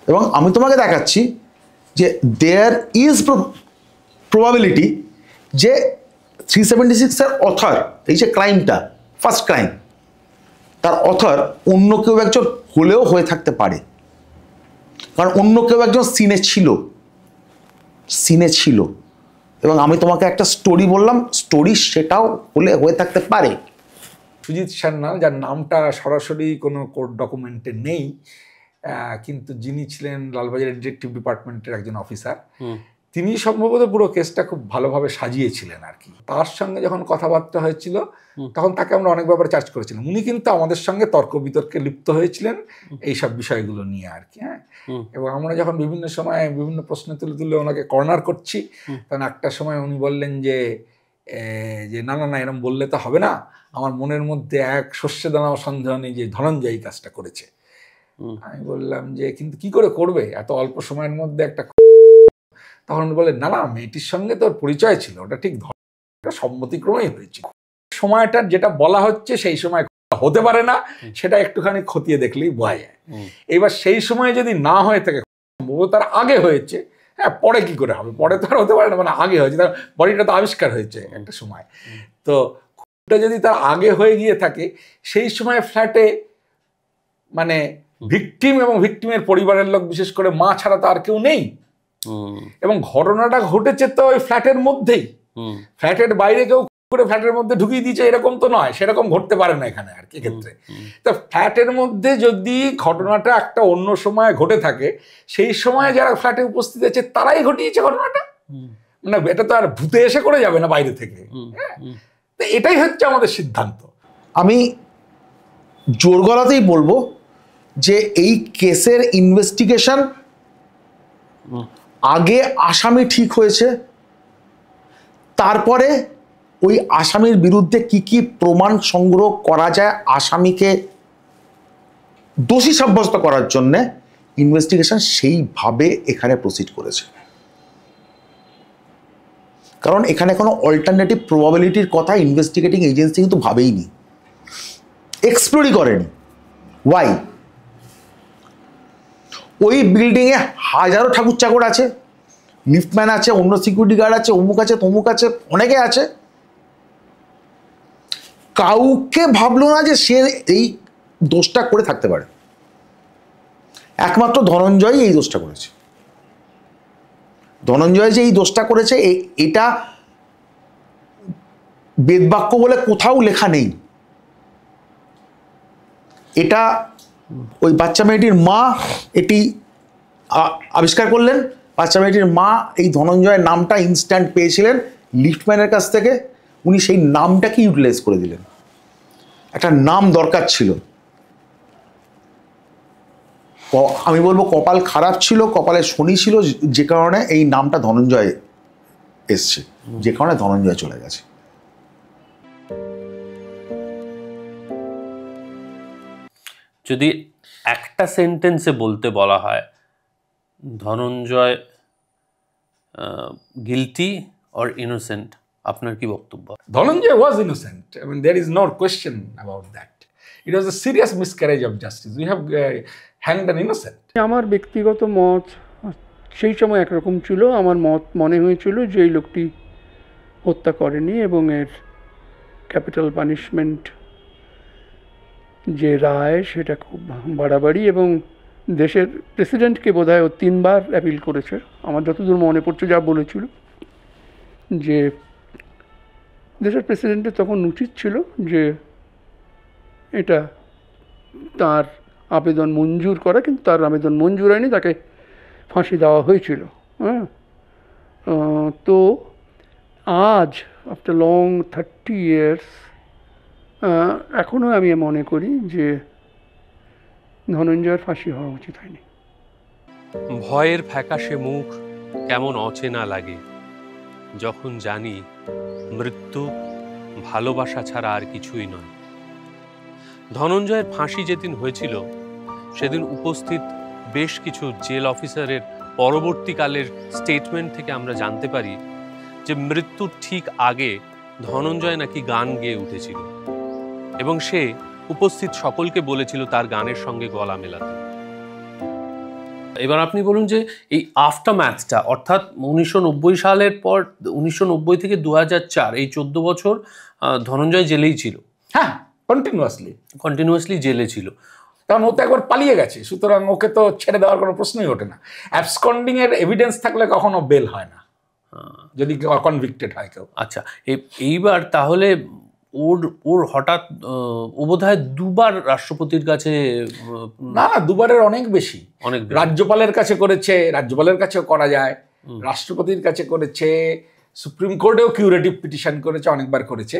এবং আমি তোমাকে দেখাচ্ছি যে দেয়ার ইজ প্রবাবিলিটি যে 376 এর অথর, এই যে ক্রাইমটা, ফার্স্ট ক্রাইম, তার অথর অন্য কেউ একজন হলেও হয়ে থাকতে পারে। কারণ অন্য কেউ একজন সিনে ছিল, এবং আমি তোমাকে একটা স্টোরি বললাম, স্টোরি সেটাও হয়ে থাকতে পারে। সুজিত সান্যাল, যার নামটা সরাসরি কোনো কোর্ট ডকুমেন্টে নেই, কিন্তু যিনি ছিলেন লালবাজারের ডিটেকটিভ ডিপার্টমেন্টের একজন অফিসার, তিনি সম্ভবত পুরো কেসটা খুব ভালোভাবে সাজিয়েছিলেন আর কি। তার সঙ্গে যখন কথাবার্তা হয়েছিল তখন তাকে আমরা অনেক ব্যাপারে চার্জ করেছিলাম। উনি কিন্তু আমাদের সঙ্গে তর্ক বিতর্কে লিপ্ত হয়েছিলেন এইসব বিষয়গুলো নিয়ে আর কি। হ্যাঁ, এবং আমরা যখন বিভিন্ন সময় বিভিন্ন প্রশ্ন তুলে ওনাকে কর্নার করছি, তখন একটা সময় উনি বললেন যে না না না, এরকম বললে তো হবে না, আমার মনের মধ্যে এক শস্যে দানাও সন্দেহ নেই যে ধনঞ্জয় কাজটা করেছে। আমি বললাম যে কিন্তু কি করে করবে এত অল্প সময়ের মধ্যে একটা? তখন বলে না না, মেয়েটির সঙ্গে তোর পরিচয় ছিল, ওটা ঠিক সম্মতিক্রমেই হয়েছে। সময়টা যেটা বলা হচ্ছে সেই সময় হতে পারে না, সেটা একটুখানি খতিয়ে দেখলেই বোঝা যায়। এবার সেই সময় যদি না হয়ে থাকে, সম্ভবত তার আগে হয়েছে, হ্যাঁ, পরে কি করে হবে? পরে তো আর হতে পারে না, মানে আগে হয়েছে, তার বডিটা তো আবিষ্কার হয়েছে একটা সময়। তো যদি তার আগে হয়ে গিয়ে থাকে, সেই সময় ফ্ল্যাটে মানে ভিকটিম এবং ভিকটিমের পরিবারের লোক, বিশেষ করে মা ছাড়া তো আর কেউ নেই। এবং ঘটনাটা ঘটেছে তো ওই ফ্ল্যাটের মধ্যেই, ফ্ল্যাটের বাইরে কেউ করে ফ্ল্যাটের মধ্যে ঢুকিয়ে দিয়েছে এরকম তো নয়, সেরকম ঘটতে পারে না এখানে আর কি ক্ষেত্রে। তো ফ্ল্যাটের মধ্যে যদি ঘটনাটা একটা অন্য সময় ঘটে থাকে, সেই সময় যারা ফ্ল্যাটে উপস্থিত আছে তারাই ঘটিয়েছে ঘটনাটা, মানে এটা তো আর ভূতে এসে করে যাবে না বাইরে থেকে। হ্যাঁ, তো এটাই হচ্ছে আমাদের সিদ্ধান্ত। আমি জোর গলাতেই বলবো যে এই কেসের ইনভেস্টিগেশন আগে আসামি ঠিক হয়েছে, তারপরে ওই আসামির বিরুদ্ধে কি কি প্রমাণ সংগ্রহ করা যায় আসামিকে দোষী সাব্যস্ত করার জন্য ইনভেস্টিগেশন সেইভাবে এখানে প্রসিড করেছে। কারণ এখানে কোনো অল্টারনেটিভ প্রবাবিলিটির কথা ইনভেস্টিগেটিং এজেন্সি কিন্তু ভাবেইনি, এক্সপ্লোরই করেনি। ওয়াই? ওই বিল্ডিংয়ে হাজারো ঠাকুর চাকর আছে, লিফটম্যান আছে, অন্য সিকিউরিটি গার্ড আছে, অমুক আছে, তমুক আছে, অনেকে আছে। কাউকে ভাবলো না যে সে এই দোষটা করে থাকতে পারে। একমাত্র ধনঞ্জয় এই দোষটা করেছে। ধনঞ্জয় যে এই দোষটা করেছে এটা বেদবাক্য বলে কোথাও লেখা নেই। এটা ওই বাচ্চা মেয়েটির মা এটি আবিষ্কার করলেন। বাচ্চা মেয়েটির মা এই ধনঞ্জয়ের নামটা ইনস্ট্যান্ট পেয়েছিলেন লিফটম্যানের কাছ থেকে, উনি সেই নামটাকে ইউটিলাইজ করে দিলেন। একটা নাম দরকার ছিল। আমি বলবো কপাল খারাপ ছিল, কপালে শনি ছিল, যে কারণে এই নামটা ধনঞ্জয় এসছে, যে কারণে ধনঞ্জয় চলে গেছে। যদি একটা সেন্টেন্সে বলতে বলা হয় ধনঞ্জয় গিলটি অর ইনোসেন্ট, আপনার কি বক্তব্য? Dhananjay was innocent. I mean, there is no question about that. It was a serious miscarriage of justice. We have hanged an innocent. আমার ব্যক্তিগত মত সেই সময় একরকম ছিল। আমার মত মনে হয়েছিল যে এই লোকটি হত্যা করেনি এবং এর ক্যাপিটাল পানিশমেন্ট যে রায় সেটা খুব বাড়াবাড়ি, এবং দেশের প্রেসিডেন্টকে বোধহয় ও 3 বার অ্যাপিল করেছে। আমার যতদূর মনে পড়ছে যা বলেছিল, যে দেশের প্রেসিডেন্টের তখন উচিত ছিল যে এটা তার আবেদন মঞ্জুর করা, কিন্তু তার আবেদন মঞ্জুর হয়নি, তাকে ফাঁসি দেওয়া হয়েছিল। হ্যাঁ, তো আজ আফটার লং 30 years এখনও আমি মনে করি যে ধনঞ্জয়ের ফাঁসি হওয়া উচিত হয়নি। ভয়ের ফ্যাকাশে মুখ কেমন অচেনা লাগে যখন জানি মৃত্যু ভালোবাসা ছাড়া আর কিছুই নয়। ধনঞ্জয়ের ফাঁসি যেদিন হয়েছিল সেদিন উপস্থিত বেশ কিছু জেল অফিসারের পরবর্তীকালের স্টেটমেন্ট থেকে আমরা জানতে পারি যে মৃত্যুর ঠিক আগে ধনঞ্জয় নাকি গান গেয়ে উঠেছিল এবং সে উপস্থিত সকলকে বলেছিল তার গানের সঙ্গে গলা মেলাতে। এবার আপনি বলুন যে এই আফটারম্যাথটা, অর্থাৎ 1990 সালের পর 1990 থেকে 2004 এই 14 বছর ধনঞ্জয় জেলেই ছিল। হ্যাঁ, কন্টিনিউয়াসলি জেলে ছিল, কারণ ও তো একবার পালিয়ে গেছে, সুতরাং ওকে তো ছেড়ে দেওয়ার কোনো প্রশ্নই ওঠে না। অ্যাবসকন্ডিং এর এভিডেন্স থাকলে কখনো বেল হয় না যদি কনভিক্টেড হয় কেউ। আচ্ছা, এইবার তাহলে ওর হঠাৎ ও বোধহয় 2 বার রাষ্ট্রপতির কাছে, না 2 বারের অনেক বেশি, রাজ্যপালের কাছে করেছে, রাজ্যপালের কাছেও করা যায়, রাষ্ট্রপতির কাছে করেছে, সুপ্রিম কোর্টেও কিউরেটিভ পিটিশন করেছে, অনেকবার করেছে।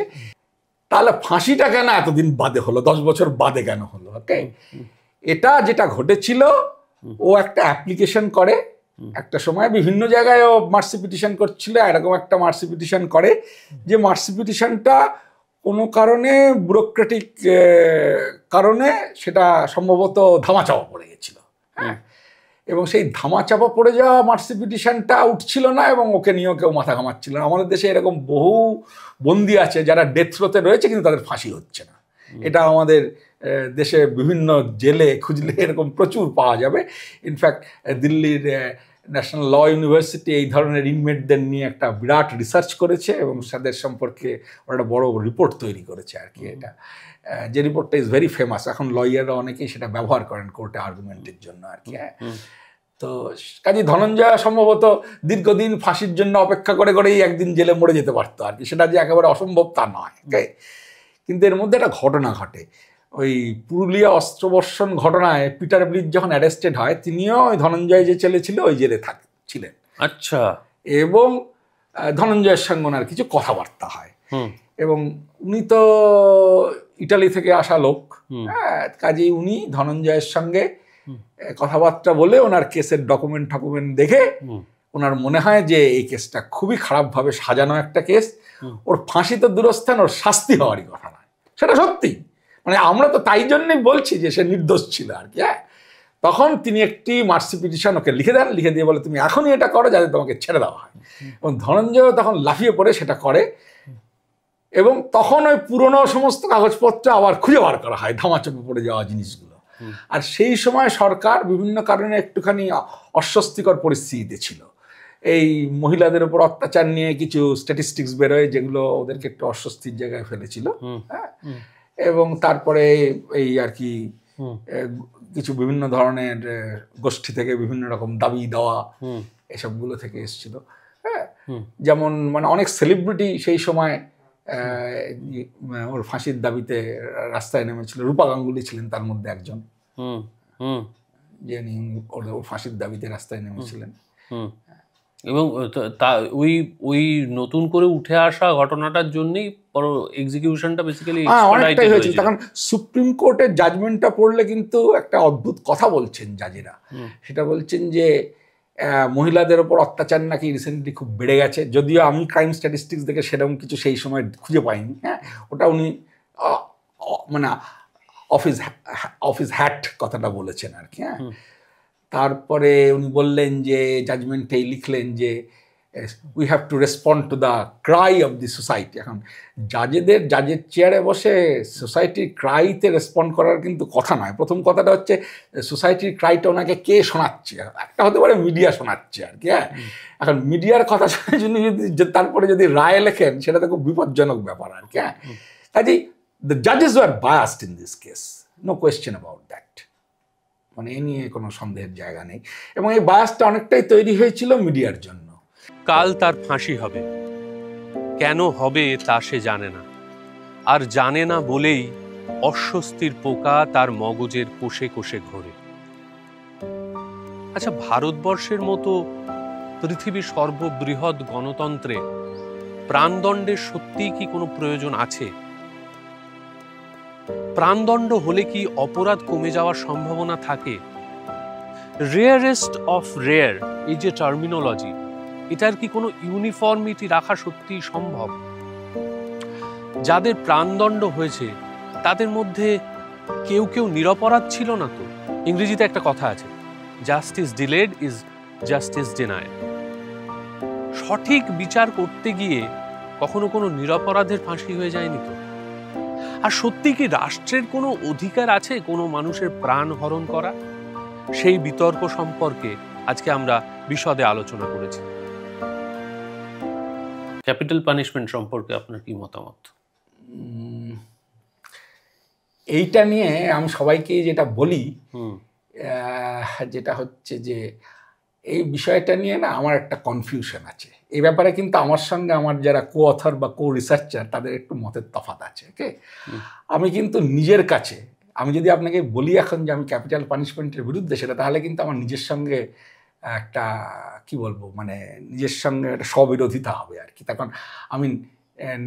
তাহলে ফাঁসিটা কেন এতদিন বাদে হলো, 10 বছর বাদে কেন হলো? ওকে, এটা যেটা ঘটেছিল, ও একটা অ্যাপ্লিকেশন করে, একটা সময় বিভিন্ন জায়গায় ও মার্সি পিটিশন করছিল, এরকম একটা মার্সি পিটিশন করে যে মার্সি পিটিশনটা কোনো কারণে ব্যুরোক্রেটিক কারণে সেটা সম্ভবত ধামাচাপা পড়ে গেছিল। হ্যাঁ, এবং সেই ধামাচাপা পড়ে যাওয়া মার্সি পিটিশনটা উঠছিল না এবং ওকে নিয়েও কেউ মাথা ঘামাচ্ছিল না। আমাদের দেশে এরকম বহু বন্দী আছে যারা ডেথ রোতে রয়েছে কিন্তু তাদের ফাঁসি হচ্ছে না। এটা আমাদের দেশে বিভিন্ন জেলে খুঁজলে এরকম প্রচুর পাওয়া যাবে। ইনফ্যাক্ট দিল্লির ন্যাশনাল ল ইউনিভার্সিটি এই ধরনের ইনমেটদের নিয়ে একটা বিরাট রিসার্চ করেছে এবং তাদের সম্পর্কে ওরা একটা বড় রিপোর্ট তৈরি করেছে আর কি। এটা যে রিপোর্টটা ইজ ভেরি ফেমাস, এখন লয়াররা অনেকেই সেটা ব্যবহার করেন কোর্টে আর্গুমেন্টের জন্য আর কি। হ্যাঁ, তো কাজে ধনঞ্জয় সম্ভবত দীর্ঘদিন ফাঁসির জন্য অপেক্ষা করে করেই একদিন জেলে মরে যেতে পারতো আর কি। সেটা যে একেবারে অসম্ভব তা নয়। কিন্তু এর মধ্যে একটা ঘটনা ঘটে। ওই পুরুলিয়া অস্ত্রবর্ষণ ঘটনায় পিটার ব্লিজ যখন অ্যারেস্টেড হয়, তিনিও ওই ধনঞ্জয় যে ছেলে ছিল ওই জেলে ছিলেন। আচ্ছা, এবং ধনঞ্জয়ের সঙ্গে ওনার কিছু কথাবার্তা হয় এবং উনি তো ইটালি থেকে আসা লোক। হ্যাঁ, কাজেই উনি ধনঞ্জয়ের সঙ্গে কথাবার্তা বলে ওনার কেসের ডকুমেন্ট দেখে ওনার মনে হয় যে এই কেসটা খুবই খারাপভাবে সাজানো একটা কেস, ওর ফাঁসি তো দূরস্থান, ওর শাস্তি হওয়ারই কথা নয়। সেটা সত্যি, মানে আমরা তো তাই জন্যই বলছি যে সে নির্দোষ ছিল আর কি। হ্যাঁ, তখন তিনি একটি মার্সি পিটিশন ওকে লিখে দেন, লিখে দিয়ে বলে তুমি এখনই এটা করো যাতে তোমাকে ছেড়ে দেওয়া হয়। এবং ধনঞ্জয় তখন লাফিয়ে পড়ে সেটা করে, এবং তখন ওই পুরনো সমস্ত কাগজপত্র আবার খুঁজে বার করা হয়, ধামাচাপা পড়ে যাওয়া জিনিসগুলো। আর সেই সময় সরকার বিভিন্ন কারণে একটুখানি অস্বস্তিকর পরিস্থিতিতে ছিল। এই মহিলাদের উপর অত্যাচার নিয়ে কিছু স্ট্যাটিস্টিক্স বেরোয় যেগুলো ওদেরকে একটু অস্বস্তির জায়গায় ফেলেছিল। হ্যাঁ, এবং তারপরে এই আর কি কিছু বিভিন্ন ধরনের গোষ্ঠী থেকে বিভিন্ন রকম দাবি দেওয়া এসবগুলো থেকে এসেছিল। হ্যাঁ, যেমন মানে অনেক সেলিব্রিটি সেই সময় ওর ফাঁসির দাবিতে রাস্তায় নেমেছিল। রূপা গাঙ্গুলি ছিলেন তার মধ্যে একজন, যিনি ওর ফাঁসির দাবিতে রাস্তায় নেমেছিলেন। এবং ওই নতুন করে উঠে আসা ঘটনাটার জন্যই এক্সিকিউশনটা বেসিক্যালি অনেকটাই হয়েছিল। তখন সুপ্রিম কোর্টের জাজমেন্টটা পড়লে কিন্তু একটা অদ্ভুত কথা বলছেন জাজেরা। সেটা বলছেন যে মহিলাদের ওপর অত্যাচার নাকি রিসেন্টলি খুব বেড়ে গেছে, যদিও আমি ক্রাইম স্ট্যাটিস্টিক্স দেখে সেরকম কিছু সেই সময় খুঁজে পাইনি। হ্যাঁ, ওটা উনি মানে অফিস হ্যাট কথাটা বলেছেন আর কি। হ্যাঁ, তারপরে উনি বললেন যে জাজমেন্টেই লিখলেন যে we have to respond to the Cry of the society. এখন জাজের চেয়ারে বসে সোসাইটির ক্রাইতে রেসপন্ড করার কিন্তু কথা নয়। প্রথম কথাটা হচ্ছে সোসাইটির ক্রাইটা ওনাকে কে শোনাচ্ছে, একটা হতে পারে মিডিয়া শোনাচ্ছে আর কি। হ্যাঁ, এখন মিডিয়ার কথা শুনে যদি তারপরে যদি রায় লেখেন সেটা তো খুব বিপজ্জনক ব্যাপার আর কি। হ্যাঁ, কাজেই দ্য জাজেস were biased in this case, no question about that, মানে এ নিয়ে কোনো সন্দেহের জায়গা নেই। এবং এই বায়াসটা অনেকটাই তৈরি হয়েছিল মিডিয়ার জন্য। কাল তার ফাঁসি হবে, কেন হবে তা সে জানে না, আর জানে না বলেই অস্বস্তির পোকা তার মগজের কোষে কোষে ঘোরে। আচ্ছা, ভারতবর্ষের মতো পৃথিবীর সর্ববৃহৎ গণতন্ত্রে প্রাণদণ্ডের সত্যিই কি কোনো প্রয়োজন আছে? প্রাণদণ্ড হলে কি অপরাধ কমে যাওয়ার সম্ভাবনা থাকে? রেয়ারেস্ট অফ রেয়ার, এই যে টার্মিনোলজি, এটার কি কোনো ইউনিফর্মিটি রাখা সত্যিই সম্ভব? যাদের প্রাণদণ্ড হয়েছে তাদের মধ্যে কেউ কেউ নিরপরাধ ছিল না তো? ইংরেজিতে একটা কথা আছে, জাস্টিস ডিলেড ইজ জাস্টিস ডিনায়েড। সঠিক বিচার করতে গিয়ে কখনো কোনো নিরপরাধের ফাঁসি হয়ে যায়নি তো? আর সত্যি কি রাষ্ট্রের কোনো অধিকার আছে কোনো মানুষের প্রাণ হরণ করা? সেই বিতর্ক সম্পর্কে আজকে আমরা বিশদে আলোচনা করেছি। ক্যাপিটাল পানিশমেন্ট সম্পর্কে আপনার কি মতামত? এইটা নিয়ে আমি সবাইকে যেটা বলি, যেটা হচ্ছে যে এই বিষয়টা নিয়ে না আমার একটা কনফিউশন আছে। এই ব্যাপারে কিন্তু আমার সঙ্গে আমার যারা কো অথর বা কো রিসার্চার তাদের একটু মতের তফাৎ আছে। ওকে, আমি কিন্তু নিজের কাছে, আমি যদি আপনাকে বলি এখন যে আমি ক্যাপিটাল পানিশমেন্টের বিরুদ্ধে, সেটা তাহলে কিন্তু আমার নিজের সঙ্গে একটা কি বলবো, মানে নিজের সঙ্গে একটা স্ববিরোধিতা হবে আর কি। তখন আমি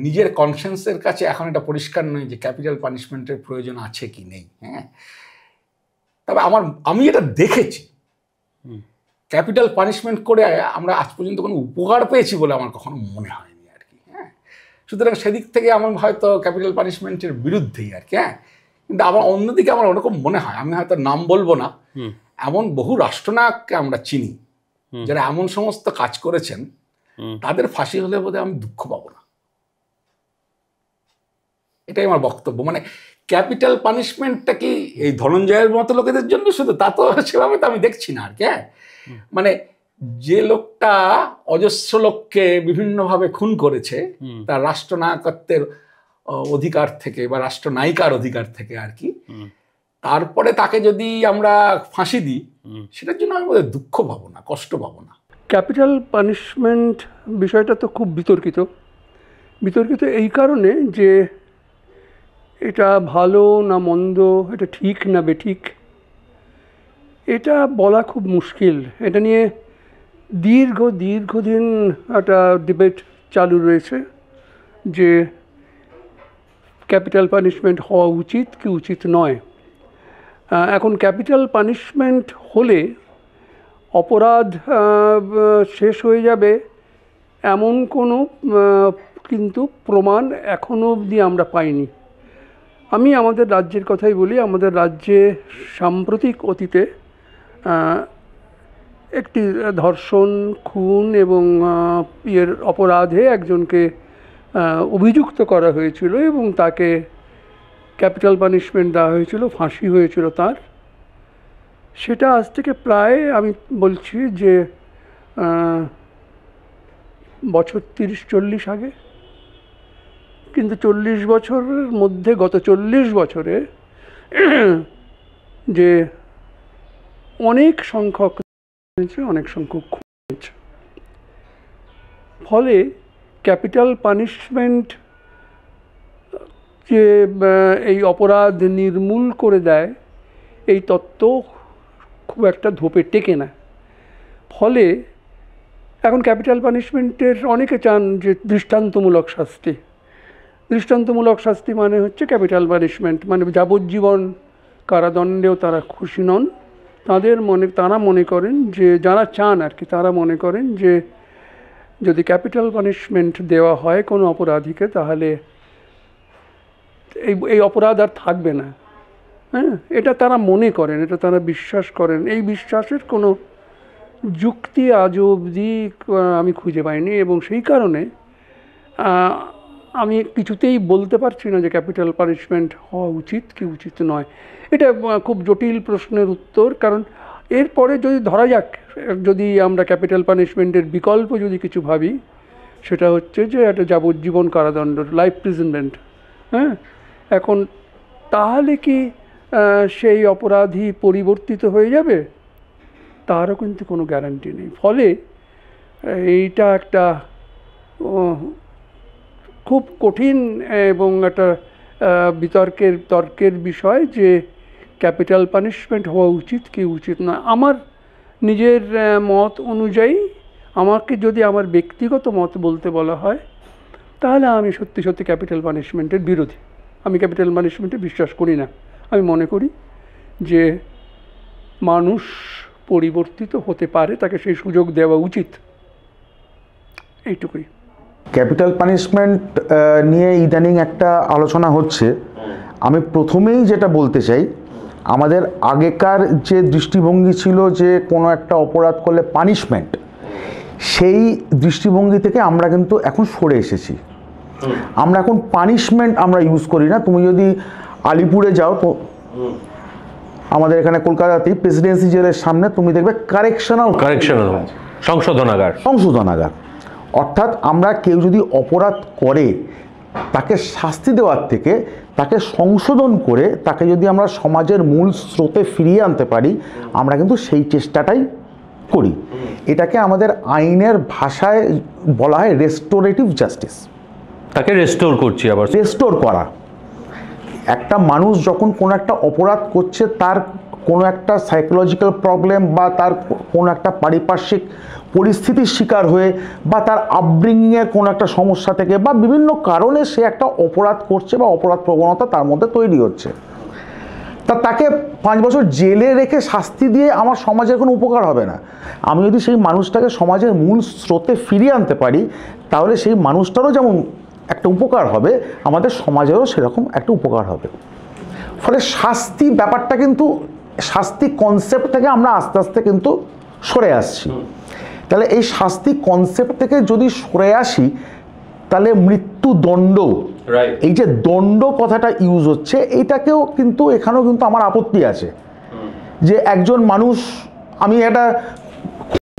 নিজের কনসিয়েন্সের কাছে এখন এটা পরিষ্কার নয় যে ক্যাপিটাল পানিশমেন্টের প্রয়োজন আছে কি নেই। হ্যাঁ, তবে আমি এটা দেখেছি, ক্যাপিটাল পানিশমেন্ট করে আমরা আজ পর্যন্ত কোনো উপকার পেয়েছি বলে আমার কখনো মনে হয়নি আর কি। হ্যাঁ, সুতরাং সেদিক থেকে আমার হয়তো ক্যাপিটাল পানিশমেন্টের বিরুদ্ধেই আর কি। হ্যাঁ, কিন্তু আমার অন্যদিকে আমার ওরকম মনে হয়, আমি হয়তো নাম বলবো না, এমন বহু রাষ্ট্রনায়ককে আমরা চিনি যারা এমন সমস্ত কাজ করেছেন, তাদের ফাঁসি হলে বোধহয় আমি দুঃখ পাবো না। এটাই আমার বক্তব্য। মানে ক্যাপিটাল পানিশমেন্টটা কি এই ধনঞ্জয়ের মতো লোকেদের জন্য শুধু, তা তো সেভাবে তো আমি দেখছি না আর কি। হ্যাঁ, মানে যে লোকটা অজস্র লোককে বিভিন্নভাবে খুন করেছে তার রাষ্ট্রনায়কত্বের অধিকার থেকে বা রাষ্ট্রনায়িকার অধিকার থেকে আর কি, তারপরে তাকে যদি আমরা ফাঁসি দিই, সেটার জন্য আমি বোধহয় দুঃখ পাবো না, কষ্ট পাবো না। ক্যাপিটাল পানিশমেন্ট বিষয়টা তো খুব বিতর্কিত এই কারণে যে এটা ভালো না মন্দ, এটা ঠিক না বেঠিক, এটা বলা খুব মুশকিল। এটা নিয়ে দীর্ঘদিন একটা ডিবেট চালু রয়েছে যে ক্যাপিটাল পানিশমেন্ট হওয়া উচিত কি উচিত নয়। এখন ক্যাপিটাল পানিশমেন্ট হলে অপরাধ শেষ হয়ে যাবে এমন কোনো কিন্তু প্রমাণ এখনও অবধি আমরা পাইনি। আমি আমাদের রাজ্যের কথাই বলি, আমাদের রাজ্যে সাম্প্রতিক অতীতে একটি ধর্ষণ, খুন এবং এর অপরাধে একজনকে অভিযুক্ত করা হয়েছিল এবং তাকে ক্যাপিটাল পানিশমেন্ট দেওয়া হয়েছিল, ফাঁসি হয়েছিল তার। সেটা আজ থেকে প্রায় আমি বলছি যে বছর 30-40 আগে। কিন্তু 40 বছরের মধ্যে গত 40 বছরে যে অনেক সংখ্যক খুন হয়েছে, ফলে ক্যাপিটাল পানিশমেন্ট যে এই অপরাধ নির্মূল করে দেয় এই তত্ত্ব খুব একটা ধোপে টেকে না। ফলে এখন ক্যাপিটাল পানিশমেন্টের অনেকে চান যে দৃষ্টান্তমূলক শাস্তি। দৃষ্টান্তমূলক শাস্তি মানে হচ্ছে ক্যাপিটাল পানিশমেন্ট, মানে যাবজ্জীবন কারাদণ্ডেও তারা খুশি নন। তারা মনে করেন যে, যারা চান আর কি, তারা মনে করেন যে যদি ক্যাপিটাল পানিশমেন্ট দেওয়া হয় কোনো অপরাধীকে তাহলে এই অপরাধ আর থাকবে না। হ্যাঁ, এটা তারা মনে করেন, এটা তারা বিশ্বাস করেন। এই বিশ্বাসের কোনো যুক্তি আজও অবধি আমি খুঁজে পাইনি এবং সেই কারণে আমি কিছুতেই বলতে পারছি না যে ক্যাপিটাল পানিশমেন্ট হওয়া উচিত কি উচিত নয়। এটা খুব জটিল প্রশ্নের উত্তর, কারণ এরপরে যদি ধরা যাক, যদি আমরা ক্যাপিটাল পানিশমেন্টের বিকল্প যদি কিছু ভাবি, সেটা হচ্ছে যে একটা যাবজ্জীবন কারাদণ্ড, লাইফ প্রিজনমেন্ট। হ্যাঁ, এখন তাহলে কি সেই অপরাধী পরিবর্তিত হয়ে যাবে? তারও কিন্তু কোনো গ্যারান্টি নেই। ফলে এইটা একটা খুব কঠিন এবং একটা তর্কের বিষয় যে ক্যাপিটাল পানিশমেন্ট হওয়া উচিত কি উচিত নয়। আমার নিজের মত অনুযায়ী, আমাকে যদি আমার ব্যক্তিগত মত বলতে বলা হয়, তাহলে আমি সত্যি সত্যি ক্যাপিটাল পানিশমেন্টের বিরোধী। আমি ক্যাপিটাল পানিশমেন্টে বিশ্বাস করি না। আমি মনে করি যে মানুষ পরিবর্তিত হতে পারে, তাকে সেই সুযোগ দেওয়া উচিত, এইটুকুই। ক্যাপিটাল পানিশমেন্ট নিয়ে ইদানিং একটা আলোচনা হচ্ছে। আমি প্রথমেই যেটা বলতে চাই, আমাদের আগেকার যে দৃষ্টিভঙ্গি ছিল যে কোনো একটা অপরাধ করলে পানিশমেন্ট, সেই দৃষ্টিভঙ্গি থেকে আমরা কিন্তু এখন সরে এসেছি। আমরা এখন পানিশমেন্ট আমরা ইউজ করি না। তুমি যদি আলিপুরে যাও, তো আমাদের এখানে কলকাতাতেই প্রেসিডেন্সি জেলের সামনে তুমি দেখবে কারেকশনাল সংশোধনাগার। অর্থাৎ আমরা কেউ যদি অপরাধ করে তাকে শাস্তি দেওয়ার থেকে তাকে সংশোধন করে তাকে যদি আমরা সমাজের মূল স্রোতে ফিরিয়ে আনতে পারি, আমরা কিন্তু সেই চেষ্টাটাই করি। এটাকে আমাদের আইনের ভাষায় বলা হয় রেস্টোরেটিভ জাস্টিস। তাকে রেস্টোর করছি, আবার রেস্টোর করা। একটা মানুষ যখন কোনো একটা অপরাধ করছে, তার কোনো একটা সাইকোলজিক্যাল প্রবলেম বা তার কোনো একটা পারিপার্শ্বিক পরিস্থিতির শিকার হয়ে বা তার আপব্রিঙ্গিংয়ের কোনো একটা সমস্যা থেকে বা বিভিন্ন কারণে সে একটা অপরাধ করছে বা অপরাধ প্রবণতা তার মধ্যে তৈরি হচ্ছে, তাকে 5 বছর জেলে রেখে শাস্তি দিয়ে আমার সমাজের কোনো উপকার হবে না। আমি যদি সেই মানুষটাকে সমাজের মূল স্রোতে ফিরিয়ে আনতে পারি, তাহলে সেই মানুষটারও যেমন একটা উপকার হবে, আমাদের সমাজেরও সেরকম একটা উপকার হবে। ফলে শাস্তি ব্যাপারটা কিন্তু, শাস্তি কনসেপ্ট থেকে আমরা আস্তে আস্তে কিন্তু সরে আসছি। তাহলে এই শাস্তি কনসেপ্ট থেকে যদি সরে আসি, তাহলে মৃত্যুদণ্ড, এই যে দণ্ড কথাটা ইউজ হচ্ছে, এইটাকেও কিন্তু এখানেও কিন্তু আমার আপত্তি আছে যে একজন মানুষ, আমি এটা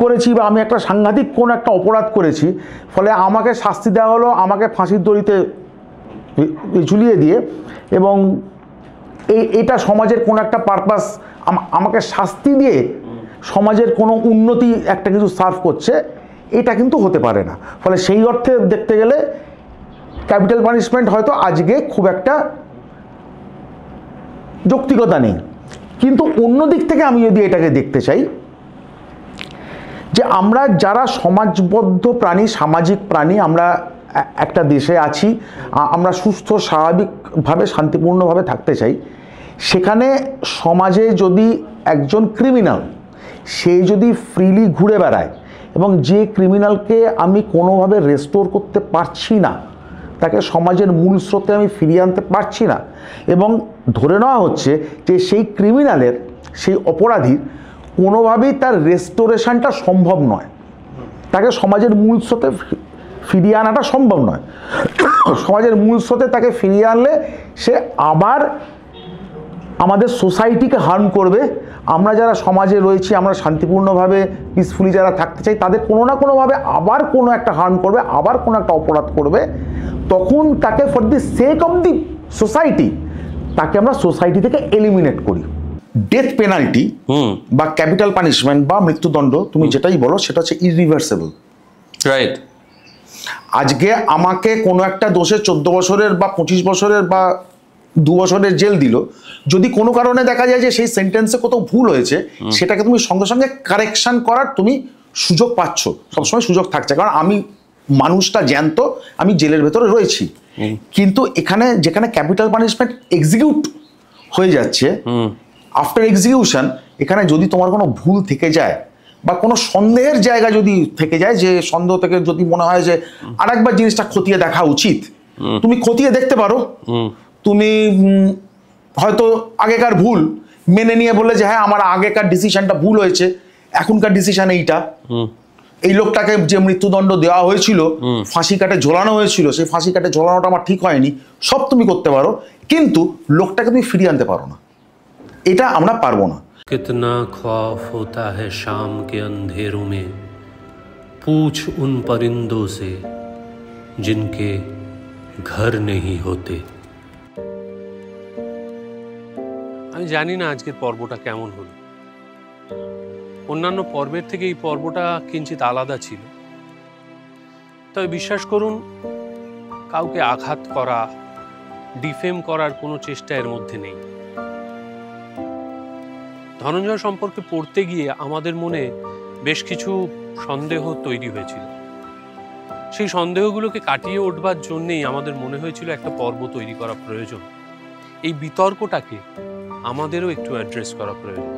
করেছি বা আমি একটা সাংঘাতিক কোনো একটা অপরাধ করেছি, ফলে আমাকে শাস্তি দেওয়া হলো, আমাকে ফাঁসির দড়িতে ঝুলিয়ে দিয়ে, এবং এটা সমাজের কোনো একটা পারপাস, আমাকে শাস্তি দিয়ে সমাজের কোনো উন্নতি একটা কিছু সার্ভ করছে, এটা কিন্তু হতে পারে না। ফলে সেই অর্থে দেখতে গেলে ক্যাপিটাল পানিশমেন্ট হয়তো আজকে খুব একটা যৌক্তিকতা নেই। কিন্তু অন্য দিক থেকে আমি যদি এটাকে দেখতে চাই, যে আমরা যারা সমাজবদ্ধ প্রাণী, সামাজিক প্রাণী, আমরা একটা দেশে আছি, আমরা সুস্থ স্বাভাবিকভাবে শান্তিপূর্ণভাবে থাকতে চাই, সেখানে সমাজে যদি একজন ক্রিমিনাল সে যদি ফ্রিলি ঘুরে বেড়ায় এবং যে ক্রিমিনালকে আমি কোনোভাবে রেস্টোর করতে পারছি না, তাকে সমাজের মূল স্রোতে আমি ফিরিয়ে আনতে পারছি না, এবং ধরে নেওয়া হচ্ছে যে সেই ক্রিমিনালের, সেই অপরাধীর কোনোভাবেই তার রেস্টোরেশনটা সম্ভব নয়, তাকে সমাজের মূল স্রোতে ফিরিয়ে আনাটা সম্ভব নয়। সমাজের মূল স্রোতে তাকে ফিরিয়ে আনলে সে আবার আমাদের সোসাইটিকে হার্ম করবে। আমরা যারা সমাজে রয়েছি, আমরা শান্তিপূর্ণভাবে পিসফুলি যারা থাকতে চাই, তাদের কোনো না কোনোভাবে আবার কোনো একটা হার্ম করবে, আবার কোনো একটা অপরাধ করবে। তখন তাকে for the sake of the society তাকে আমরা সোসাইটি থেকে এলিমিনেট করি। ডেথ পেনাল্টি বা ক্যাপিটাল পানিশমেন্ট বা মৃত্যুদণ্ড, তুমি যেটাই বলো, সেটা হচ্ছে ইরিভার্সেবল। রাইট। আজকে আমাকে কোনো একটা দোষে 14 বছরের বা 25 বছরের বা 2 বছরের জেল দিল, যদি কোনো কারণে দেখা যায় যে সেই সেন্টেন্সে কোথাও ভুল হয়েছে, সেটাকে তুমি সঙ্গে সঙ্গে কারেকশন করার তুমি সুযোগ পাচ্ছ, সবসময় সুযোগ থাকছে, কারণ আমি মানুষটা জ্যান্ত, আমি জেলের ভেতরে রয়েছি। কিন্তু এখানে যেখানে ক্যাপিটাল পানিশমেন্ট এক্সিকিউট হয়ে যাচ্ছে, আফটার এক্সিকিউশন, এখানে যদি তোমার কোনো ভুল থেকে যায় বা কোনো সন্দেহের জায়গা যদি থেকে যায়, যে সন্দেহ থেকে যদি মনে হয় যে আরেকবার জিনিসটা খতিয়ে দেখা উচিত, তুমি খতিয়ে দেখতে পারো। তুমি হয়তো আগেকার ভুল মেনে নিয়ে বললে যে হ্যাঁ আমার আগেকার ডিসিশনটা ভুল হয়েছে, এখনকার ডিসিশন এইটা, এই লোকটাকে যে মৃত্যুদণ্ড দেওয়া হয়েছিল, ফাঁসি কাটে ঝোলানো হয়েছিল, সেই ফাঁসি কাটে ঝোলানোটা আমার ঠিক হয়নি, সব তুমি করতে পারো, কিন্তু লোকটাকে তুমি ফিরিয়ে আনতে পারো না। এটা আমরা পারবো না। कितना ख्वाफ होता है शाम के अंधेरों में, पूछ उन परिंदों से जिनके घर नहीं होते। আমি জানি না আজকের পর্বটা কেমন হলো। অন্যান্য পর্বের থেকে এই পর্বটা কিঞ্চিত আলাদা ছিল। তবে বিশ্বাস করুন, কাউকে আঘাত করা, ডিফেম করার কোনো চেষ্টা এর মধ্যে নেই। ধনঞ্জয় সম্পর্কে পড়তে গিয়ে আমাদের মনে বেশ কিছু সন্দেহ তৈরি হয়েছিল। সেই সন্দেহগুলোকে কাটিয়ে উঠবার জন্যেই আমাদের মনে হয়েছিল একটা পর্ব তৈরি করা প্রয়োজন। এই বিতর্কটাকে আমাদেরও একটু অ্যাড্রেস করা প্রয়োজন।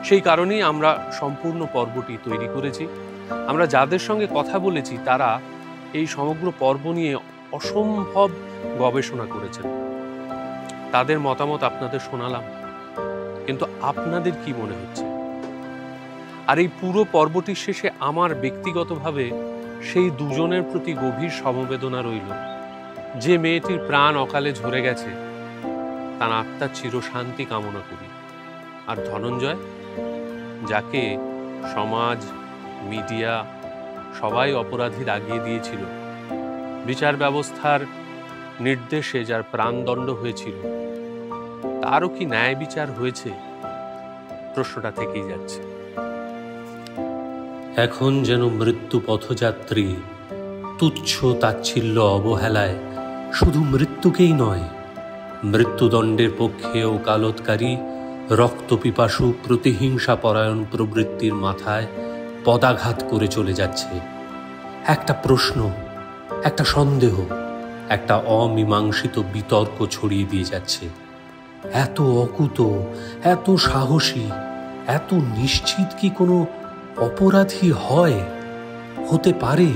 সেই কারণেই আমরা সম্পূর্ণ পর্বটি তৈরি করেছি। আমরা যাদের সঙ্গে কথা বলেছি তারা এই সমগ্র পর্ব নিয়ে অসম্ভব গবেষণা করেছেন। তাদের মতামত আপনাদের শোনালাম, কিন্তু আপনাদের কি মনে হচ্ছে? আর এই পুরো পর্বটির শেষে আমার ব্যক্তিগতভাবে সেই দুজনের প্রতি গভীর সমবেদনা রইল। যে মেয়েটির প্রাণ অকালে ঝরে গেছে, তার আত্মার চিরশান্তি কামনা করি। আর ধনঞ্জয়, যাকে সমাজ, মিডিয়া সবাই অপরাধী দাগিয়ে দিয়েছিল, বিচার ব্যবস্থার নির্দেশে যার প্রাণদণ্ড হয়েছিল, তারও কি ন্যায় বিচার হয়েছে? প্রশ্নটা থেকেই যাচ্ছে। এখন যেন মৃত্যু পথযাত্রী তুচ্ছ তাচ্ছিল্য অবহেলায় শুধু মৃত্যুকেই নয়, মৃত্যুদণ্ডের পক্ষে ওকালতকারী রক্তপিপাসু প্রতিহিংসা পরায়ণ প্রবৃত্তির মাথায় পদাঘাত করে চলে যাচ্ছে। একটা প্রশ্ন, একটা সন্দেহ, একটা অমীমাংসিত বিতর্ক ছড়িয়ে দিয়ে যাচ্ছে। এত অকুত, এত সাহসী, এত নিশ্চিত কি কোনো অপরাধী হতে পারে?